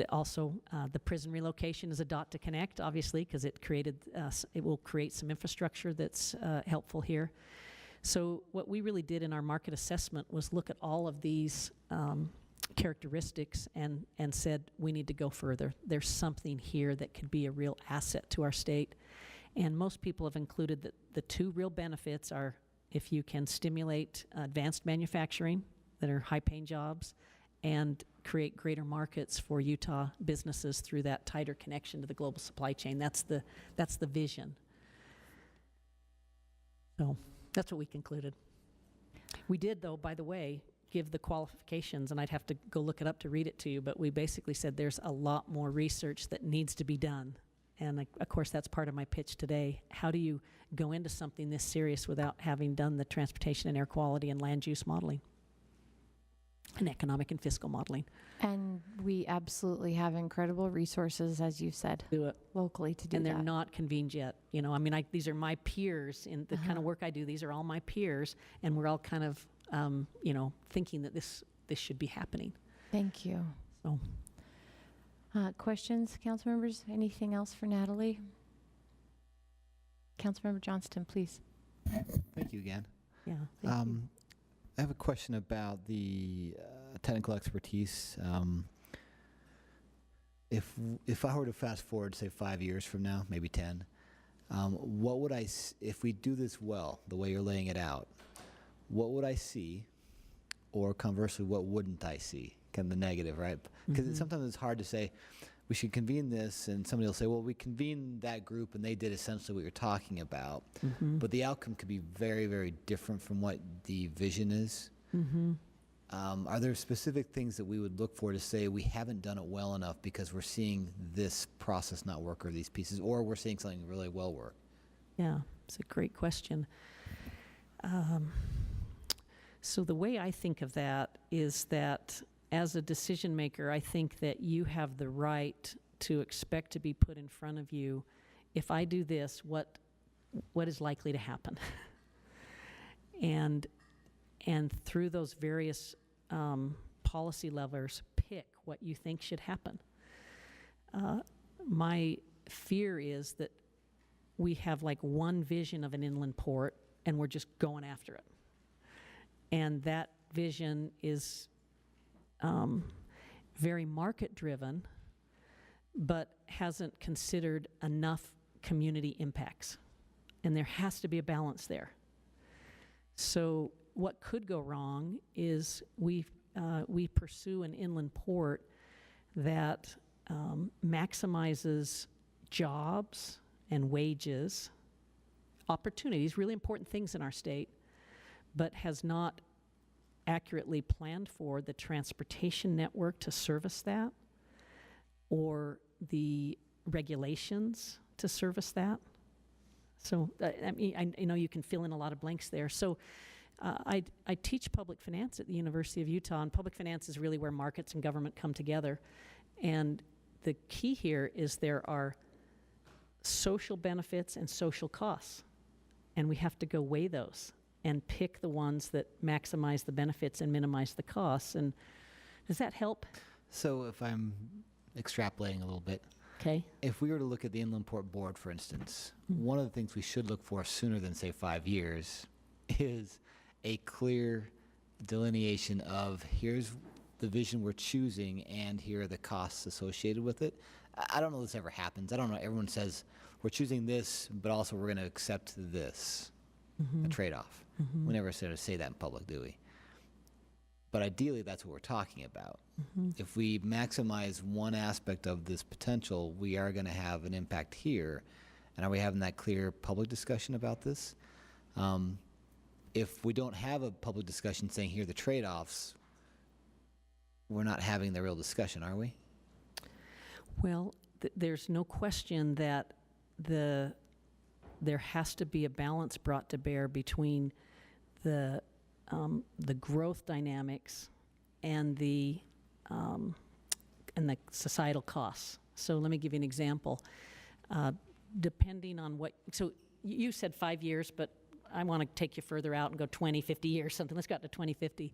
Also, the prison relocation is a dot to connect, obviously, because it will create some infrastructure that's helpful here. So what we really did in our market assessment was look at all of these characteristics and said, we need to go further. There's something here that could be a real asset to our state. And most people have included that the two real benefits are if you can stimulate advanced manufacturing that are high-paying jobs and create greater markets for Utah businesses through that tighter connection to the global supply chain. That's the vision. So that's what we concluded. We did, though, by the way, give the qualifications, and I'd have to go look it up to read it to you, but we basically said there's a lot more research that needs to be done. And of course, that's part of my pitch today. How do you go into something this serious without having done the transportation and air quality and land use modeling and economic and fiscal modeling? And we absolutely have incredible resources, as you said, locally to do that. And they're not convened yet. These are my peers in the kind of work I do. These are all my peers, and we're all kind of, thinking that this should be happening. Thank you. So. Questions, council members? Anything else for Natalie? Councilmember Johnston, please. Thank you again. Yeah. Thank you. I have a question about the technical expertise. If I were to fast forward, say 5 years from now, maybe 10, what would if we do this well, the way you're laying it out, what would I see, or conversely, what wouldn't I see? Kind of the negative, right? Because sometimes it's hard to say, we should convene this, and somebody will say, well, we convened that group, and they did essentially what you're talking about. But the outcome could be very, very different from what the vision is. Are there specific things that we would look for to say we haven't done it well enough because we're seeing this process not work, or these pieces, or we're seeing something really well work? Yeah, it's a great question. So the way I think of that is that as a decision maker, I think that you have the right to expect to be put in front of you, if I do this, what is likely to happen? and through those various policy levers, pick what you think should happen. My fear is that we have like one vision of an inland port and we're just going after it. And that vision is very market driven, but hasn't considered enough community impacts. And there has to be a balance there. So what could go wrong is we pursue an inland port that maximizes jobs and wages, opportunities, really important things in our state, but has not accurately planned for the transportation network to service that, or the regulations to service that. So, I mean, I know you can fill in a lot of blanks there. So, I teach public finance at the University of Utah, and public finance is really where markets and government come together. And the key here is there are social benefits and social costs, and we have to go weigh those and pick the ones that maximize the benefits and minimize the costs. And does that help? So if I'm extrapolating a little bit, okay. If we were to look at the Inland Port Board, for instance, one of the things we should look for sooner than, say, 5 years is a clear delineation of here's the vision we're choosing and here are the costs associated with it. I don't know if this ever happens. I don't know. Everyone says we're choosing this, but also we're going to accept this, a trade-off. We never sort of say that in public, do we? But ideally, that's what we're talking about. If we maximize one aspect of this potential, we are going to have an impact here. And are we having that clear public discussion about this? If we don't have a public discussion saying here are the trade-offs, we're not having the real discussion, are we? Well, there's no question that there has to be a balance brought to bear between the growth dynamics and the societal costs. So let me give you an example. Depending on what, so you said 5 years, but I want to take you further out and go 20, 50 years, something. Let's go out to 2050.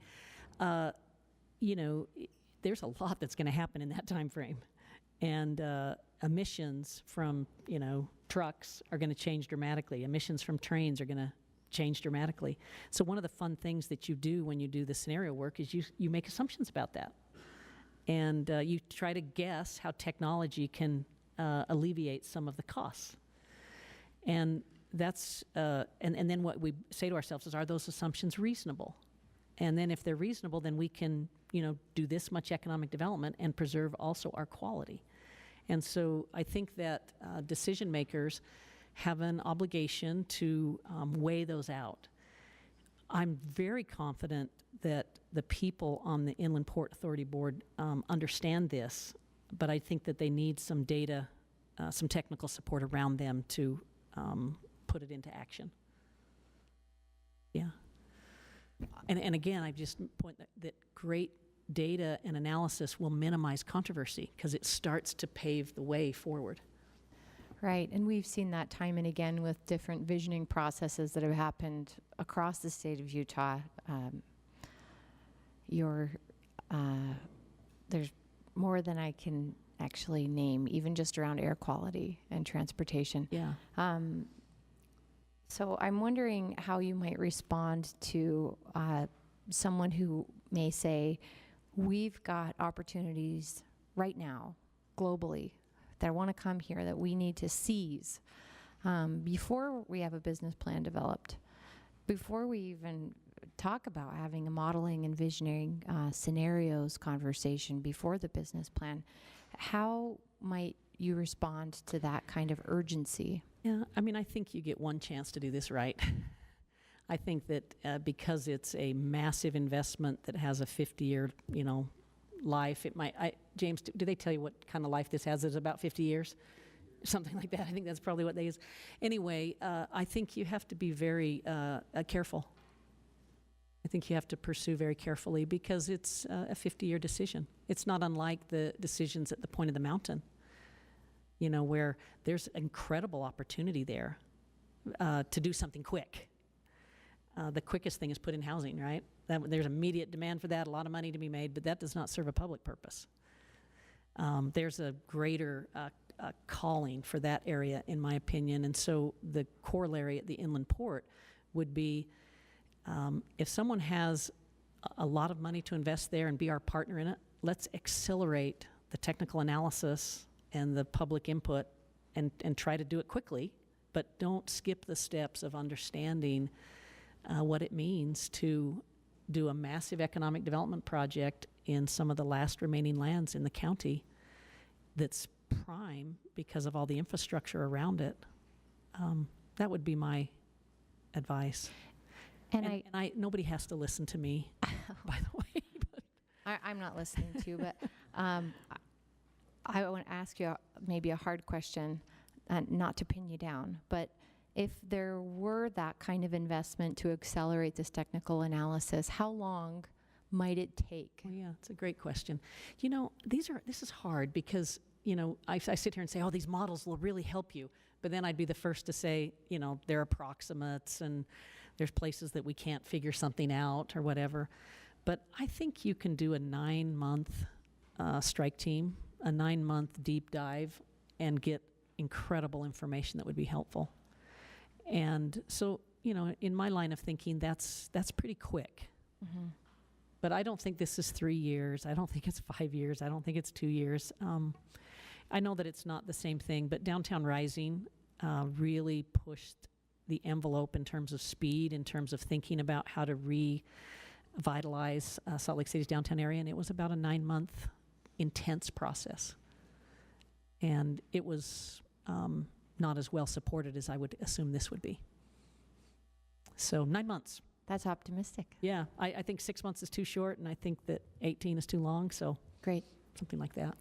You know, there's a lot that's going to happen in that time frame. And emissions from, you know, trucks are going to change dramatically. Emissions from trains are going to change dramatically. So one of the fun things that you do when you do the scenario work is you make assumptions about that. And you try to guess how technology can alleviate some of the costs. And that's, and then what we say to ourselves is, are those assumptions reasonable? And then if they're reasonable, then we can, you know, do this much economic development and preserve also our quality. And so I think that decision makers have an obligation to weigh those out. I'm very confident that the people on the Inland Port Authority Board understand this, but I think that they need some data, some technical support around them to put it into action. Yeah. And again, I just point that great data and analysis will minimize controversy because it starts to pave the way forward. Right, and we've seen that time and again with different visioning processes that have happened across the state of Utah. There's more than I can actually name, even just around air quality and transportation. Yeah. So I'm wondering how you might respond to someone who may say, we've got opportunities right now, globally, that want to come here that we need to seize before we have a business plan developed, before we even talk about having a modeling and visioning scenarios conversation before the business plan. How might you respond to that kind of urgency? Yeah, I mean, I think you get one chance to do this right. I think that because it's a massive investment that has a 50-year, you know, life, it might, James, do they tell you what kind of life this has? Is it about 50 years? Something like that. I think that's probably what they use. Anyway, I think you have to be very careful. I think you have to pursue very carefully because it's a 50-year decision. It's not unlike the decisions at the point of the mountain, you know, where there's incredible opportunity there to do something quick. The quickest thing is put in housing, right? There's immediate demand for that, a lot of money to be made, but that does not serve a public purpose. There's a greater calling for that area, in my opinion, and so the corollary at the inland port would be if someone has a lot of money to invest there and be our partner in it, let's accelerate the technical analysis and the public input and try to do it quickly, but don't skip the steps of understanding what it means to do a massive economic development project in some of the last remaining lands in the county that's prime because of all the infrastructure around it. That would be my advice. And I nobody has to listen to me, by the way. I'm not listening to you, but I want to ask you maybe a hard question, not to pin you down, but if there were that kind of investment to accelerate this technical analysis, how long might it take? Well, yeah, it's a great question. You know, this is hard because, you know, I sit here and say, oh, these models will really help you. But then I'd be the first to say, you know, they're approximates and there's places that we can't figure something out or whatever. But I think you can do a 9-month strike team, a 9-month deep dive, and get incredible information that would be helpful. And so, you know, in my line of thinking, that's pretty quick. Mm-hmm. But I don't think this is 3 years. I don't think it's 5 years. I don't think it's 2 years. I know that it's not the same thing, but Downtown Rising really pushed the envelope in terms of speed, in terms of thinking about how to revitalize Salt Lake City's downtown area, and it was about a 9-month intense process. And it was not as well supported as I would assume this would be. So 9 months. That's optimistic. Yeah, I think 6 months is too short, and I think that 18 is too long, so. Great. Something like that.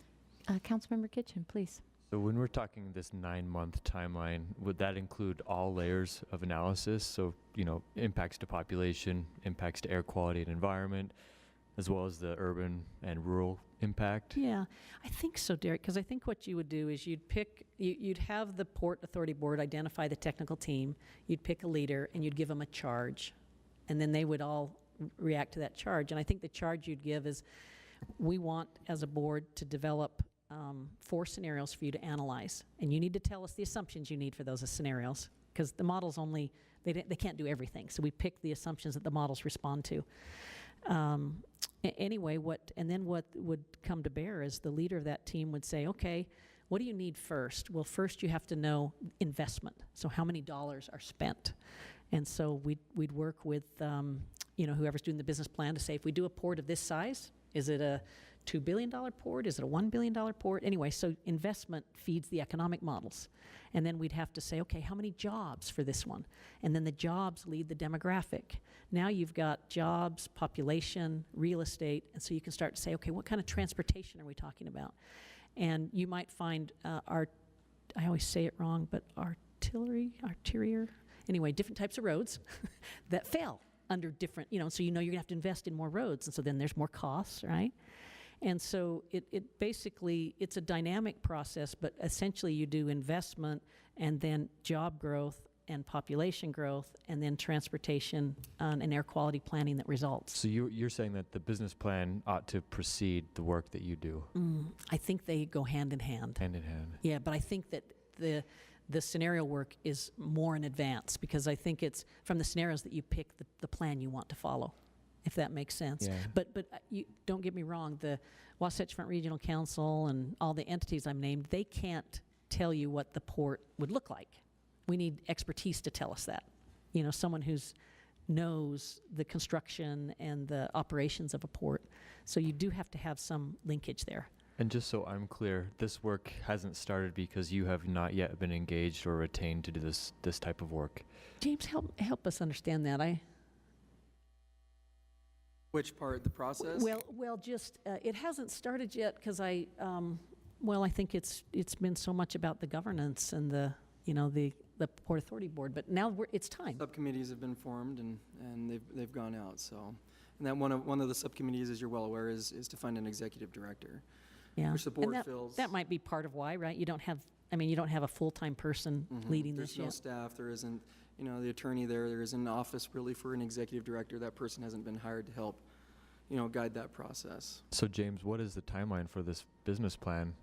Councilmember Kitchen, please. So when we're talking this 9-month timeline, would that include all layers of analysis? So, you know, impacts to population, impacts to air quality and environment, as well as the urban and rural impact? Yeah, I think so, Derek, because I think what you would do is you'd have the Port Authority Board identify the technical team, you'd pick a leader, and you'd give them a charge. And then they would all react to that charge. And I think the charge you'd give is, we want, as a board, to develop 4 scenarios for you to analyze. And you need to tell us the assumptions you need for those scenarios, because the models only, they can't do everything. So we pick the assumptions that the models respond to. Anyway, what would come to bear is the leader of that team would say, okay, what do you need first? Well, first you have to know investment. So how many dollars are spent? And so we'd work with whoever's doing the business plan to say, if we do a port of this size, is it a $2 billion port? Is it a $1 billion port? Anyway, so investment feeds the economic models. And then we'd have to say, okay, how many jobs for this one? And then the jobs lead the demographic. Now you've got jobs, population, real estate, and so you can start to say, okay, what kind of transportation are we talking about? And you might find I always say it wrong, but arterial, anyway, different types of roads that fail under different, so you're gonna have to invest in more roads, and so then there's more costs, right? And so it basically, it's a dynamic process, but essentially you do investment and then job growth and population growth and then transportation and air quality planning that results. So you're saying that the business plan ought to precede the work that you do? I think they go hand in hand. Hand in hand. Yeah, but I think that the scenario work is more in advance, because I think it's from the scenarios that you pick the plan you want to follow, if that makes sense. Yeah. But you don't get me wrong, the Wasatch Front Regional Council and all the entities I'm named, they can't tell you what the port would look like. We need expertise to tell us that. Someone who knows the construction and the operations of a port. So you do have to have some linkage there. And just so I'm clear, this work hasn't started because you have not yet been engaged or retained to do this type of work. James, help us understand that. Which part, the process? Well, just it hasn't started yet because I think it's been so much about the governance and the Port Authority Board, but now it's time. Subcommittees have been formed and they've gone out. So, and that one of the subcommittees, as you're well aware, is to find an executive director. Yeah, which the board and fills. That might be part of why, right? You don't have a full-time person leading this yet. There's no staff. There isn't, the attorney there. There isn't an office really for an executive director. That person hasn't been hired to help, guide that process. So James, what is the timeline for this business plan?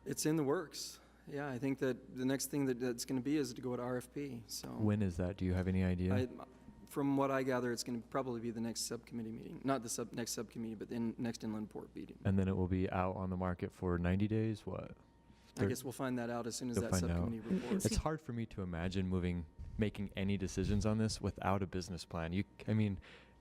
It's in the works. Yeah, I think that the next thing that's going to be is to go to RFP. So when is that? Do you have any idea? From what I gather, it's going to probably be the next subcommittee meeting. Not the next subcommittee, but the next inland port meeting. And then it will be out on the market for 90 days, what? I guess we'll find that out as soon as You'll that find out. subcommittee reports. It's hard for me to imagine making any decisions on this without a business plan.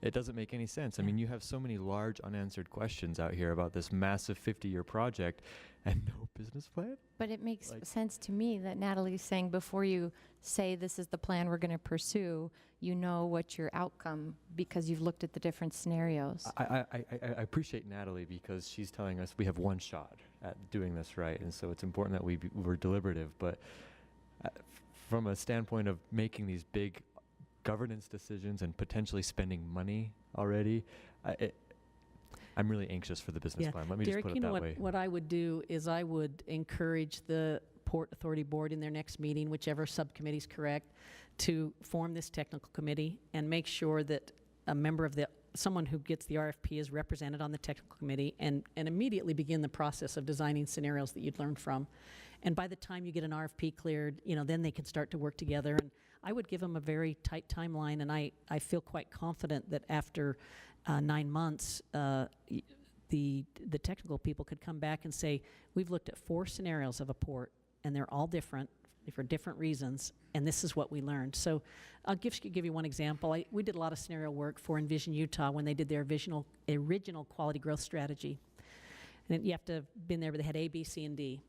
It doesn't make any sense. I mean, you have so many large unanswered questions out here about this massive 50-year project and no business plan? But it makes sense to me that Natalie's saying before you say this is the plan we're going to pursue, you know what your outcome, because you've looked at the different scenarios. I appreciate Natalie because she's telling us we have one shot at doing this right, and so it's important that we're deliberative. But from a standpoint of making these big governance decisions and potentially spending money already, I'm really anxious for the business plan. Let me Derek, just put it that way. What I would do is I would encourage the Port Authority Board in their next meeting, whichever subcommittee is correct, to form this technical committee and make sure that a member of someone who gets the RFP is represented on the technical committee, and immediately begin the process of designing scenarios that you'd learn from. And by the time you get an RFP cleared, then they can start to work together. And I would give them a very tight timeline, and I feel quite confident that after 9 months, the technical people could come back and say, we've looked at 4 scenarios of a port, and they're all different for different reasons, and this is what we learned. So I'll give you one example. We did a lot of scenario work for Envision Utah when they did their original quality growth strategy. And you have to have been there, but they had A, B, C, and D.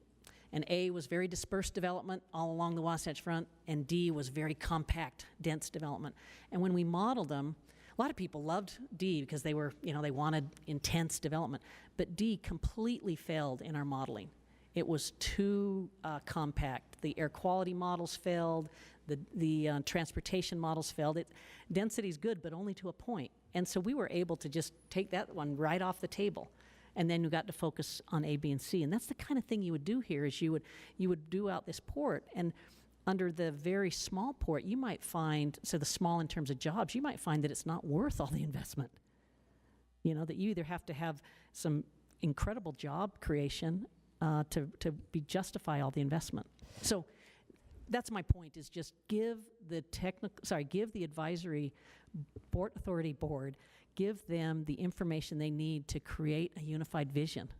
And A was very dispersed development all along the Wasatch Front, and D was very compact, dense development. And when we modeled them, a lot of people loved D because they were, they wanted intense development. But D completely failed in our modeling. It was too compact. The air quality models failed. The transportation models failed. Density is good, but only to a point. And so we were able to just take that one right off the table. And then you got to focus on A, B, and C. And that's the kind of thing you would do here is you would do out this port. And under the very small port, you might find, so the small in terms of jobs, you might find that it's not worth all the investment. That you either have to have some incredible job creation to justify all the investment. So that's my point, is just give the advisory Port Authority Board, give them the information they need to create a unified vision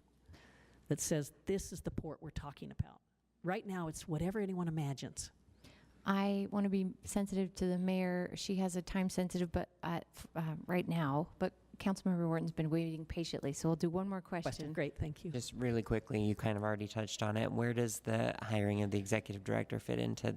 that says this is the port we're talking about. Right now, it's whatever anyone imagines. I want to be sensitive to the mayor. She has a time sensitive, but right now. But Councilmember Wharton's been waiting patiently, so we'll do one more question. Great, thank you. Just really quickly, you kind of already touched on it. Where does the hiring of the executive director fit into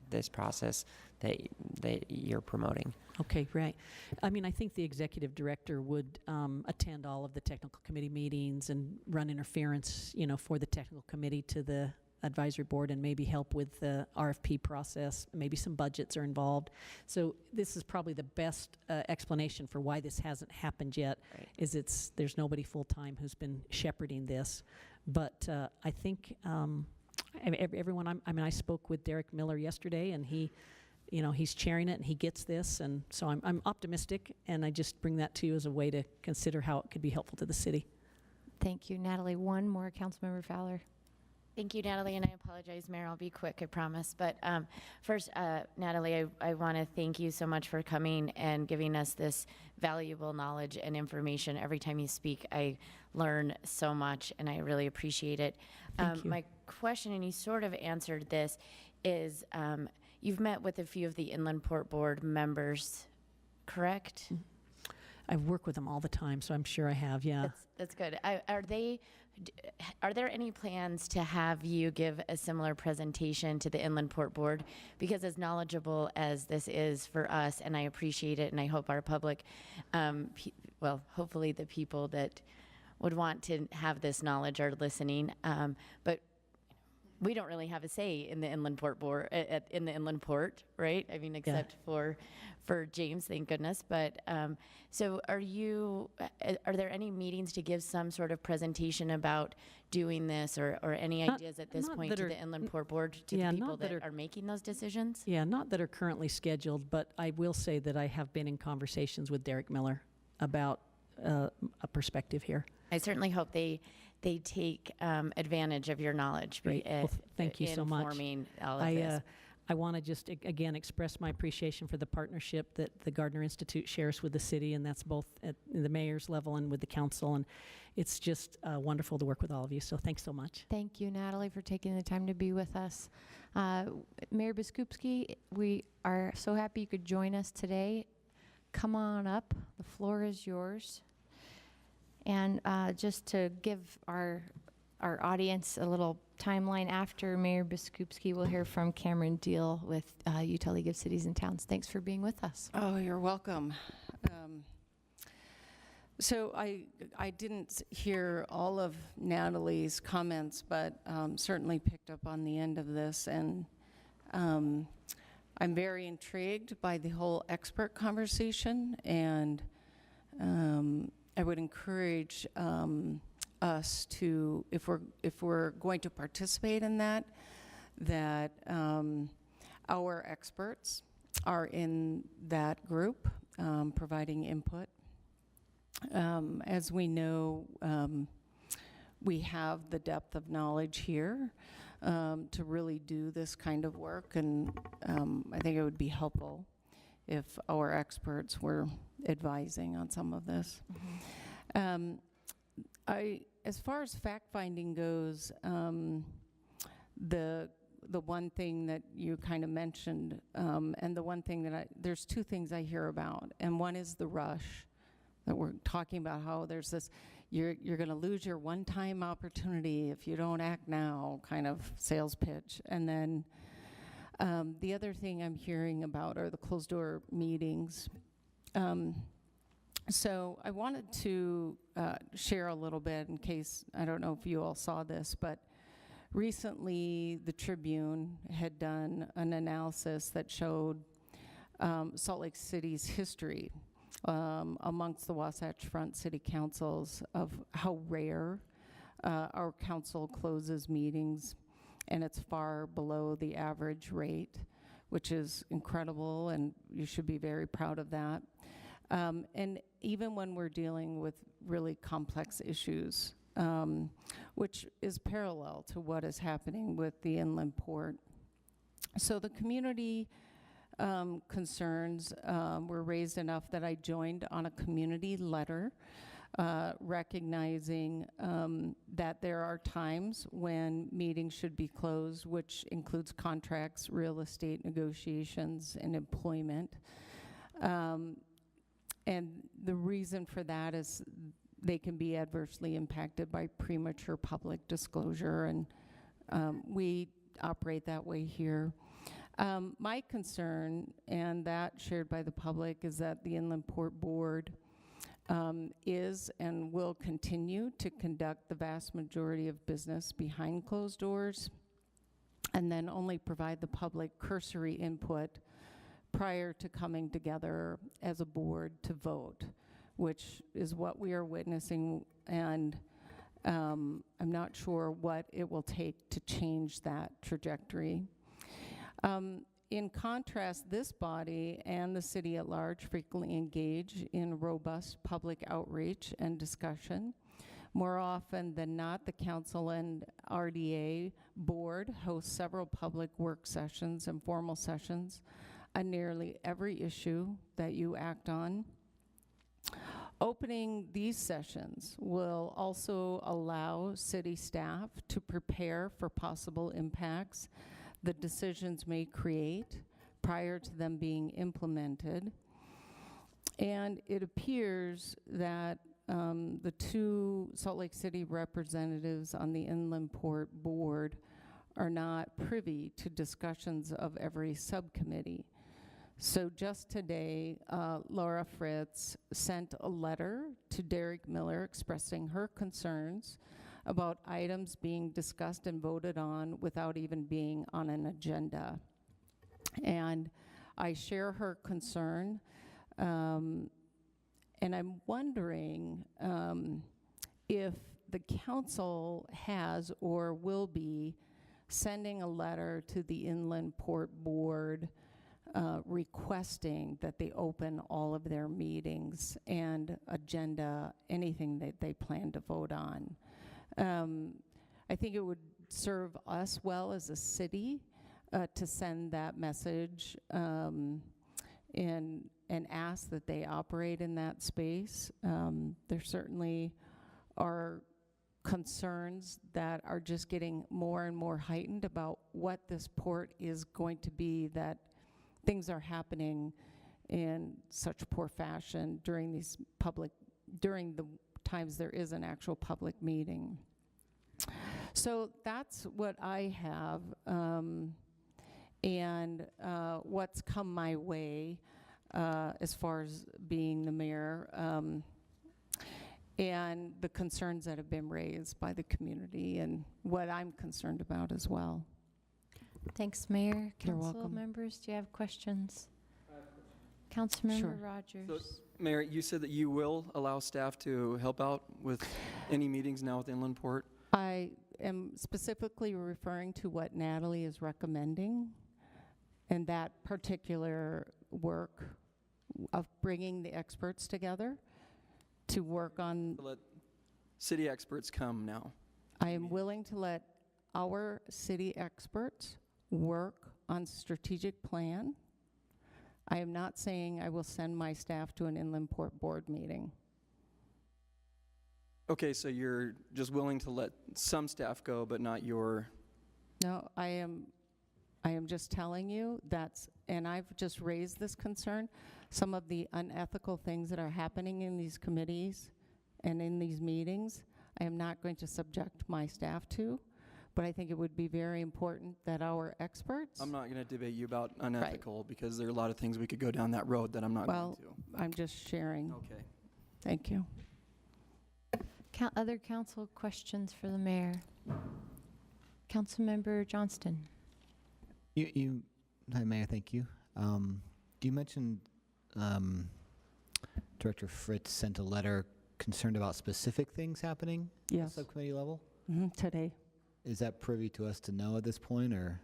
this process that you're promoting? Okay, right. I mean, I think the executive director would attend all of the technical committee meetings and run interference, for the technical committee to the advisory board, and maybe help with the RFP process. Maybe some budgets are involved. So this is probably the best explanation for why this hasn't happened yet. Right. Is there's nobody full-time who's been shepherding this. But I think everyone, I spoke with Derek Miller yesterday, and he's chairing it, and he gets this, and so I'm optimistic, and I just bring that to you as a way to consider how it could be helpful to the city. Thank you, Natalie. One more, Councilmember Fowler. Thank you, Natalie, and I apologize, Mayor, I'll be quick, I promise. But first, Natalie, I want to thank you so much for coming and giving us this valuable knowledge and information. Every time you speak, I learn so much, and I really appreciate it. Thank you. My question, and you sort of answered this, is you've met with a few of the Inland Port Board members, correct? I work with them all the time, so I'm sure I have, yeah. That's good. Are there any plans to have you give a similar presentation to the Inland Port Board? Because as knowledgeable as this is for us, and I appreciate it, and I hope our public, hopefully the people that would want to have this knowledge are listening, but we don't really have a say in the Inland Port Board, in the Inland Port, right? I mean, except for James, thank goodness. But so are there any meetings to give some sort of presentation about doing this, or any ideas at this point to the Inland Port Board, to the people that are making those decisions? Yeah, not that are currently scheduled, but I will say that I have been in conversations with Derek Miller about a perspective here. I certainly hope they take advantage of your knowledge. Great. Well, thank you so much. Informing all of this. I want to just, again, express my appreciation for the partnership that the Gardner Institute shares with the city, and that's both at the mayor's level and with the council, and it's just wonderful to work with all of you, so thanks so much. Thank you, Natalie, for taking the time to be with us. Mayor Biskupski, we are so happy you could join us today. Come on up. The floor is yours. And just to give our audience a little timeline, after Mayor Biskupski, we'll hear from Cameron Deal with Utah League of Cities and Towns. Thanks for being with us. Oh, you're welcome. So I didn't hear all of Natalie's comments, but certainly picked up on the end of this, and I'm very intrigued by the whole expert conversation, and I would encourage us to, if we're going to participate in that our experts are in that group, providing input. As we know, we have the depth of knowledge here to really do this kind of work, and I think it would be helpful if our experts were advising on some of this. As far as fact-finding goes, the one thing that you kind of mentioned, and the one thing that there's two things I hear about, and one is the rush, that we're talking about how there's this, you're going to lose your one-time opportunity if you don't act now kind of sales pitch. And then the other thing I'm hearing about are the closed-door meetings. So I wanted to share a little bit in case, I don't know if you all saw this, but recently the Tribune had done an analysis that showed Salt Lake City's history amongst the Wasatch Front city councils of how rare our council closes meetings, and it's far below the average rate, which is incredible, and you should be very proud of that. And even when we're dealing with really complex issues, which is parallel to what is happening with the inland port. So the community concerns were raised enough that I joined on a community letter recognizing that there are times when meetings should be closed, which includes contracts, real estate negotiations, and employment. And the reason for that is they can be adversely impacted by premature public disclosure, and we operate that way here. My concern, and that shared by the public, is that the Inland Port Board is and will continue to conduct the vast majority of business behind closed doors, and then only provide the public cursory input prior to coming together as a board to vote, which is what we are witnessing, and I'm not sure what it will take to change that trajectory. In contrast, this body and the city at large frequently engage in robust public outreach and discussion. More often than not, the council and RDA board host several public work sessions and formal sessions on nearly every issue that you act on. Opening these sessions will also allow city staff to prepare for possible impacts the decisions may create prior to them being implemented. And it appears that the two Salt Lake City representatives on the Inland Port Board are not privy to discussions of every subcommittee. So just today, Laura Fritz sent a letter to Derek Miller expressing her concerns about items being discussed and voted on without even being on an agenda. And I share her concern, and I'm wondering if the council has or will be sending a letter to the Inland Port Board requesting that they open all of their meetings and agenda anything that they plan to vote on. I think it would serve us well as a city to send that message and ask that they operate in that space. There certainly are concerns that are just getting more and more heightened about what this port is going to be, that things are happening in such poor fashion during the times there is an actual public meeting. So that's what I have, and what's come my way as far as being the mayor, and the concerns that have been raised by the community and what I'm concerned about as well. Thanks, Mayor. You're Council welcome. members, do you have questions? Councilmember Sure. Rogers. So, Mayor, you said that you will allow staff to help out with any meetings now with Inland Port? I am specifically referring to what Natalie is recommending, and that particular work of bringing the experts together to work on. Let city experts come now. I am willing to let our city experts work on strategic plan. I am not saying I will send my staff to an Inland Port Board meeting. Okay, so you're just willing to let some staff go, but not your... No, I am just telling you and I've just raised this concern, some of the unethical things that are happening in these committees and in these meetings, I am not going to subject my staff to, but I think it would be very important that our experts. I'm not going to debate you about unethical because there are a lot of things we could go down that road that I'm not going to. I'm just sharing. Okay. Thank you. Other council questions for the mayor? Councilmember Johnston. Hi, Mayor, thank you. You mentioned Director Fritz sent a letter concerned about specific things happening at Yes. the subcommittee level? Today. Is that privy to us to know at this point, or?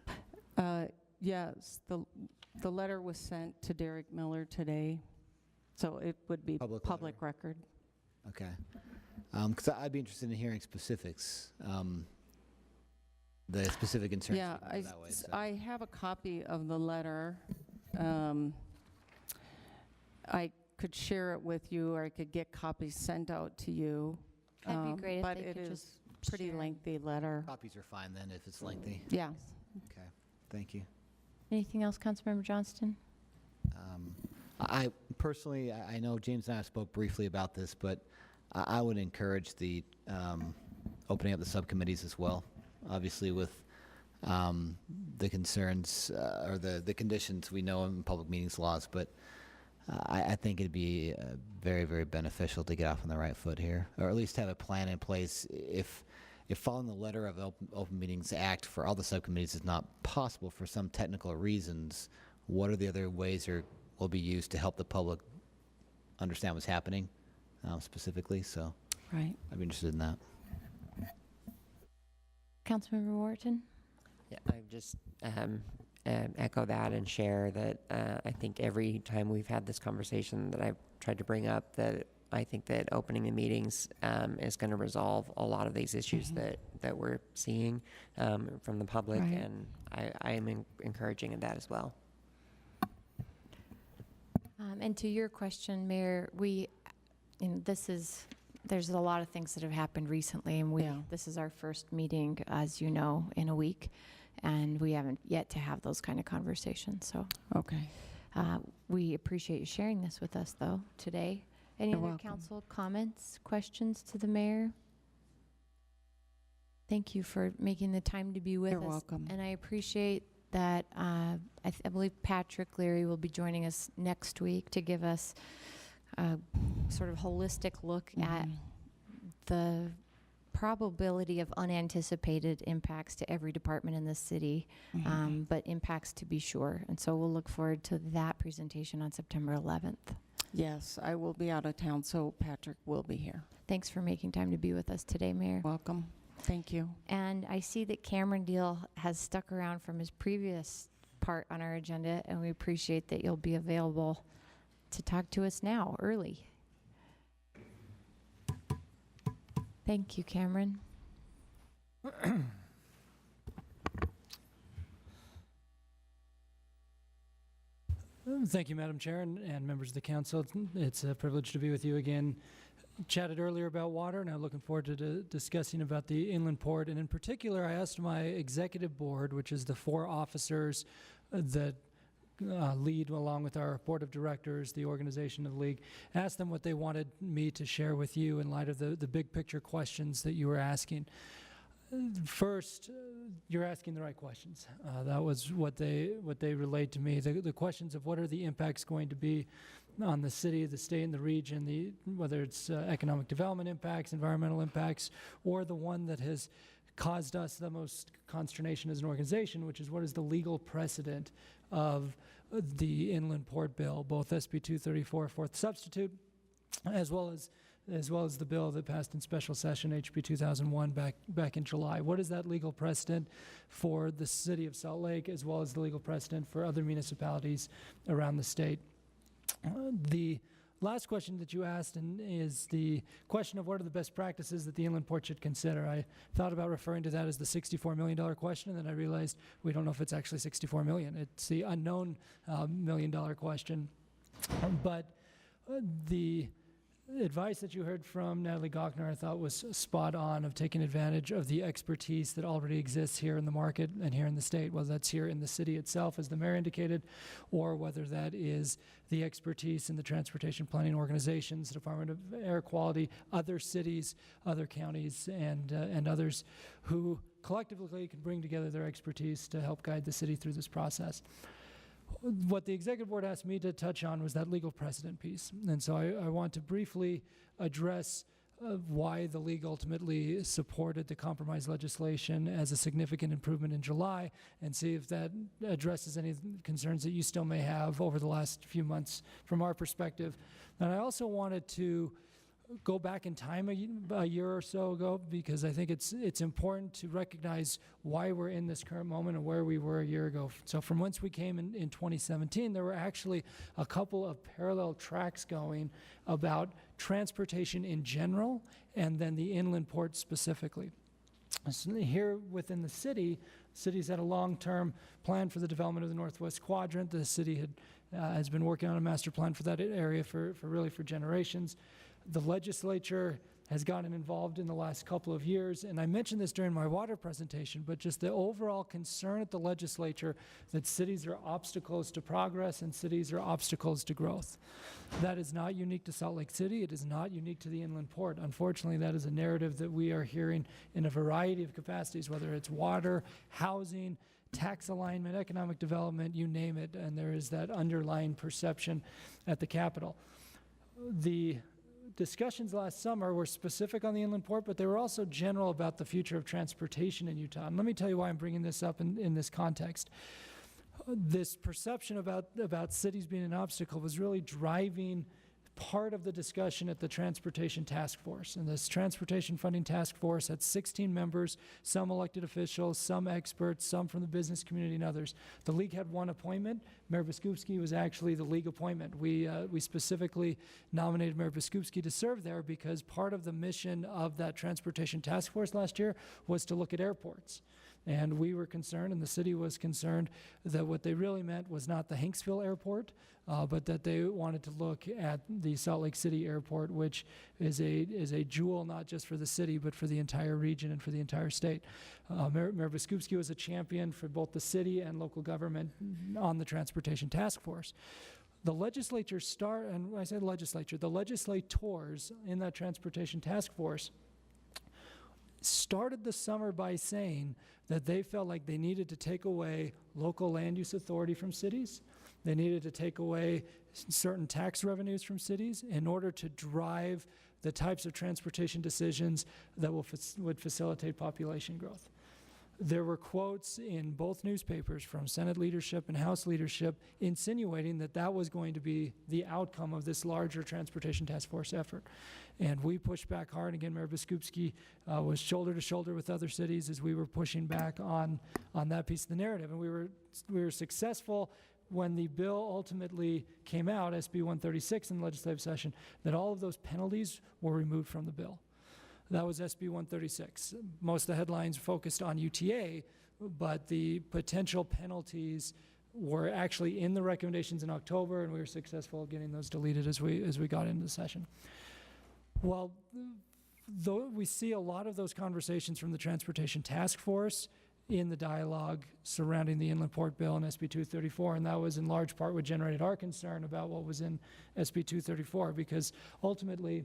Yes, the letter was sent to Derek Miller today, so it would be public record. Okay. Because I'd be interested in hearing specifics, the specific concerns. Yeah, we can go that way, so. I have a copy of the letter. I could share it with you, or I could get copies sent out to you. That'd be great if but they it could is just pretty share. lengthy letter. Copies are fine then if it's lengthy. Yeah. Okay, thank you. Anything else, Councilmember Johnston? I personally, I know James and I spoke briefly about this, but I would encourage the opening up the subcommittees as well. Obviously, with the concerns or the conditions we know in public meetings laws, but I think it'd be very, very beneficial to get off on the right foot here, or at least have a plan in place. If following the letter of the Open Meetings Act for all the subcommittees is not possible for some technical reasons, what are the other ways or will be used to help the public understand what's happening specifically? So right. I'd be interested in that. Councilmember Wharton? Yeah, I just echo that and share that I think every time we've had this conversation that I've tried to bring up, that I think that opening the meetings is going to resolve a lot of these issues that we're seeing from the public, Right. and I am encouraging of that as well. And to your question, Mayor, there's a lot of things that have happened recently, and this is our first meeting, as you know, in a week, and we haven't yet to have those kind of conversations. So, okay, we appreciate you sharing this with us, though, today. Any You're other welcome. council comments, questions to the mayor? Thank you for making the time to be with You're us. welcome. And I appreciate that. I believe Patrick Leary will be joining us next week to give us a sort of holistic look at the probability of unanticipated impacts to every department in the city, but impacts to be sure. And so we'll look forward to that presentation on September 11th. Yes, I will be out of town, so Patrick will be here. Thanks for making time to be with us today, Mayor. Welcome. Thank you. And I see that Cameron Deal has stuck around from his previous part on our agenda, and we appreciate that you'll be available to talk to us now, early. Thank you, Cameron. Thank you, Madam Chair and members of the council. It's a privilege to be with you again. Chatted earlier about water. Now looking forward to discussing about the inland port. And in particular, I asked my executive board, which is the 4 officers that lead along with our board of directors, the organization of the league, asked them what they wanted me to share with you in light of the big picture questions that you were asking. First, you're asking the right questions. That was what they relayed to me. The questions of what are the impacts going to be on the city, the state, and the region, whether it's economic development impacts, environmental impacts, or the one that has caused us the most consternation as an organization, which is what is the legal precedent of the Inland Port Bill, both SB 234, fourth substitute, as well as the bill that passed in special session, HB 2001, back in July. What is that legal precedent for the city of Salt Lake, as well as the legal precedent for other municipalities around the state? The last question that you asked is the question of what are the best practices that the inland port should consider. I thought about referring to that as the $64 million question, and then I realized we don't know if it's actually $64 million. It's the unknown $1 million question. But the advice that you heard from Natalie Gochner, I thought, was spot on, of taking advantage of the expertise that already exists here in the market and here in the state, whether that's here in the city itself, as the mayor indicated, or whether that is the expertise in the transportation planning organizations, the Department of Air Quality, other cities, other counties, and others who collectively can bring together their expertise to help guide the city through this process. What the executive board asked me to touch on was that legal precedent piece. And so I want to briefly address why the league ultimately supported the compromise legislation as a significant improvement in July, and see if that addresses any concerns that you still may have over the last few months from our perspective. And I also wanted to go back in time a year or so ago, because I think it's important to recognize why we're in this current moment and where we were a year ago. So from whence we came in 2017, there were actually a couple of parallel tracks going about transportation in general and then the inland port specifically. So here within the city's had a long-term plan for the development of the Northwest Quadrant. The city has been working on a master plan for that area for generations. The legislature has gotten involved in the last couple of years, and I mentioned this during my water presentation, but just the overall concern at the legislature that cities are obstacles to progress and cities are obstacles to growth. That is not unique to Salt Lake City. It is not unique to the inland port. Unfortunately, that is a narrative that we are hearing in a variety of capacities, whether it's water, housing, tax alignment, economic development, you name it, and there is that underlying perception at the Capitol. The discussions last summer were specific on the inland port, but they were also general about the future of transportation in Utah. And let me tell you why I'm bringing this up in this context. This perception about cities being an obstacle was really driving part of the discussion at the Transportation Task Force. And this Transportation Funding Task Force had 16 members, some elected officials, some experts, some from the business community, and others. The league had one appointment. Mayor Biskupski was actually the league appointment. We specifically nominated Mayor Biskupski to serve there because part of the mission of that Transportation Task Force last year was to look at airports. And we were concerned, and the city was concerned, that what they really meant was not the Hanksville Airport, but that they wanted to look at the Salt Lake City Airport, which is a jewel not just for the city, but for the entire region and for the entire state. Mayor Biskupski was a champion for both the city and local government on the Transportation Task Force. The legislature and when I say legislature, the legislators in that Transportation Task Force started the summer by saying that they felt like they needed to take away local land use authority from cities. They needed to take away certain tax revenues from cities in order to drive the types of transportation decisions that would facilitate population growth. There were quotes in both newspapers from Senate leadership and House leadership insinuating that that was going to be the outcome of this larger Transportation Task Force effort. And we pushed back hard. Again, Mayor Biskupski was shoulder to shoulder with other cities as we were pushing back on that piece of the narrative. And we were successful when the bill ultimately came out, SB 136 in the legislative session, that all of those penalties were removed from the bill. That was SB 136. Most of the headlines focused on UTA, but the potential penalties were actually in the recommendations in October, and we were successful getting those deleted as we got into the session. Well, though we see a lot of those conversations from the Transportation Task Force in the dialogue surrounding the Inland Port Bill and SB 234, and that was in large part what generated our concern about what was in SB 234, because ultimately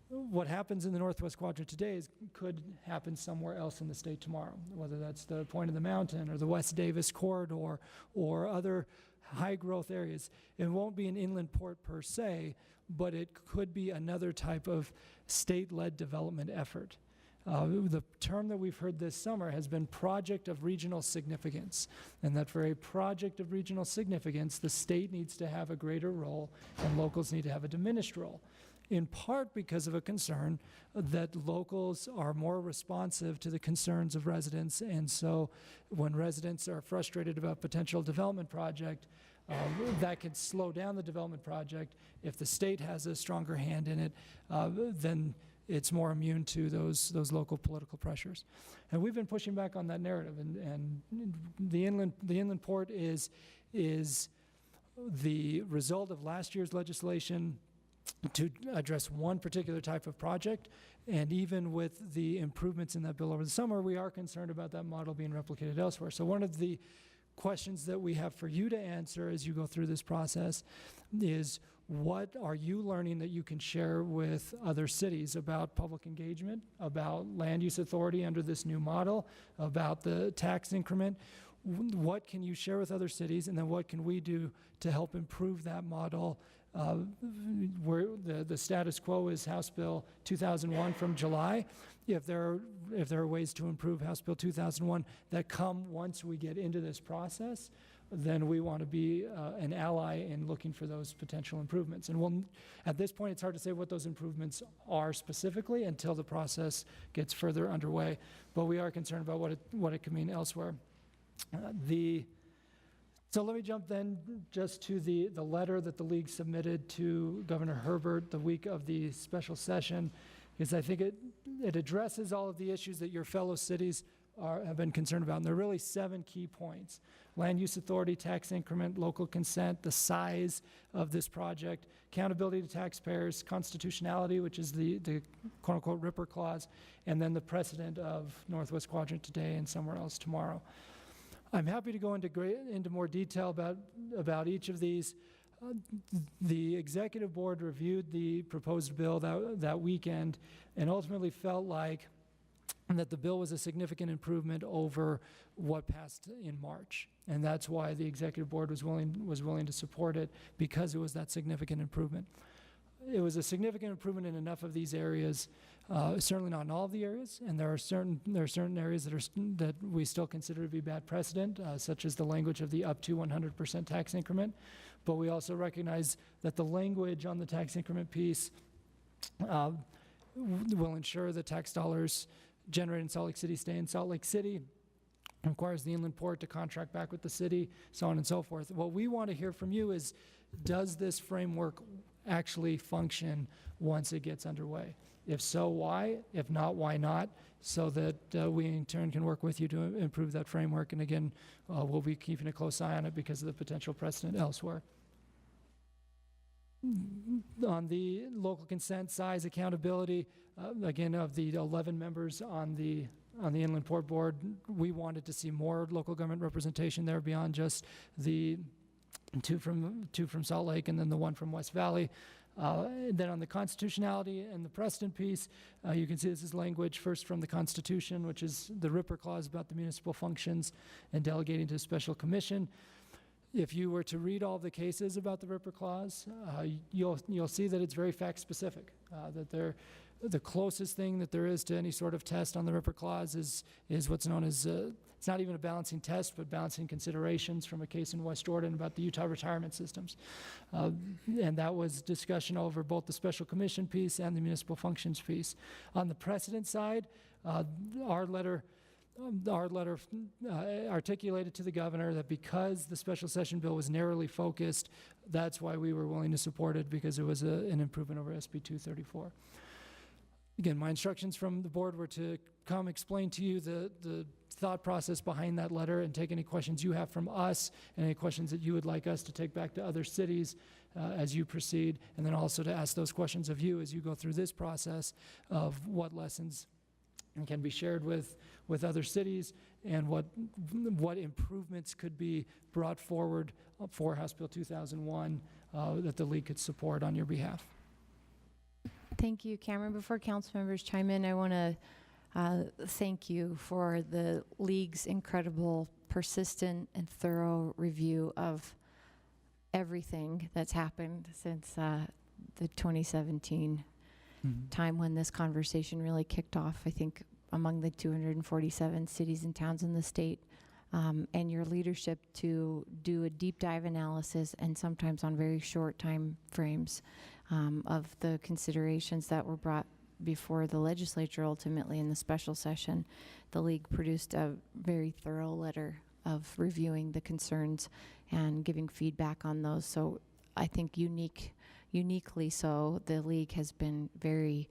what happens in the Northwest Quadrant today could happen somewhere else in the state tomorrow, whether that's the Point of the Mountain or the West Davis Corridor or other high growth areas. It won't be an inland port per se, but it could be another type of state-led development effort. The term that we've heard this summer has been project of regional significance, and that for a project of regional significance, the state needs to have a greater role and locals need to have a diminished role, in part because of a concern that locals are more responsive to the concerns of residents, and so when residents are frustrated about potential development project, that could slow down the development project. If the state has a stronger hand in it, then it's more immune to those local political pressures. And we've been pushing back on that narrative, and the inland port is the result of last year's legislation to address one particular type of project, and even with the improvements in that bill over the summer, we are concerned about that model being replicated elsewhere. So one of the questions that we have for you to answer as you go through this process is, what are you learning that you can share with other cities about public engagement, about land use authority under this new model, about the tax increment? What can you share with other cities, and then what can we do to help improve that model? Where the status quo is House Bill 2001 from July. If there are ways to improve House Bill 2001 that come once we get into this process, then we want to be an ally in looking for those potential improvements. And at this point, it's hard to say what those improvements are specifically until the process gets further underway. But we are concerned about what it can mean elsewhere. So let me jump then just to the letter that the League submitted to Governor Herbert the week of the special session, because I think it addresses all of the issues that your fellow cities have been concerned about. And there are really 7 key points: land use authority, tax increment, local consent, the size of this project, accountability to taxpayers, constitutionality, which is the quote-unquote Ripper Clause, and then the precedent of Northwest Quadrant today and somewhere else tomorrow. I'm happy to go into more detail about each of these. The executive board reviewed the proposed bill that weekend and ultimately felt like that the bill was a significant improvement over what passed in March. And that's why the executive board was willing to support it, because it was that significant improvement. It was a significant improvement in enough of these areas, certainly not in all of the areas, and there are certain areas that we still consider to be bad precedent, such as the language of the up to 100% tax increment. But we also recognize that the language on the tax increment piece will ensure that tax dollars generated in Salt Lake City stay in Salt Lake City, requires the inland port to contract back with the city, so on and so forth. What we want to hear from you is, does this framework actually function once it gets underway? If so, why? If not, why not? So that we in turn can work with you to improve that framework. And again, we'll be keeping a close eye on it because of the potential precedent elsewhere. On the local consent, size, accountability, again, of the 11 members on the Inland Port Board, we wanted to see more local government representation there beyond just the two from Salt Lake and then the one from West Valley. Then on the constitutionality and the precedent piece, you can see this is language first from the Constitution, which is the Ripper Clause about the municipal functions and delegating to a special commission. If you were to read all the cases about the Ripper Clause, you'll see that it's very fact specific, that the closest thing that there is to any sort of test on the Ripper Clause is what's known as, it's not even a balancing test, but balancing considerations from a case in West Jordan about the Utah retirement systems. And that was discussion over both the special commission piece and the municipal functions piece. On the precedent side, our letter articulated to the governor that because the special session bill was narrowly focused, that's why we were willing to support it, because it was an improvement over SB 234. again, my instructions from the board were to come explain to you the thought process behind that letter and take any questions you have from us and any questions that you would like us to take back to other cities as you proceed, and then also to ask those questions of you as you go through this process of what lessons can be shared with other cities and what improvements could be brought forward for House Bill 2001 that the league could support on your behalf. Thank you, Cameron. Before council members chime in, I want to thank you for the league's incredible, persistent, and thorough review of everything that's happened since the 2017 time when this conversation really kicked off, I think, among the 247 cities and towns in the state, and your leadership to do a deep dive analysis and sometimes on very short time frames of the considerations that were brought before the legislature ultimately in the special session. The league produced a very thorough letter of reviewing the concerns and giving feedback on those. So I think uniquely so, the league has been very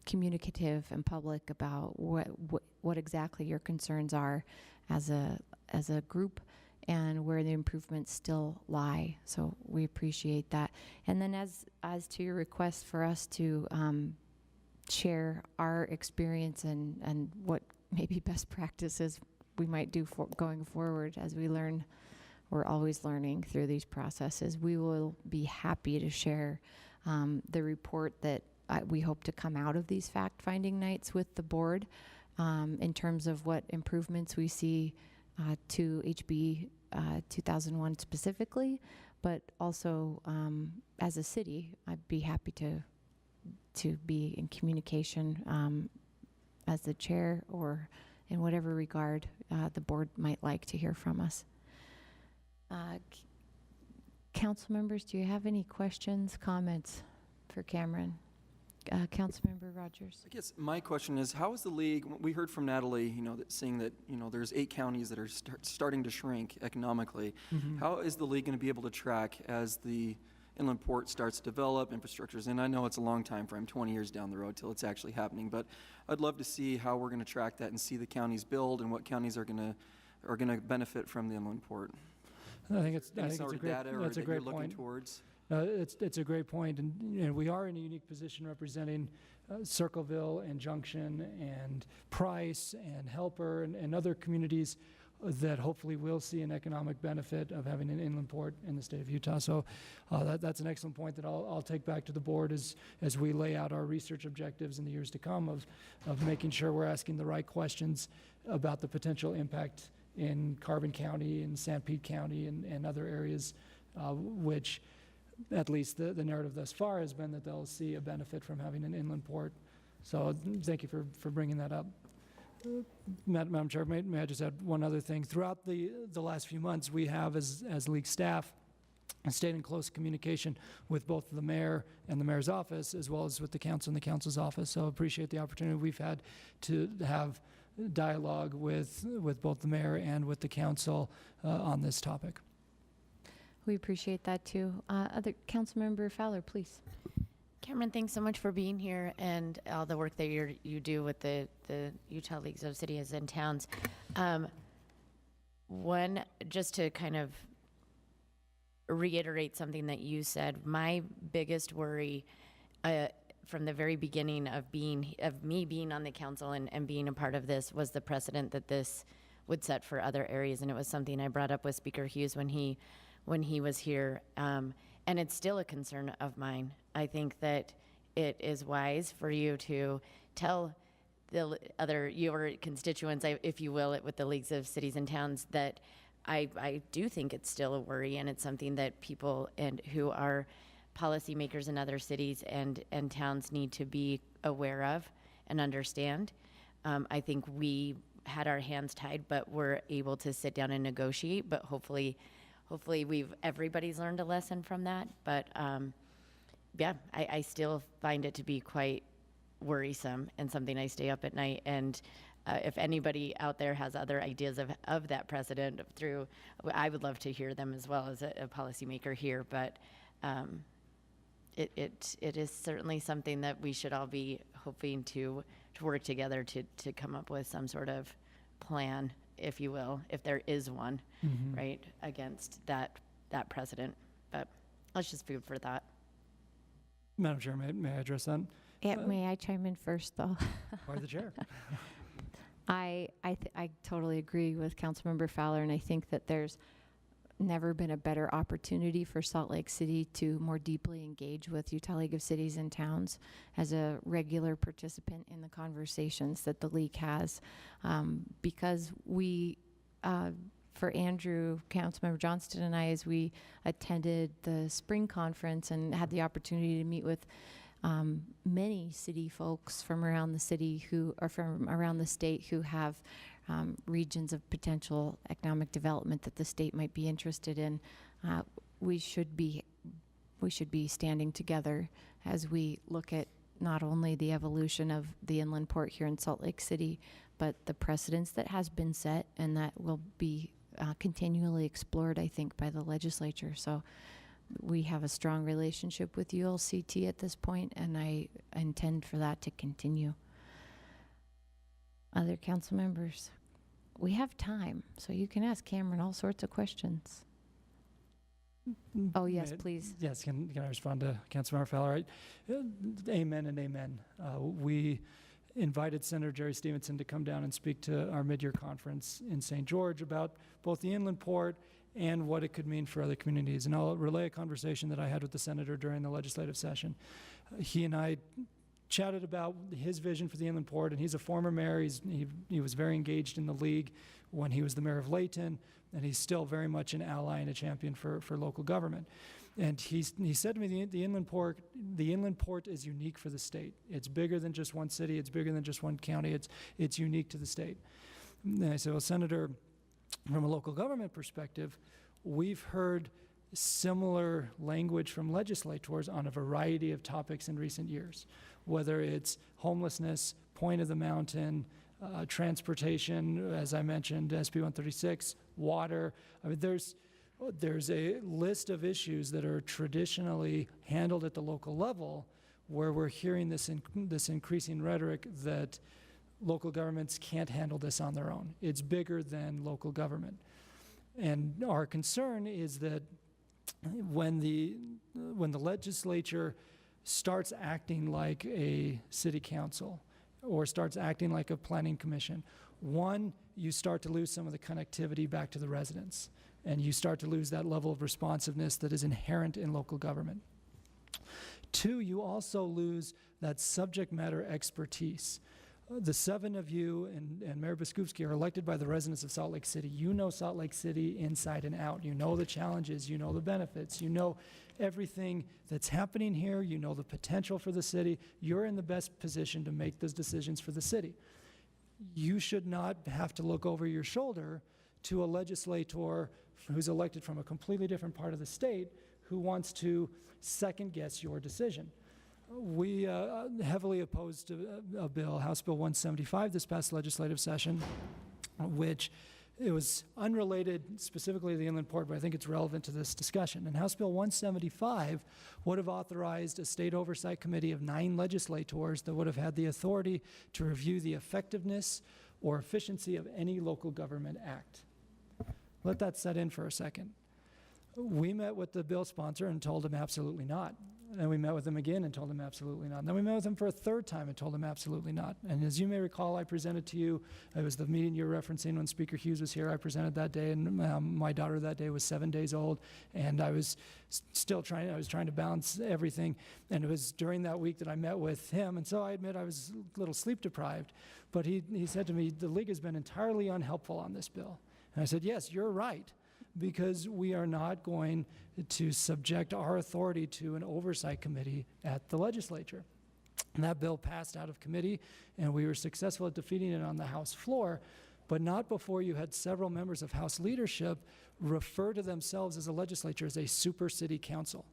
communicative and public about what exactly your concerns are as a group and where the improvements still lie. So we appreciate that. And then as to your request for us to share our experience and what maybe best practices we might do for going forward as we learn. We're always learning through these processes. We will be happy to share the report that we hope to come out of these fact-finding nights with the board in terms of what improvements we see to HB 2001 specifically, but also as a city, I'd be happy to be in communication as the chair or in whatever regard the board might like to hear from us. Council members, do you have any questions, comments for Cameron? Councilmember Rogers. I guess my question is, how is the league, we heard from Natalie, saying that, there's 8 counties that are starting to shrink economically. How is the league going to be able to track as the inland port starts to develop, infrastructures, and I know it's a long time frame, 20 years down the road till it's actually happening, but I'd love to see how we're going to track that and see the counties build and what counties are going to benefit from the inland port. I think it's Any a sort of great, data that's a that great you're looking point. towards? It's a great point, and we are in a unique position representing Circleville and Junction and Price and Helper and other communities that hopefully will see an economic benefit of having an inland port in the state of Utah. So that's an excellent point that I'll take back to the board as we lay out our research objectives in the years to come of making sure we're asking the right questions about the potential impact in Carbon County and Sanpete County and other areas which at least the narrative thus far has been that they'll see a benefit from having an inland port. So thank you for bringing that up. Madam Chair, may I just add one other thing? Throughout the last few months, we have, as league staff, stayed in close communication with both the mayor and the mayor's office, as well as with the council and the council's office. So appreciate the opportunity we've had to have dialogue with both the mayor and with the council on this topic. We appreciate that too. Other Councilmember Fowler, please. Cameron, thanks so much for being here and all the work that you do with the Utah Leagues of Cities and Towns. One, just to kind of reiterate something that you said, my biggest worry from the very beginning of me being on the council and being a part of this was the precedent that this would set for other areas, and it was something I brought up with Speaker Hughes when he was here, and it's still a concern of mine. I think that it is wise for you to tell your constituents, if you will, with the Leagues of Cities and Towns, that I do think it's still a worry, and it's something that people who are policymakers in other cities and towns need to be aware of and understand. I think we had our hands tied, but we're able to sit down and negotiate, but hopefully everybody's learned a lesson from that. But yeah, I still find it to be quite worrisome and something I stay up at night. And if anybody out there has other ideas of that precedent I would love to hear them as well as a policymaker here. But it is certainly something that we should all be hoping to work together to come up with some sort of plan, if you will, if there is one, right, against that precedent. But let's just food for thought. Madam Chair, may I address that? Yeah, may I chime in first, though? Or the chair. I totally agree with Councilmember Fowler, and I think that there's never been a better opportunity for Salt Lake City to more deeply engage with Utah League of Cities and Towns as a regular participant in the conversations that the league has, because we, for Andrew, Councilmember Johnston and I, as we attended the spring conference and had the opportunity to meet with many city folks from around the city who are from around the state who have regions of potential economic development that the state might be interested in. We should be standing together as we look at not only the evolution of the inland port here in Salt Lake City, but the precedents that has been set and that will be continually explored, I think, by the legislature. So we have a strong relationship with ULCT at this point, and I intend for that to continue. Other council members? We have time, so you can ask Cameron all sorts of questions. Oh, yes, please. Yes, can I respond to Councilmember Fowler? Amen and amen. We invited Senator Jerry Stevenson to come down and speak to our mid-year conference in St. George about both the inland port and what it could mean for other communities. And I'll relay a conversation that I had with the senator during the legislative session. He and I chatted about his vision for the inland port, and he's a former mayor. He was very engaged in the league when he was the mayor of Layton, and he's still very much an ally and a champion for local government. And he said to me, the inland port is unique for the state. It's bigger than just one city. It's bigger than just one county. It's unique to the state. And I said, well, Senator, from a local government perspective, we've heard similar language from legislators on a variety of topics in recent years, whether it's homelessness, Point of the Mountain, transportation, as I mentioned, SB 136, water. I mean, there's a list of issues that are traditionally handled at the local level where we're hearing this increasing rhetoric that local governments can't handle this on their own. It's bigger than local government. And our concern is that when the legislature starts acting like a city council or starts acting like a planning commission, one, you start to lose some of the connectivity back to the residents, and you start to lose that level of responsiveness that is inherent in local government. Two, you also lose that subject matter expertise. The seven of you and Mayor Biskupski are elected by the residents of Salt Lake City. You know Salt Lake City inside and out. You know the challenges, you know the benefits, you know everything that's happening here, you know the potential for the city. You're in the best position to make those decisions for the city. You should not have to look over your shoulder to a legislator who's elected from a completely different part of the state who wants to second guess your decision. We heavily opposed a bill, House Bill 175, this past legislative session, which it was unrelated specifically to the inland port, but I think it's relevant to this discussion. And House Bill 175 would have authorized a state oversight committee of 9 legislators that would have had the authority to review the effectiveness or efficiency of any local government act. Let that set in for a second. We met with the bill sponsor and told him absolutely not. And we met with him again and told him absolutely not. And then we met with him for a third time and told him absolutely not. And as you may recall, I presented to you, it was the meeting you're referencing when Speaker Hughes was here. I presented that day, and my daughter that day was 7 days old, and I was trying to balance everything. And it was during that week that I met with him, and so I admit I was a little sleep deprived. But he said to me, the league has been entirely unhelpful on this bill. And I said, yes, you're right, because we are not going to subject our authority to an oversight committee at the legislature. And that bill passed out of committee, and we were successful at defeating it on the House floor, but not before you had several members of House leadership refer to themselves as a legislature as a super city council.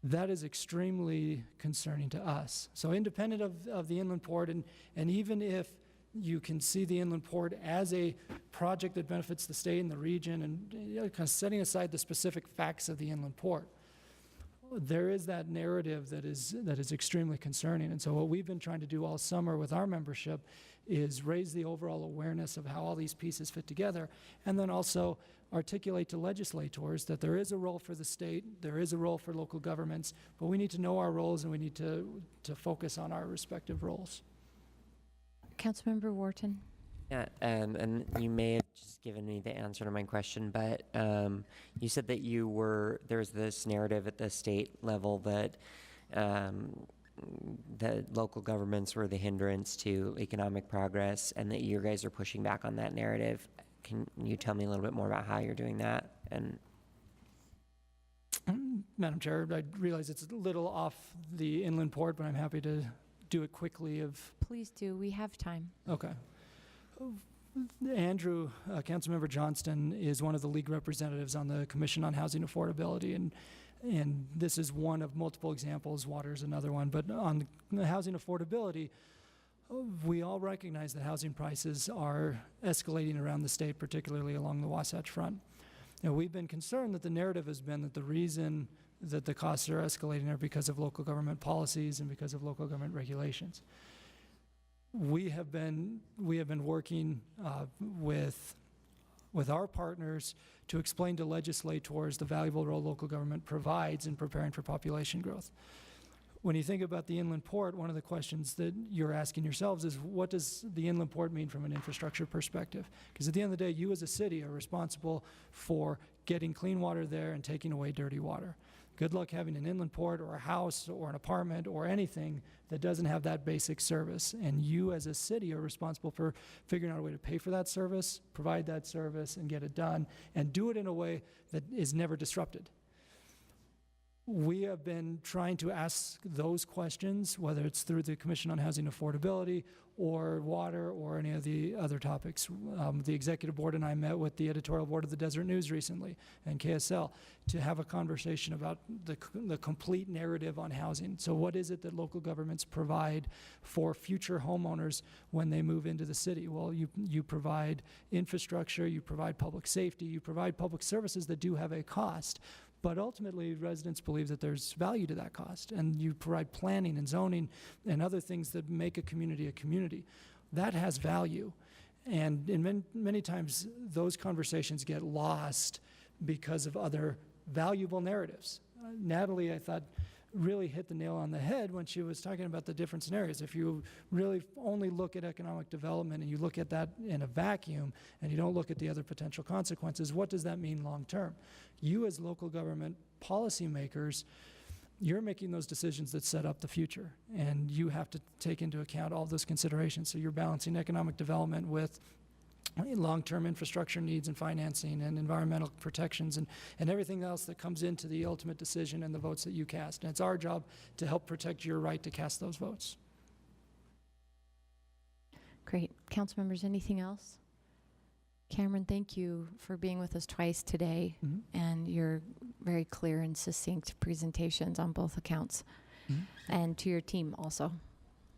That is extremely concerning to us. So independent of the inland port, and even if you can see the inland port as a project that benefits the state and the region, and kind of setting aside the specific facts of the inland port, there is that narrative that is extremely concerning. And so what we've been trying to do all summer with our membership is raise the overall awareness of how all these pieces fit together, and then also articulate to legislators that there is a role for the state, there is a role for local governments, but we need to know our roles and we need to focus on our respective roles. Councilmember Wharton. Yeah, and you may have just given me the answer to my question, but you said that there's this narrative at the state level that the local governments were the hindrance to economic progress, and that you guys are pushing back on that narrative. Can you tell me a little bit more about how you're doing that? And Madam Chair, I realize it's a little off the inland port, but I'm happy to do it quickly. Please do. We have time. Okay. Andrew, Councilmember Johnston, is one of the league representatives on the Commission on Housing Affordability, and this is one of multiple examples. Water is another one, but on the housing affordability, we all recognize that housing prices are escalating around the state, particularly along the Wasatch Front. And we've been concerned that the narrative has been that the reason that the costs are escalating are because of local government policies and because of local government regulations. We have been working with our partners to explain to legislators the valuable role local government provides in preparing for population growth. When you think about the inland port, one of the questions that you're asking yourselves is, what does the inland port mean from an infrastructure perspective? Because at the end of the day, you as a city are responsible for getting clean water there and taking away dirty water. Good luck having an inland port or a house or an apartment or anything that doesn't have that basic service. And you as a city are responsible for figuring out a way to pay for that service, provide that service, and get it done, and do it in a way that is never disrupted. We have been trying to ask those questions, whether it's through the Commission on Housing Affordability or water or any of the other topics. The executive board and I met with the editorial board of the Desert News recently and KSL to have a conversation about the complete narrative on housing. So what is it that local governments provide for future homeowners when they move into the city? Well, you provide infrastructure, you provide public safety, you provide public services that do have a cost. But ultimately, residents believe that there's value to that cost, and you provide planning and zoning and other things that make a community a community. That has value, and in many times, those conversations get lost because of other valuable narratives. Natalie, I thought, really hit the nail on the head when she was talking about the different scenarios. If you really only look at economic development and you look at that in a vacuum and you don't look at the other potential consequences, what does that mean long term? You as local government policymakers, you're making those decisions that set up the future, and you have to take into account all those considerations. So you're balancing economic development with long-term infrastructure needs and financing and environmental protections and everything else that comes into the ultimate decision and the votes that you cast. And it's our job to help protect your right to cast those votes. Great. Council members, anything else? Cameron, thank you for being with us twice today and your very clear and succinct presentations on both accounts, and to your team also.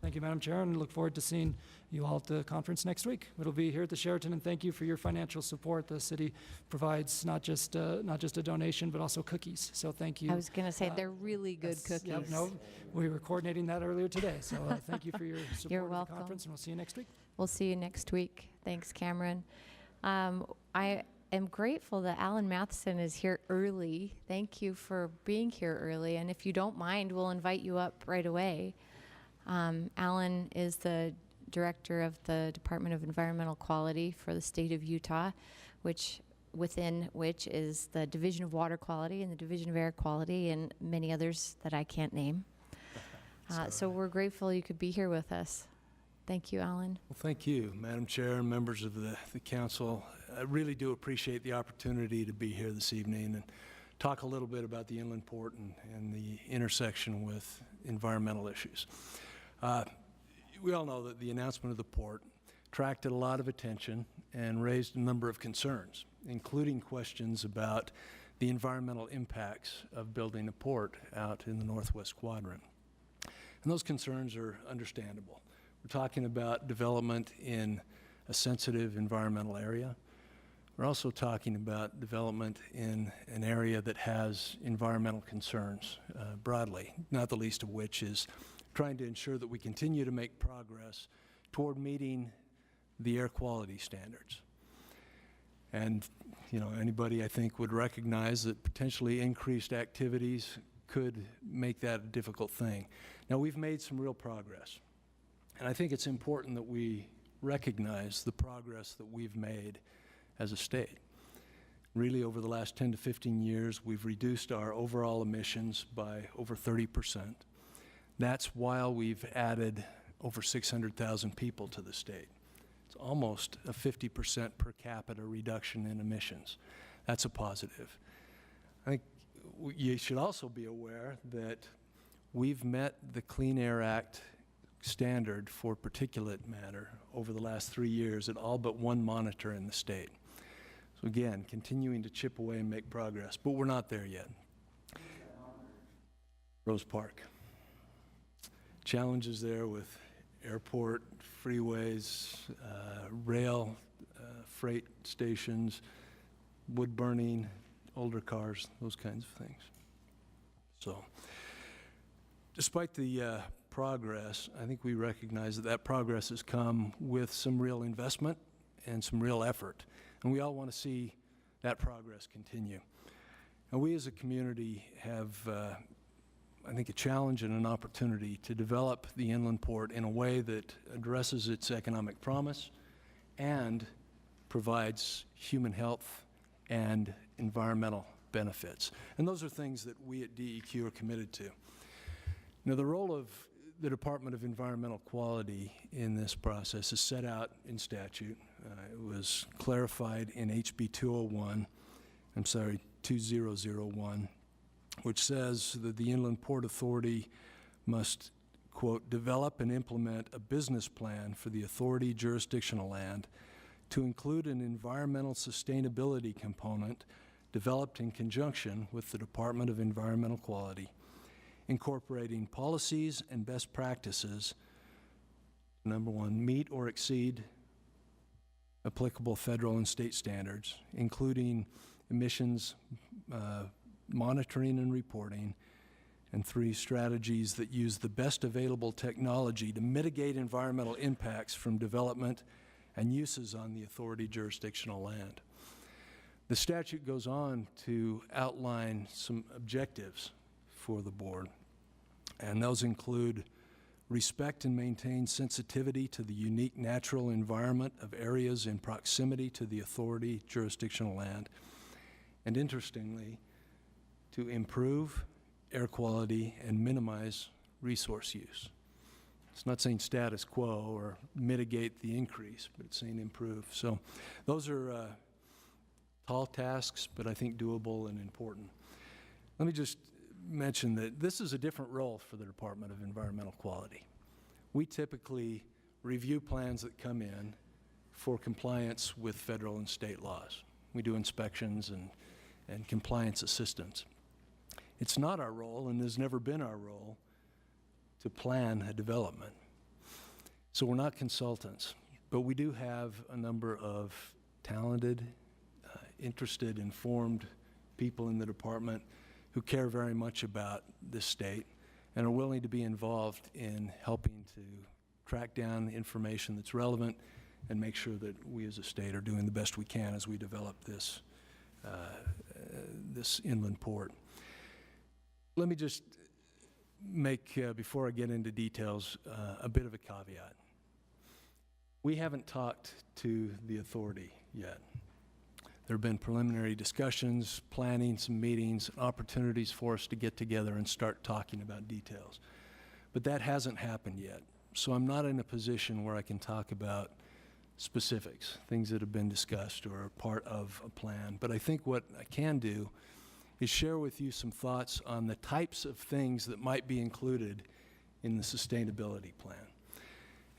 Thank you, Madam Chair, and look forward to seeing you all at the conference next week. It'll be here at the Sheraton, and thank you for your financial support. The city provides not just a donation, but also cookies. So thank you. I was going to say they're really good cookies. Yep, no, we were coordinating that earlier today. So thank you for your support You're of welcome. the conference, and we'll see you next week. We'll see you next week. Thanks, Cameron. I am grateful that Alan Matheson is here early. Thank you for being here early. And if you don't mind, we'll invite you up right away. Alan is the director of the Department of Environmental Quality for the state of Utah, within which is the Division of Water Quality and the Division of Air Quality and many others that I can't name. So we're grateful you could be here with us. Thank you, Alan. Well, thank you, Madam Chair and members of the council. I really do appreciate the opportunity to be here this evening and talk a little bit about the inland port and the intersection with environmental issues. We all know that the announcement of the port attracted a lot of attention and raised a number of concerns, including questions about the environmental impacts of building a port out in the Northwest Quadrant. And those concerns are understandable. We're talking about development in a sensitive environmental area. We're also talking about development in an area that has environmental concerns broadly, not the least of which is trying to ensure that we continue to make progress toward meeting the air quality standards. And, you know, anybody I think would recognize that potentially increased activities could make that a difficult thing. Now, we've made some real progress. And I think it's important that we recognize the progress that we've made as a state. Really, over the last 10 to 15 years, we've reduced our overall emissions by over 30%. That's while we've added over 600,000 people to the state. It's almost a 50% per capita reduction in emissions. That's a positive. I think you should also be aware that we've met the Clean Air Act standard for particulate matter over the last 3 years at all but one monitor in the state. So again, continuing to chip away and make progress, but we're not there yet. Rose Park. Challenges there with airport, freeways, rail, freight stations, wood burning, older cars, those kinds of things. So, despite the progress, I think we recognize that that progress has come with some real investment and some real effort. And we all want to see that progress continue. And we as a community have, I think, a challenge and an opportunity to develop the inland port in a way that addresses its economic promise and provides human health and environmental benefits. And those are things that we at DEQ are committed to. Now, the role of the Department of Environmental Quality in this process is set out in statute. It was clarified in HB 2001, which says that the Inland Port Authority must, quote, develop and implement a business plan for the authority jurisdictional land to include an environmental sustainability component developed in conjunction with the Department of Environmental Quality, incorporating policies and best practices, number one, meet or exceed applicable federal and state standards, including emissions monitoring and reporting, and 3, strategies that use the best available technology to mitigate environmental impacts from development and uses on the authority jurisdictional land. The statute goes on to outline some objectives for the board, and those include respect and maintain sensitivity to the unique natural environment of areas in proximity to the authority jurisdictional land, and interestingly, to improve air quality and minimize resource use. It's not saying status quo or mitigate the increase, but it's saying improve. So those are tall tasks, but I think doable and important. Let me just mention that this is a different role for the Department of Environmental Quality. We typically review plans that come in for compliance with federal and state laws. We do inspections and compliance assistance. It's not our role, and has never been our role, to plan a development. So we're not consultants, but we do have a number of talented, interested, informed people in the department who care very much about this state and are willing to be involved in helping to track down information that's relevant and make sure that we as a state are doing the best we can as we develop this, this inland port. Let me just make, before I get into details, a bit of a caveat. We haven't talked to the authority yet. There have been preliminary discussions, planning, some meetings, opportunities for us to get together and start talking about details. But that hasn't happened yet. So I'm not in a position where I can talk about specifics, things that have been discussed or are part of a plan. But I think what I can do is share with you some thoughts on the types of things that might be included in the sustainability plan.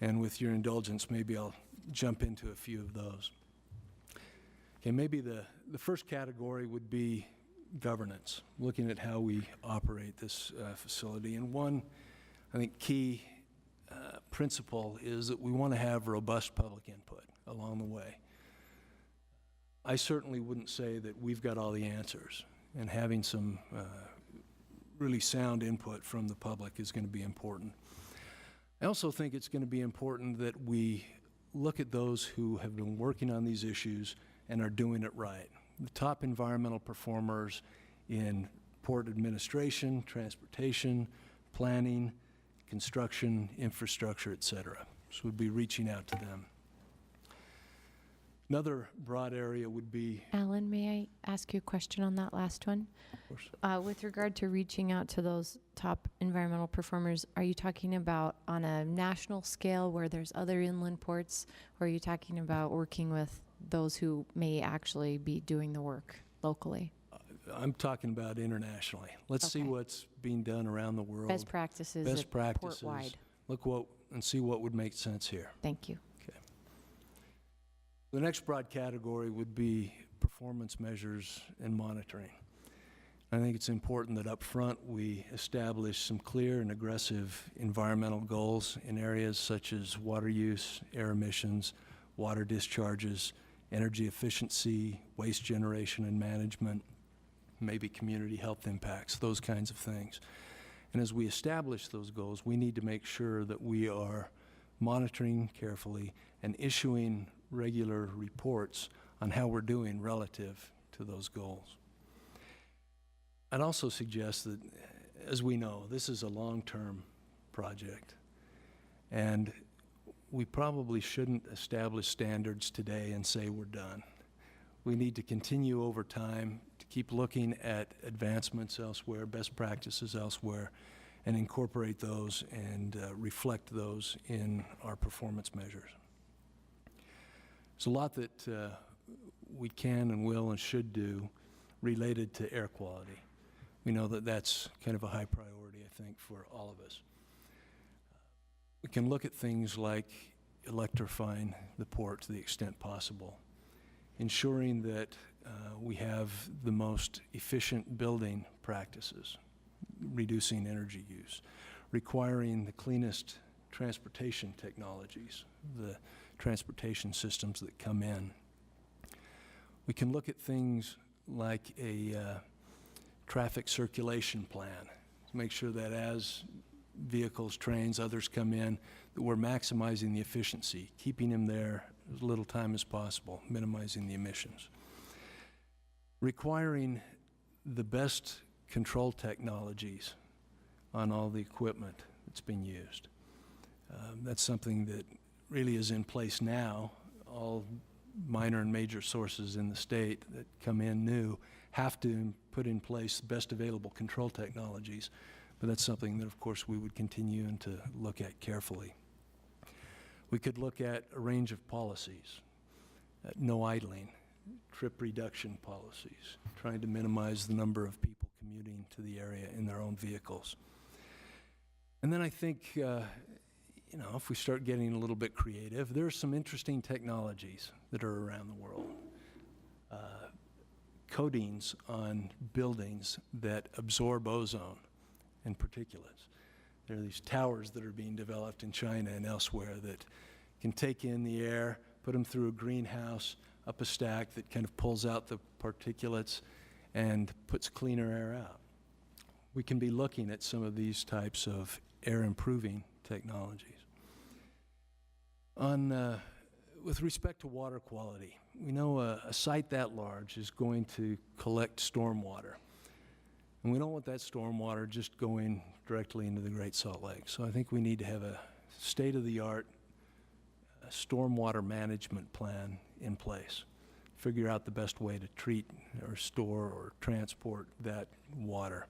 And with your indulgence, maybe I'll jump into a few of those. Okay, maybe the first category would be governance, looking at how we operate this facility. And one, I think, key principle is that we want to have robust public input along the way. I certainly wouldn't say that we've got all the answers, and having some really sound input from the public is going to be important. I also think it's going to be important that we look at those who have been working on these issues and are doing it right. The top environmental performers in port administration, transportation, planning, construction, infrastructure, et cetera. So we'd be reaching out to them. Another broad area would be... Alan, may I ask you a question on that last one? Of course. With regard to reaching out to those top environmental performers, are you talking about on a national scale where there's other inland ports, or are you talking about working with those who may actually be doing the work locally? I'm talking about internationally. Let's see what's being done around the world. Best practices Best practices. port-wide. Look and see what would make sense here. Thank you. The next broad category would be performance measures and monitoring. I think it's important that up front we establish some clear and aggressive environmental goals in areas such as water use, air emissions, water discharges, energy efficiency, waste generation and management, maybe community health impacts, those kinds of things. And as we establish those goals, we need to make sure that we are monitoring carefully and issuing regular reports on how we're doing relative to those goals. I'd also suggest that, as we know, this is a long-term project, and we probably shouldn't establish standards today and say we're done. We need to continue over time to keep looking at advancements elsewhere, best practices elsewhere, and incorporate those and reflect those in our performance measures. There's a lot that we can and will and should do related to air quality. We know that that's kind of a high priority, I think, for all of us. We can look at things like electrifying the port to the extent possible, ensuring that we have the most efficient building practices, reducing energy use, requiring the cleanest transportation technologies, the transportation systems that come in. We can look at things like a traffic circulation plan to make sure that as vehicles, trains, others come in, that we're maximizing the efficiency, keeping them there as little time as possible, minimizing the emissions. Requiring the best control technologies on all the equipment that's being used. That's something that really is in place now. All minor and major sources in the state that come in new have to put in place best available control technologies, but that's something that, of course, we would continue to look at carefully. We could look at a range of policies, no idling, trip reduction policies, trying to minimize the number of people commuting to the area in their own vehicles. And then I think, if we start getting a little bit creative, there are some interesting technologies that are around the world. Coatings on buildings that absorb ozone and particulates. There are these towers that are being developed in China and elsewhere that can take in the air, put them through a greenhouse, up a stack that kind of pulls out the particulates and puts cleaner air out. We can be looking at some of these types of air improving technologies. With respect to water quality, we know a site that large is going to collect stormwater. And we don't want that stormwater just going directly into the Great Salt Lake. So I think we need to have a state-of-the-art stormwater management plan in place. Figure out the best way to treat or store or transport that water.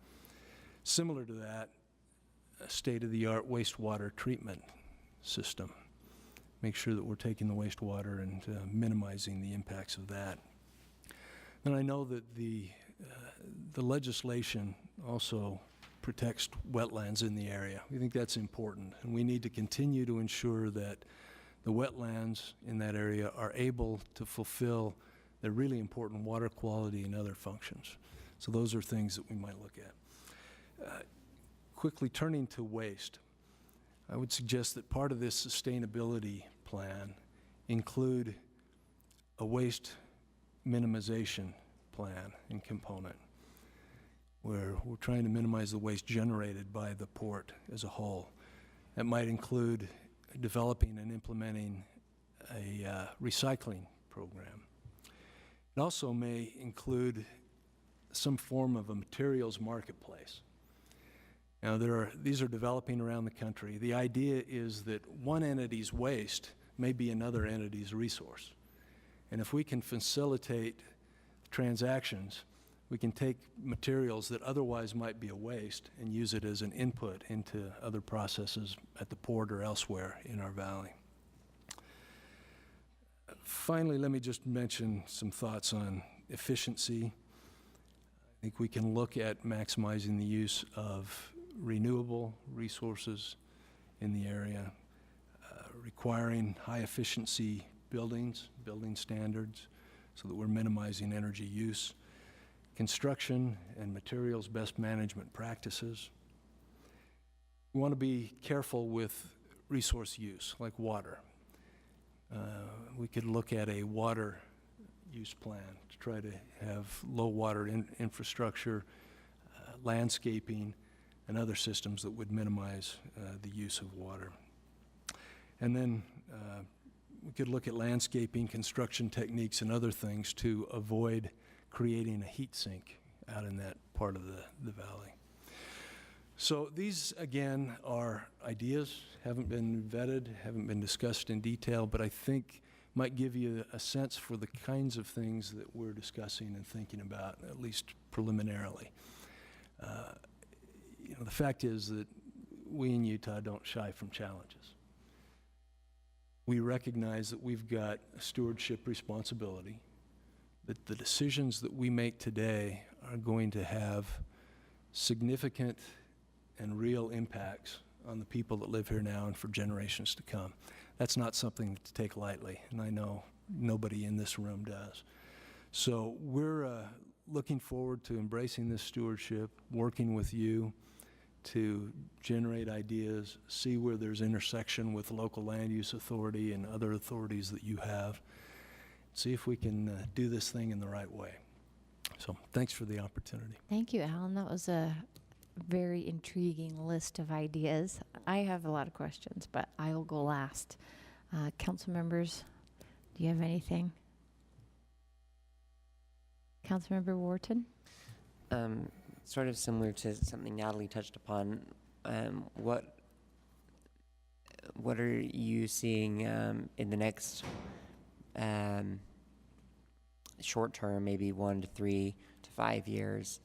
Similar to that, a state-of-the-art wastewater treatment system. Make sure that we're taking the wastewater and minimizing the impacts of that. And I know that the legislation also protects wetlands in the area. We think that's important, and we need to continue to ensure that the wetlands in that area are able to fulfill their really important water quality and other functions. So those are things that we might look at. Quickly turning to waste, I would suggest that part of this sustainability plan include a waste minimization plan and component, where we're trying to minimize the waste generated by the port as a whole. That might include developing and implementing a recycling program. It also may include some form of a materials marketplace. Now, these are developing around the country. The idea is that one entity's waste may be another entity's resource. And if we can facilitate transactions, we can take materials that otherwise might be a waste and use it as an input into other processes at the port or elsewhere in our valley. Finally, let me just mention some thoughts on efficiency. I think we can look at maximizing the use of renewable resources in the area, requiring high efficiency building standards so that we're minimizing energy use, construction and materials best management practices. We want to be careful with resource use, like water. We could look at a water use plan to try to have low water infrastructure, landscaping, and other systems that would minimize the use of water. And then we could look at landscaping, construction techniques, and other things to avoid creating a heat sink out in that part of the valley. So these, again, are ideas, haven't been vetted, haven't been discussed in detail, but I think might give you a sense for the kinds of things that we're discussing and thinking about, at least preliminarily. You know, the fact is that we in Utah don't shy from challenges. We recognize that we've got a stewardship responsibility, that the decisions that we make today are going to have significant and real impacts on the people that live here now and for generations to come. That's not something to take lightly, and I know nobody in this room does. So we're looking forward to embracing this stewardship, working with you to generate ideas, see where there's intersection with local land use authority and other authorities that you have, see if we can do this thing in the right way. So thanks for the opportunity. Thank you, Alan. That was a very intriguing list of ideas. I have a lot of questions, but I'll go last. Council members, do you have anything? Councilmember Wharton? Sort of similar to something Natalie touched upon. What are you seeing in the next short term, maybe 1 to 3 to 5 years?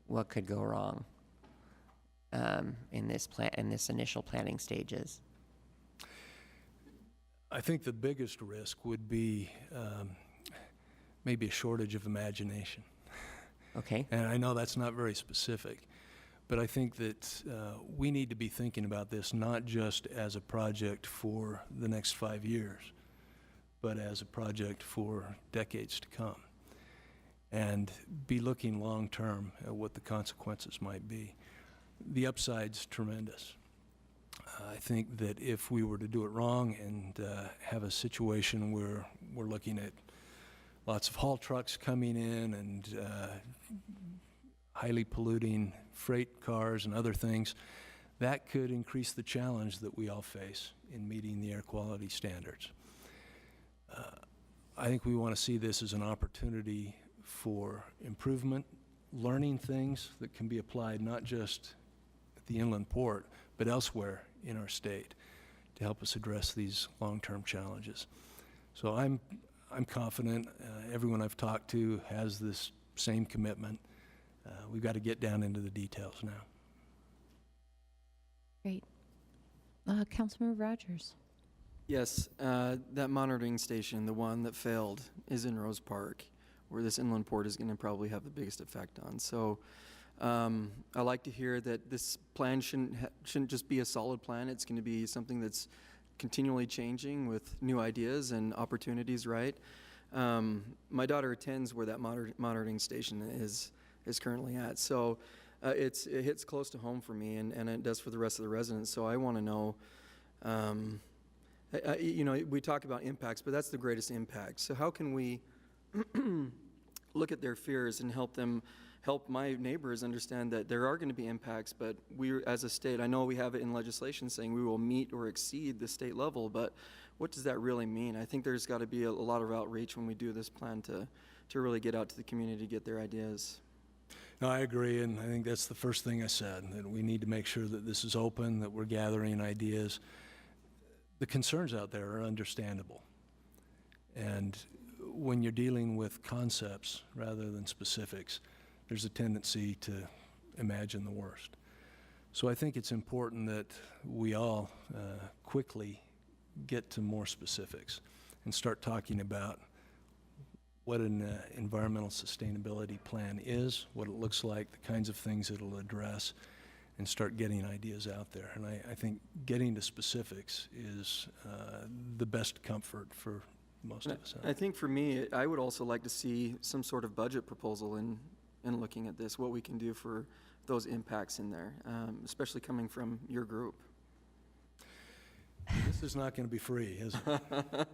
What could go wrong in this initial planning stages? I think the biggest risk would be maybe a shortage of imagination. Okay. And I know that's not very specific, but I think that we need to be thinking about this not just as a project for the next 5 years, but as a project for decades to come, and be looking long term at what the consequences might be. The upside's tremendous. I think that if we were to do it wrong and have a situation where we're looking at lots of haul trucks coming in and highly polluting freight cars and other things, that could increase the challenge that we all face in meeting the air quality standards. I think we want to see this as an opportunity for improvement, learning things that can be applied not just at the inland port, but elsewhere in our state to help us address these long-term challenges. So I'm confident everyone I've talked to has this same commitment. We've got to get down into the details now. Great. Councilmember Rogers. Yes, that monitoring station, the one that failed, is in Rose Park, where this inland port is going to probably have the biggest effect on. So I like to hear that this plan shouldn't just be a solid plan. It's going to be something that's continually changing with new ideas and opportunities, right? My daughter attends where that monitoring station is currently at. So it hits close to home for me, and it does for the rest of the residents. So I want to know, you know, we talk about impacts, but that's the greatest impact. So how can we look at their fears and help my neighbors understand that there are going to be impacts, but we, as a state, I know we have it in legislation saying we will meet or exceed the state level, but what does that really mean? I think there's got to be a lot of outreach when we do this plan to really get out to the community to get their ideas. No, I agree, and I think that's the first thing I said, that we need to make sure that this is open, that we're gathering ideas. The concerns out there are understandable. And when you're dealing with concepts rather than specifics, there's a tendency to imagine the worst. So I think it's important that we all quickly get to more specifics and start talking about what an environmental sustainability plan is, what it looks like, the kinds of things it'll address, and start getting ideas out there. And I think getting to specifics is the best comfort for most of us. I think for me, I would also like to see some sort of budget proposal in looking at this, what we can do for those impacts in there, especially coming from your group. This is not going to be free, is it?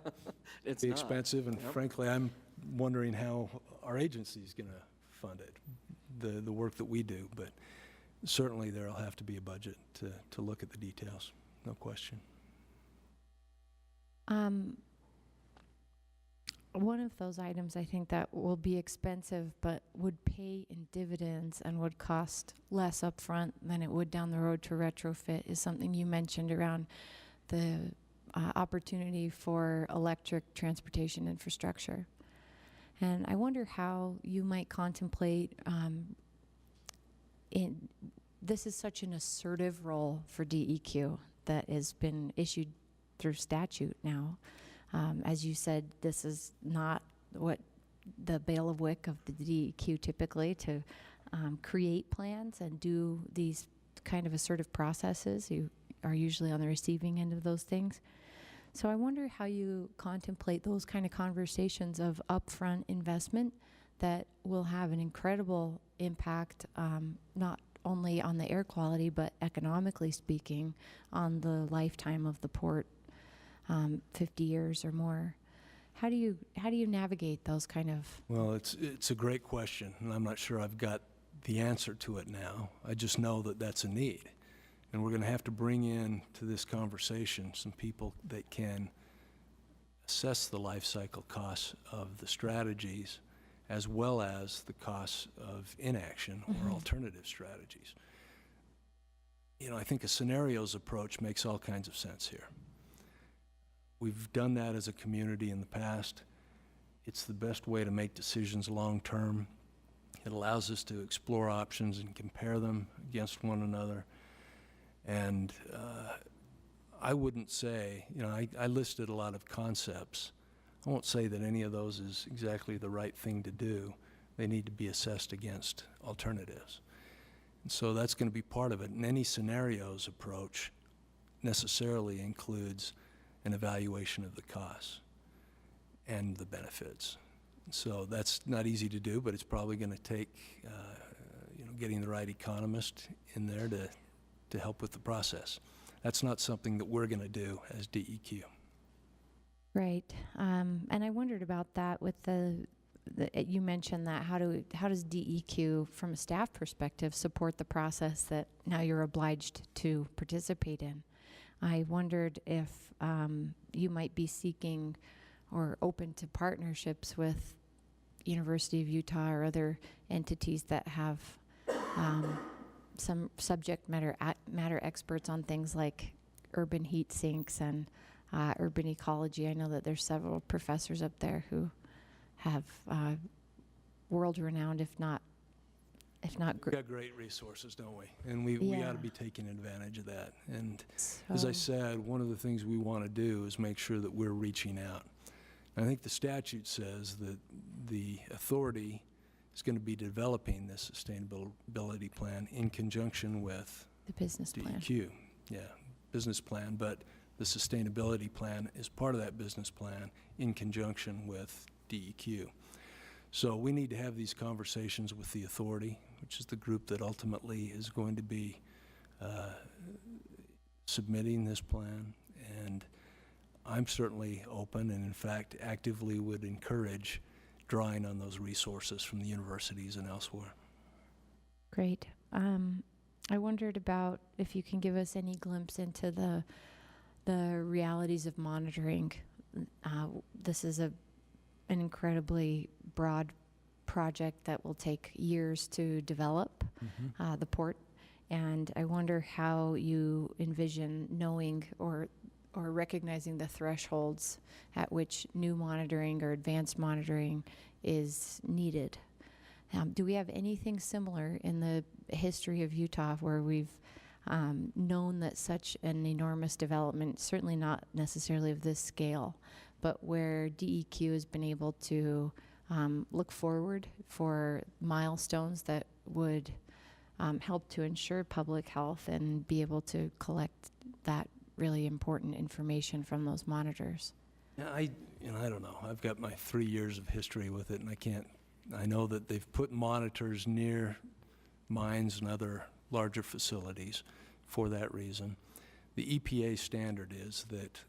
It's be not. expensive, and Yep. frankly, I'm wondering how our agency is going to fund it, the work that we do. But certainly there'll have to be a budget to look at the details, no question. One of those items I think that will be expensive but would pay in dividends and would cost less upfront than it would down the road to retrofit is something you mentioned around the opportunity for electric transportation infrastructure. And I wonder how you might contemplate this is such an assertive role for DEQ that has been issued through statute now. As you said, this is not what the bailiwick of the DEQ typically to create plans and do these kind of assertive processes. You are usually on the receiving end of those things. So I wonder how you contemplate those kind of conversations of upfront investment that will have an incredible impact, not only on the air quality, but economically speaking, on the lifetime of the port, 50 years or more. How do you navigate those kind of? Well, it's a great question, and I'm not sure I've got the answer to it now. I just know that that's a need. And we're going to have to bring in to this conversation some people that can assess the life cycle costs of the strategies as well as the costs of inaction or alternative strategies. You know, I think a scenarios approach makes all kinds of sense here. We've done that as a community in the past. It's the best way to make decisions long term. It allows us to explore options and compare them against one another. And I wouldn't say, you know, I listed a lot of concepts. I won't say that any of those is exactly the right thing to do. They need to be assessed against alternatives. And so that's going to be part of it. And any scenarios approach necessarily includes an evaluation of the costs and the benefits. So that's not easy to do, but it's probably going to take, you know, getting the right economist in there to help with the process. That's not something that we're going to do as DEQ. Right. And I wondered about that with you mentioned that how does DEQ from a staff perspective support the process that now you're obliged to participate in? I wondered if you might be seeking or open to partnerships with University of Utah or other entities that have some subject matter experts on things like urban heat sinks and urban ecology. I know that there's several professors up there who have world-renowned, if not We've got great resources, don't we? And we ought to be taking advantage of that. And as I said, one of the things we want to do is make sure that we're reaching out. I think the statute says that the authority is going to be developing this sustainability plan in conjunction with the business plan. DEQ. Yeah, business plan, but the sustainability plan is part of that business plan in conjunction with DEQ. So we need to have these conversations with the authority, which is the group that ultimately is going to be submitting this plan. And I'm certainly open and, in fact, actively would encourage drawing on those resources from the universities and elsewhere. Great. I wondered about if you can give us any glimpse into the realities of monitoring. This is an incredibly broad project that will take years to develop, the port. And I wonder how you envision knowing or recognizing the thresholds at which new monitoring or advanced monitoring is needed. Do we have anything similar in the history of Utah where we've known that such an enormous development, certainly not necessarily of this scale, but where DEQ has been able to look forward for milestones that would help to ensure public health and be able to collect that really important information from those monitors? Yeah, I don't know. I've got my 3 years of history with it, and I know that they've put monitors near mines and other larger facilities for that reason. The EPA standard is that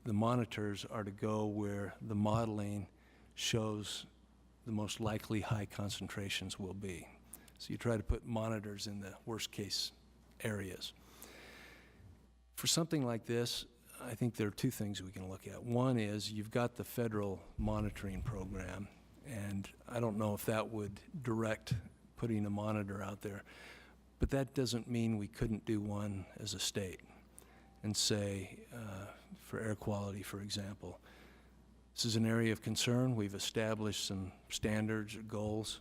the monitors are to go where the modeling shows the most likely high concentrations will be. So you try to put monitors in the worst case areas. For something like this, I think there are two things we can look at. One is you've got the federal monitoring program, and I don't know if that would direct putting a monitor out there, but that doesn't mean we couldn't do one as a state and say, for air quality, for example, this is an area of concern. We've established some standards or goals.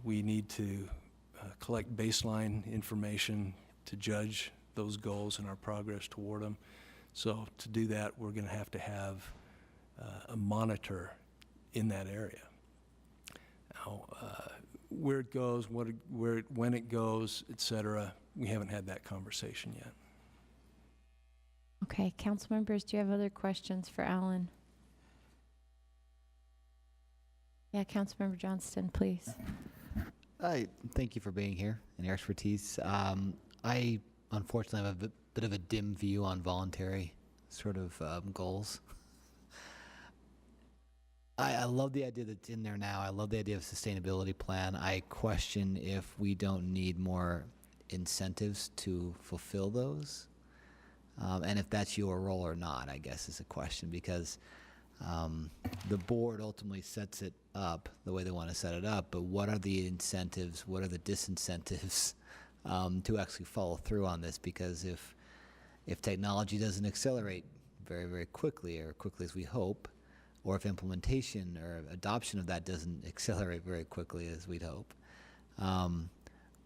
We need to collect baseline information to judge those goals and our progress toward them. So to do that, we're going to have a monitor in that area. Now, where it goes, when it goes, et cetera, we haven't had that conversation yet. Okay, council members, do you have other questions for Alan? Yeah, Councilmember Johnston, please. Thank you for being here and your expertise. I unfortunately have a bit of a dim view on voluntary sort of goals. I love the idea that's in there now. I love the idea of sustainability plan. I question if we don't need more incentives to fulfill those. And if that's your role or not, I guess is a question, because the board ultimately sets it up the way they want to set it up, but what are the incentives, what are the disincentives to actually follow through on this? Because if technology doesn't accelerate very, very quickly, or quickly as we hope, or if implementation or adoption of that doesn't accelerate very quickly as we'd hope,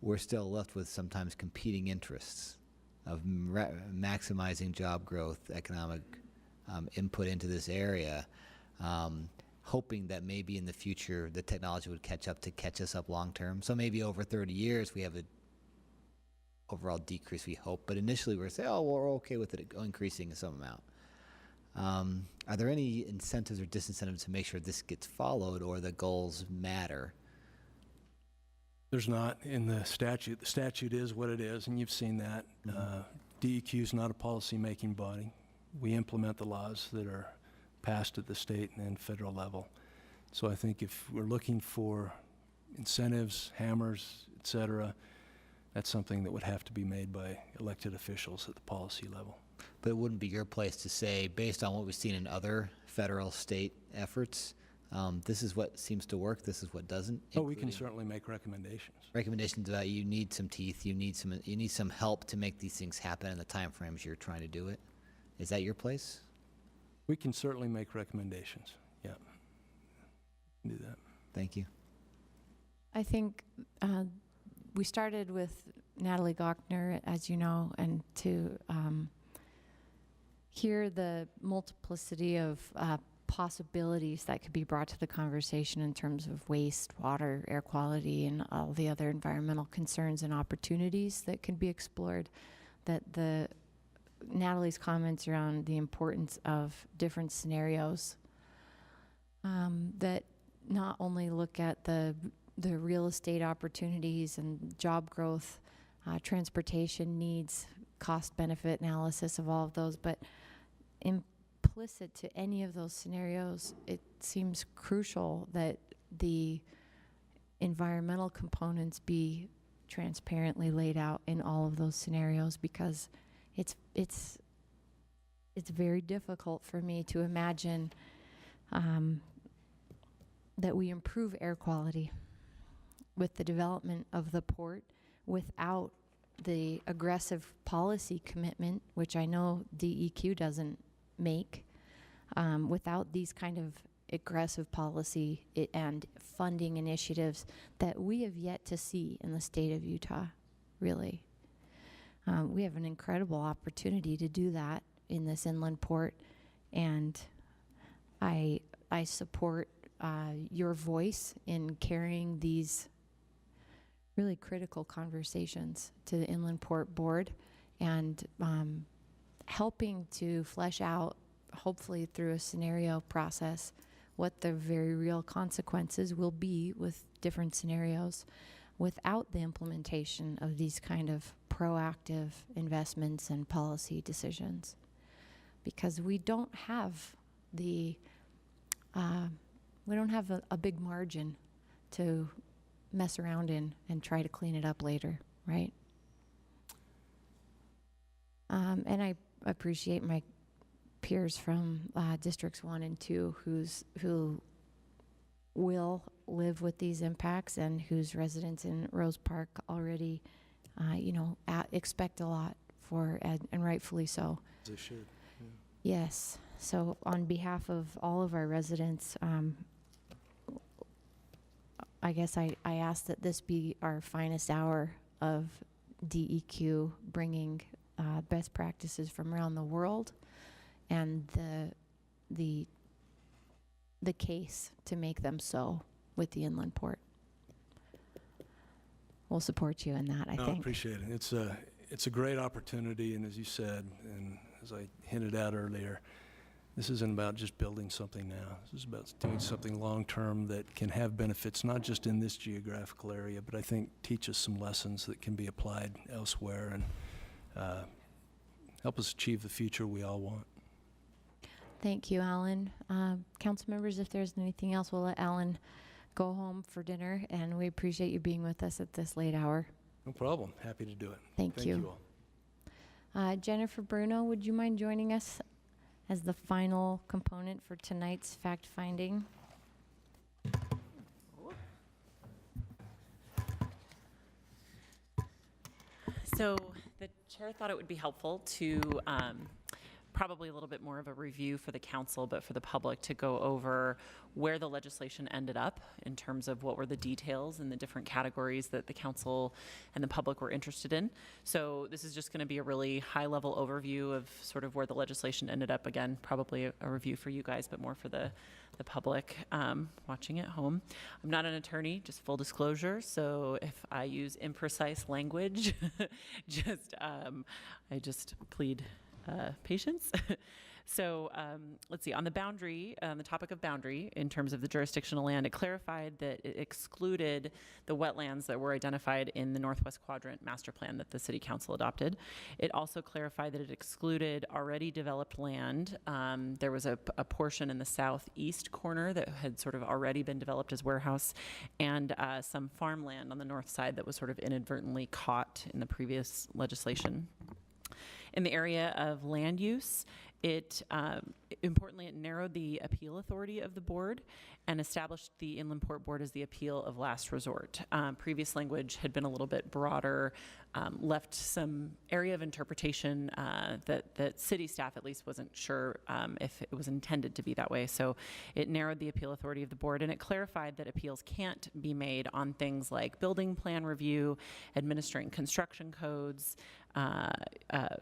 we're still left with sometimes competing interests of maximizing job growth, economic input into this area, hoping that maybe in the future the technology would catch us up long term. So maybe over 30 years we have a overall decrease, we hope, but initially we're saying, oh, we're okay with it increasing in some amount. Are there any incentives or disincentives to make sure this gets followed or the goals matter? There's not in the statute. The statute is what it is, and you've seen that. DEQ is not a policy-making body. We implement the laws that are passed at the state and federal level. So I think if we're looking for incentives, hammers, et cetera, that's something that would have to be made by elected officials at the policy level. But it wouldn't be your place to say, based on what we've seen in other federal state efforts, this is what seems to work, this is what doesn't. Oh, we can certainly make recommendations. Recommendations about you need some teeth, you need some help to make these things happen in the time frames you're trying to do it. Is that your place? We can certainly make recommendations. Yeah, do that. Thank you. I think we started with Natalie Gochner, as you know, and to hear the multiplicity of possibilities that could be brought to the conversation in terms of waste, water, air quality, and all the other environmental concerns and opportunities that can be explored, that Natalie's comments around the importance of different scenarios that not only look at the real estate opportunities and job growth, transportation needs, cost-benefit analysis of all of those, but implicit to any of those scenarios, it seems crucial that the environmental components be transparently laid out in all of those scenarios, because it's very difficult for me to imagine that we improve air quality with the development of the port without the aggressive policy commitment, which I know DEQ doesn't make, without these kind of aggressive policy and funding initiatives that we have yet to see in the state of Utah, really. We have an incredible opportunity to do that in this inland port, and I support your voice in carrying these really critical conversations to the Inland Port Board, and helping to flesh out, hopefully through a scenario process, what the very real consequences will be with different scenarios without the implementation of these kind of proactive investments and policy decisions. Because we don't have a big margin to mess around in and try to clean it up later, right? And I appreciate my peers from districts 1 and 2 who will live with these impacts, and whose residents in Rose Park already, expect a lot for, and rightfully so. They should. Yes. So on behalf of all of our residents, I guess I ask that this be our finest hour of DEQ bringing best practices from around the world, and the case to make them so with the inland port. We'll support you in that, I No, I think. appreciate it. It's a great opportunity, and as you said, and as I hinted at earlier, this isn't about just building something now. This is about doing something long-term that can have benefits, not just in this geographical area, but I think teach us some lessons that can be applied elsewhere, and help us achieve the future we all want. Thank you, Alan. Council members, if there's anything else, we'll let Alan go home for dinner, and we appreciate you being with us at this late hour. No problem. Happy to do it. Thank you. all. Jennifer Bruno, would you mind joining us as the final component for tonight's fact-finding? So the chair thought it would be helpful to probably a little bit more of a review for the council, but for the public to go over where the legislation ended up in terms of what were the details and the different categories that the council and the public were interested in. So this is just going to be a really high-level overview of sort of where the legislation ended up. Again, probably a review for you guys, but more for the public watching at home. I'm not an attorney, just full disclosure, so if I use imprecise language, I just plead patience. So let's see, on the boundary, on the topic of boundary, in terms of the jurisdictional land, it clarified that it excluded the wetlands that were identified in the Northwest Quadrant master plan that the City Council adopted. It also clarified that it excluded already developed land. There was a portion in the southeast corner that had sort of already been developed as warehouse, and some farmland on the north side that was sort of inadvertently caught in the previous legislation. In the area of land use, importantly, it narrowed the appeal authority of the board and established the Inland Port Board as the appeal of last resort. Previous language had been a little bit broader, left some area of interpretation that city staff at least wasn't sure if it was intended to be that way. So it narrowed the appeal authority of the board, and it clarified that appeals can't be made on things like building plan review, administering construction codes,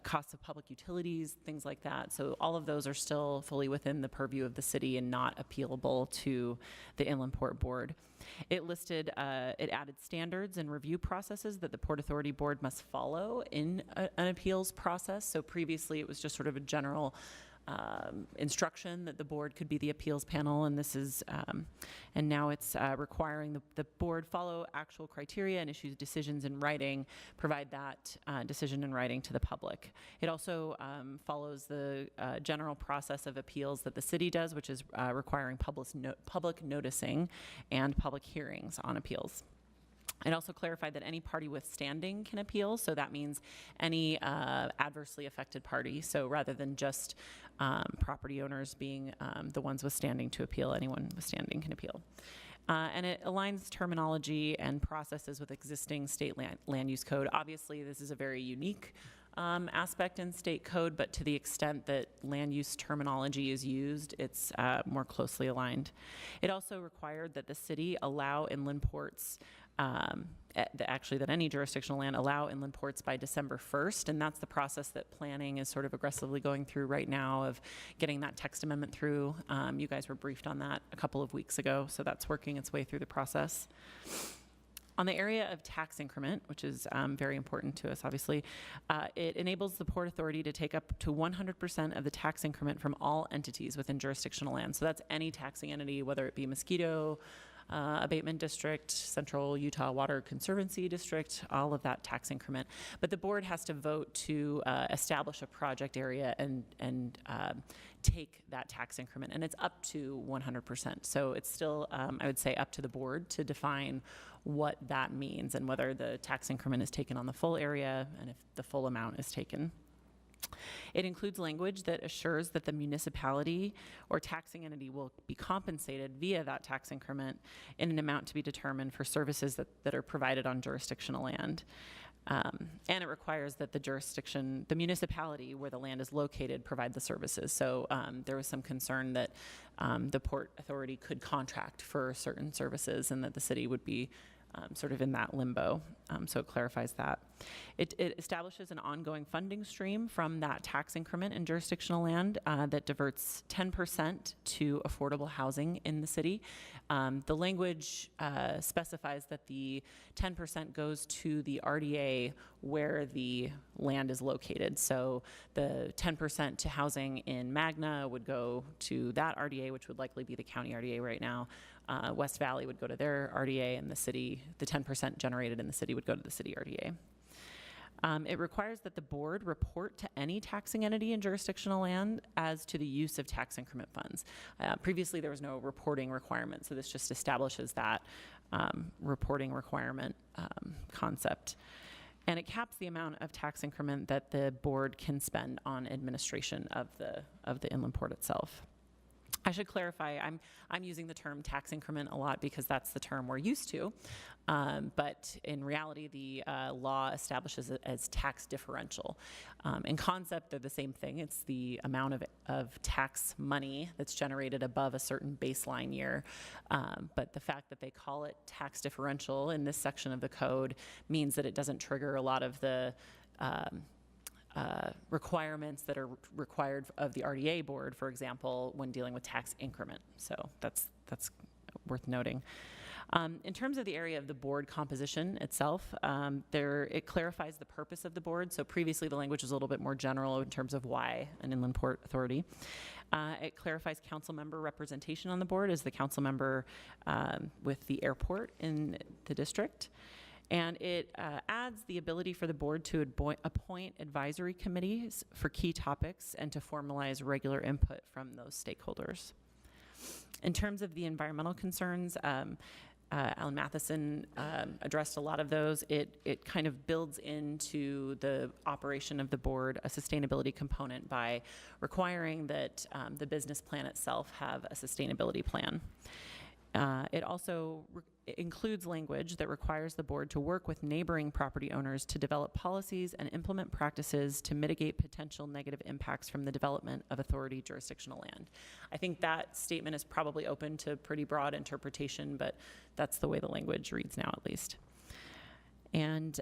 costs of public utilities, things like that. So all of those are still fully within the purview of the city and not appealable to the Inland Port Board. It listed, it added standards and review processes that the Port Authority Board must follow in an appeals process. So previously it was just sort of a general instruction that the board could be the appeals panel, and this is, and now it's requiring the board follow actual criteria and issue decisions in writing, provide that decision in writing to the public. It also follows the general process of appeals that the city does, which is requiring public noticing and public hearings on appeals. It also clarified that any party withstanding can appeal, so that means any adversely affected party. So rather than just property owners being the ones withstanding to appeal, anyone withstanding can appeal. And it aligns terminology and processes with existing state land use code. Obviously, this is a very unique aspect in state code, but to the extent that land use terminology is used, it's more closely aligned. It also required that the city allow inland ports, actually that any jurisdictional land allow inland ports by December 1st, and that's the process that planning is sort of aggressively going through right now of getting that text amendment through. You guys were briefed on that a couple of weeks ago, so that's working its way through the process. On the area of tax increment, which is very important to us, obviously, it enables the Port Authority to take up to 100% of the tax increment from all entities within jurisdictional land. So that's any taxing entity, whether it be Mosquito Abatement District, Central Utah Water Conservancy District, all of that tax increment. But the board has to vote to establish a project area and take that tax increment, and it's up to 100%. So it's still, I would say, up to the board to define what that means and whether the tax increment is taken on the full area and if the full amount is taken. It includes language that assures that the municipality or taxing entity will be compensated via that tax increment in an amount to be determined for services that are provided on jurisdictional land. And it requires that the municipality where the land is located provide the services. So there was some concern that the Port Authority could contract for certain services and that the city would be sort of in that limbo. So it clarifies that. It establishes an ongoing funding stream from that tax increment in jurisdictional land that diverts 10% to affordable housing in the city. The language specifies that the 10% goes to the RDA where the land is located. So the 10% to housing in Magna would go to that RDA, which would likely be the county RDA right now. West Valley would go to their RDA, and the city, the 10% generated in the city would go to the city RDA. It requires that the board report to any taxing entity in jurisdictional land as to the use of tax increment funds. Previously, there was no reporting requirement, so this just establishes that reporting requirement concept. And it caps the amount of tax increment that the board can spend on administration of the inland port itself. I should clarify, I'm using the term tax increment a lot because that's the term we're used to, but in reality, the law establishes it as tax differential. In concept, they're the same thing. It's the amount of tax money that's generated above a certain baseline year, but the fact that they call it tax differential in this section of the code means that it doesn't trigger a lot of the requirements that are required of the RDA board, for example, when dealing with tax increment. So that's worth noting. In terms of the area of the board composition itself, it clarifies the purpose of the board. So previously the language was a little bit more general in terms of why an inland port authority. It clarifies council member representation on the board as the council member with the airport in the district. And it adds the ability for the board to appoint advisory committees for key topics and to formalize regular input from those stakeholders. In terms of the environmental concerns, Alan Matheson addressed a lot of those. It kind of builds into the operation of the board a sustainability component by requiring that the business plan itself have a sustainability plan. It also includes language that requires the board to work with neighboring property owners to develop policies and implement practices to mitigate potential negative impacts from the development of authority jurisdictional land. I think that statement is probably open to pretty broad interpretation, but that's the way the language reads now, at least. And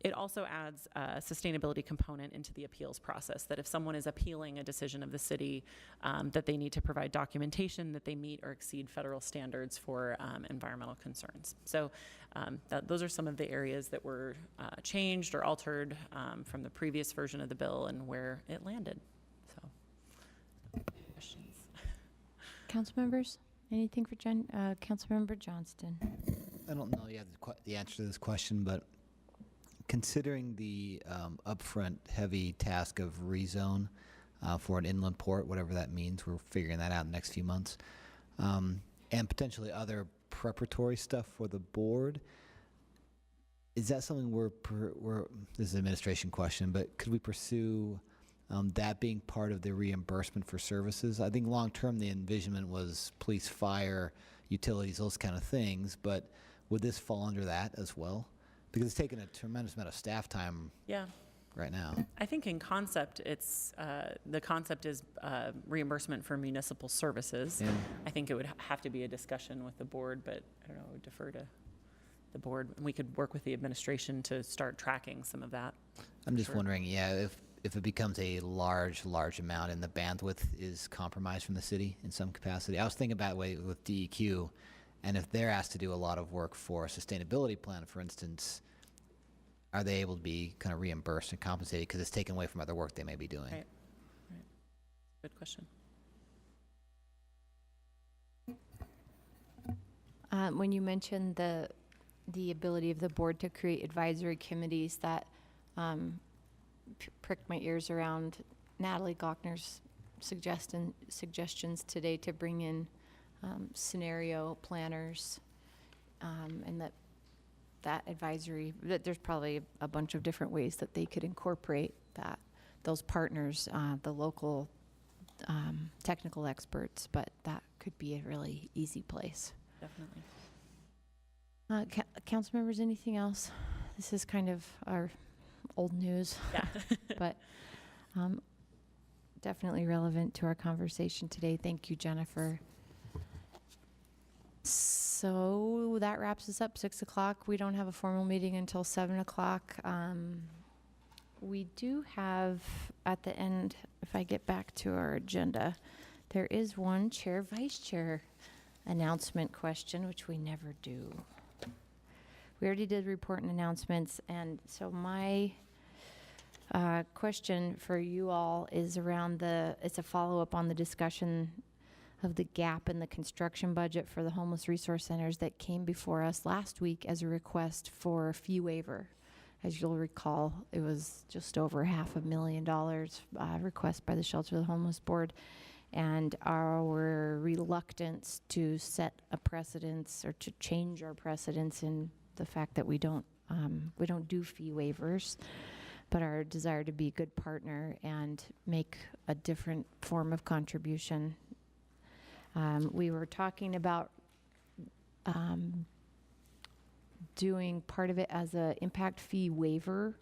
it also adds a sustainability component into the appeals process, that if someone is appealing a decision of the city, that they need to provide documentation that they meet or exceed federal standards for environmental concerns. So those are some of the areas that were changed or altered from the previous version of the bill and where it landed. So Council members, anything for Councilmember Johnston? I don't know you have the answer to this question, but considering the upfront heavy task of rezone for an inland port, whatever that means, we're figuring that out in the next few months, and potentially other preparatory stuff for the board. Is that something this is an administration question, but could we pursue that being part of the reimbursement for services? I think long-term the envisionment was police, fire, utilities, those kind of things, but would this fall under that as well? Because it's taken a tremendous amount of staff time right now. I think in concept, it's the concept is reimbursement for municipal services. Yeah. I think it would have to be a discussion with the board, but I don't know, I would defer to the board. We could work with the administration to start tracking some of that. I'm just wondering, if it becomes a large amount and the bandwidth is compromised from the city in some capacity. I was thinking about it with DEQ, and if they're asked to do a lot of work for a sustainability plan, for instance, are they able to be kind of reimbursed and compensated because it's taken away from other work they may be doing? Right. Good question. When you mentioned the ability of the board to create advisory committees, that pricked my ears around Natalie Gochner's suggestions today to bring in scenario planners, and that advisory, that there's probably a bunch of different ways that they could incorporate those partners, the local technical experts, but that could be a really easy place. Definitely. Council members, anything else? This is kind of our old news, Yeah. but definitely relevant to our conversation today. Thank you, Jennifer. So that wraps us up, 6 o'clock. We don't have a formal meeting until 7 o'clock. We do have at the end, if I get back to our agenda, there is one chair, vice chair announcement question, which we never do. We already did report and announcements, and so my question for you all is around it's a follow-up on the discussion of the gap in the construction budget for the homeless resource centers that came before us last week as a request for a fee waiver. As you'll recall, it was just over $500,000 request by the Shelter of the Homeless Board, and our reluctance to set a precedence or to change our precedence in the fact that we don't do fee waivers, but our desire to be a good partner and make a different form of contribution. We were talking about doing part of it as an impact fee waiver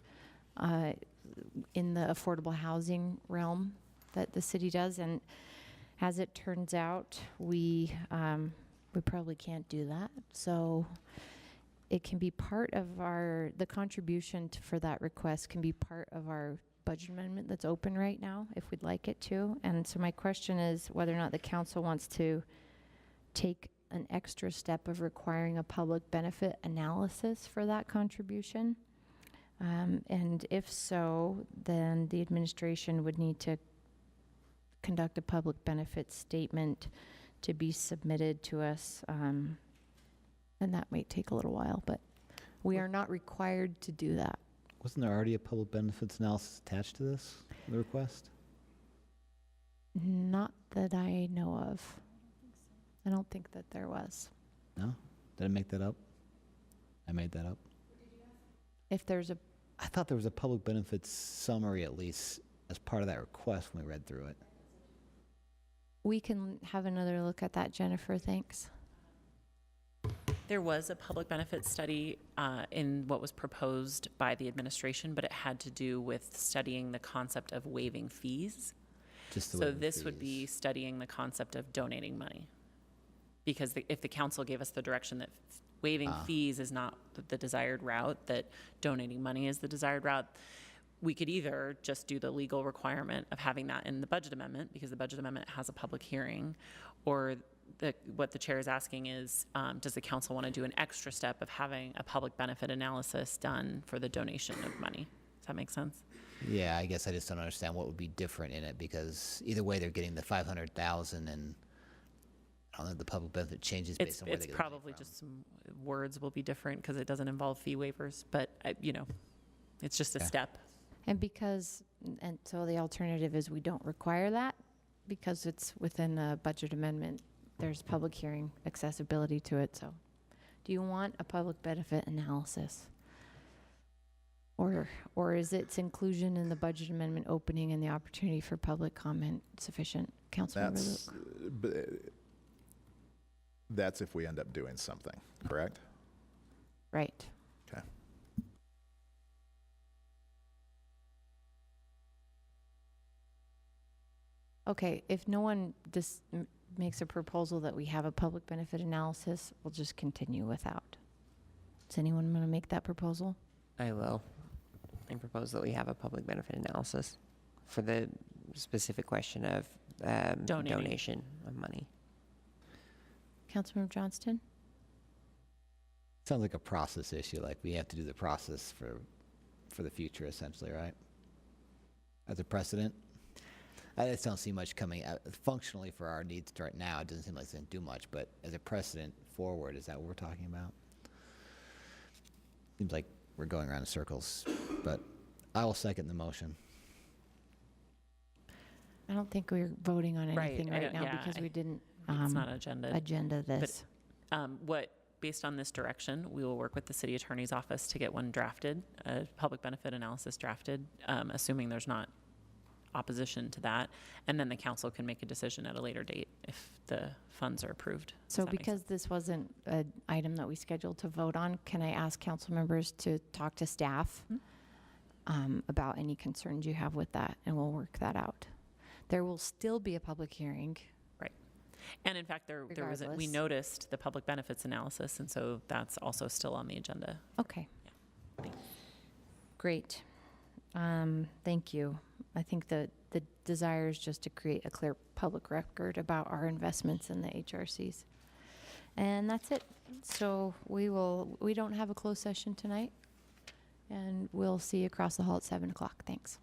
in the affordable housing realm that the city does, and as it turns out, we probably can't do that. So it can be part of the contribution for that request can be part of our budget amendment that's open right now, if we'd like it to. And so my question is whether or not the council wants to take an extra step of requiring a public benefit analysis for that contribution. And if so, then the administration would need to conduct a public benefit statement to be submitted to us. And that might take a little while, but we are not required to do that. Wasn't there already a public benefits analysis attached to this, the request? Not that I know of. I don't think that there was. No? Did I make that up? I made that up. If there's I thought there was a public benefits summary at least as part of that request when we read through it. We can have another look at that, Jennifer, thanks. There was a public benefit study in what was proposed by the administration, but it had to do with studying the concept of waiving fees. So this would be studying the concept of donating money. Because if the council gave us the direction that waiving fees is not the desired route, that donating money is the desired route, we could either just do the legal requirement of having that in the budget amendment, because the budget amendment has a public hearing, or what the chair is asking is, does the council want to do an extra step of having a public benefit analysis done for the donation of money? Does that make sense? Yeah, I guess I just don't understand what would be different in it, because either way they're getting the 500,000, and I don't know, the public benefit changes based on where they It's get the money probably from. just some words will be different because it doesn't involve fee waivers, but, it's just a step. And so the alternative is we don't require that because it's within a budget amendment. There's public hearing accessibility to it, so. Do you want a public benefit analysis? Or is its inclusion in the budget amendment opening and the opportunity for public comment sufficient? Councilmember Luke? That's if we end up doing something, correct? Right. Okay. Okay, if no one makes a proposal that we have a public benefit analysis, we'll just continue without. Does anyone want to make that proposal? I will. I propose that we have a public benefit analysis for the specific question of donation of money. Councilmember Johnston? Sounds like a process issue, like we have to do the process for the future, essentially, right? As a precedent? I just don't see much coming out functionally for our needs right now. It doesn't seem like it's going to do much, but as a precedent forward, is that what we're talking about? Seems like we're going around in circles, but I will second the motion. I don't think we're voting on anything I right don't- now yeah, because we didn't It's not agenda. agenda this. Based on this direction, we will work with the city attorney's office to get one drafted, a public benefit analysis drafted, assuming there's not opposition to that. And then the council can make a decision at a later date if the funds are approved. Does So that make because this wasn't an item that we scheduled to vote on, can I ask council members to talk to staff about any concerns you have with that, and we'll work that out. There will still be a public hearing. Right. And in fact, there was we Regardless. noticed the public benefits analysis, and so that's also still on the agenda. Okay. Great. Thank you. I think the desire is just to create a clear public record about our investments in the HRCs. And that's it. So we don't have a closed session tonight, and we'll see you across the hall at 7 o'clock. Thanks.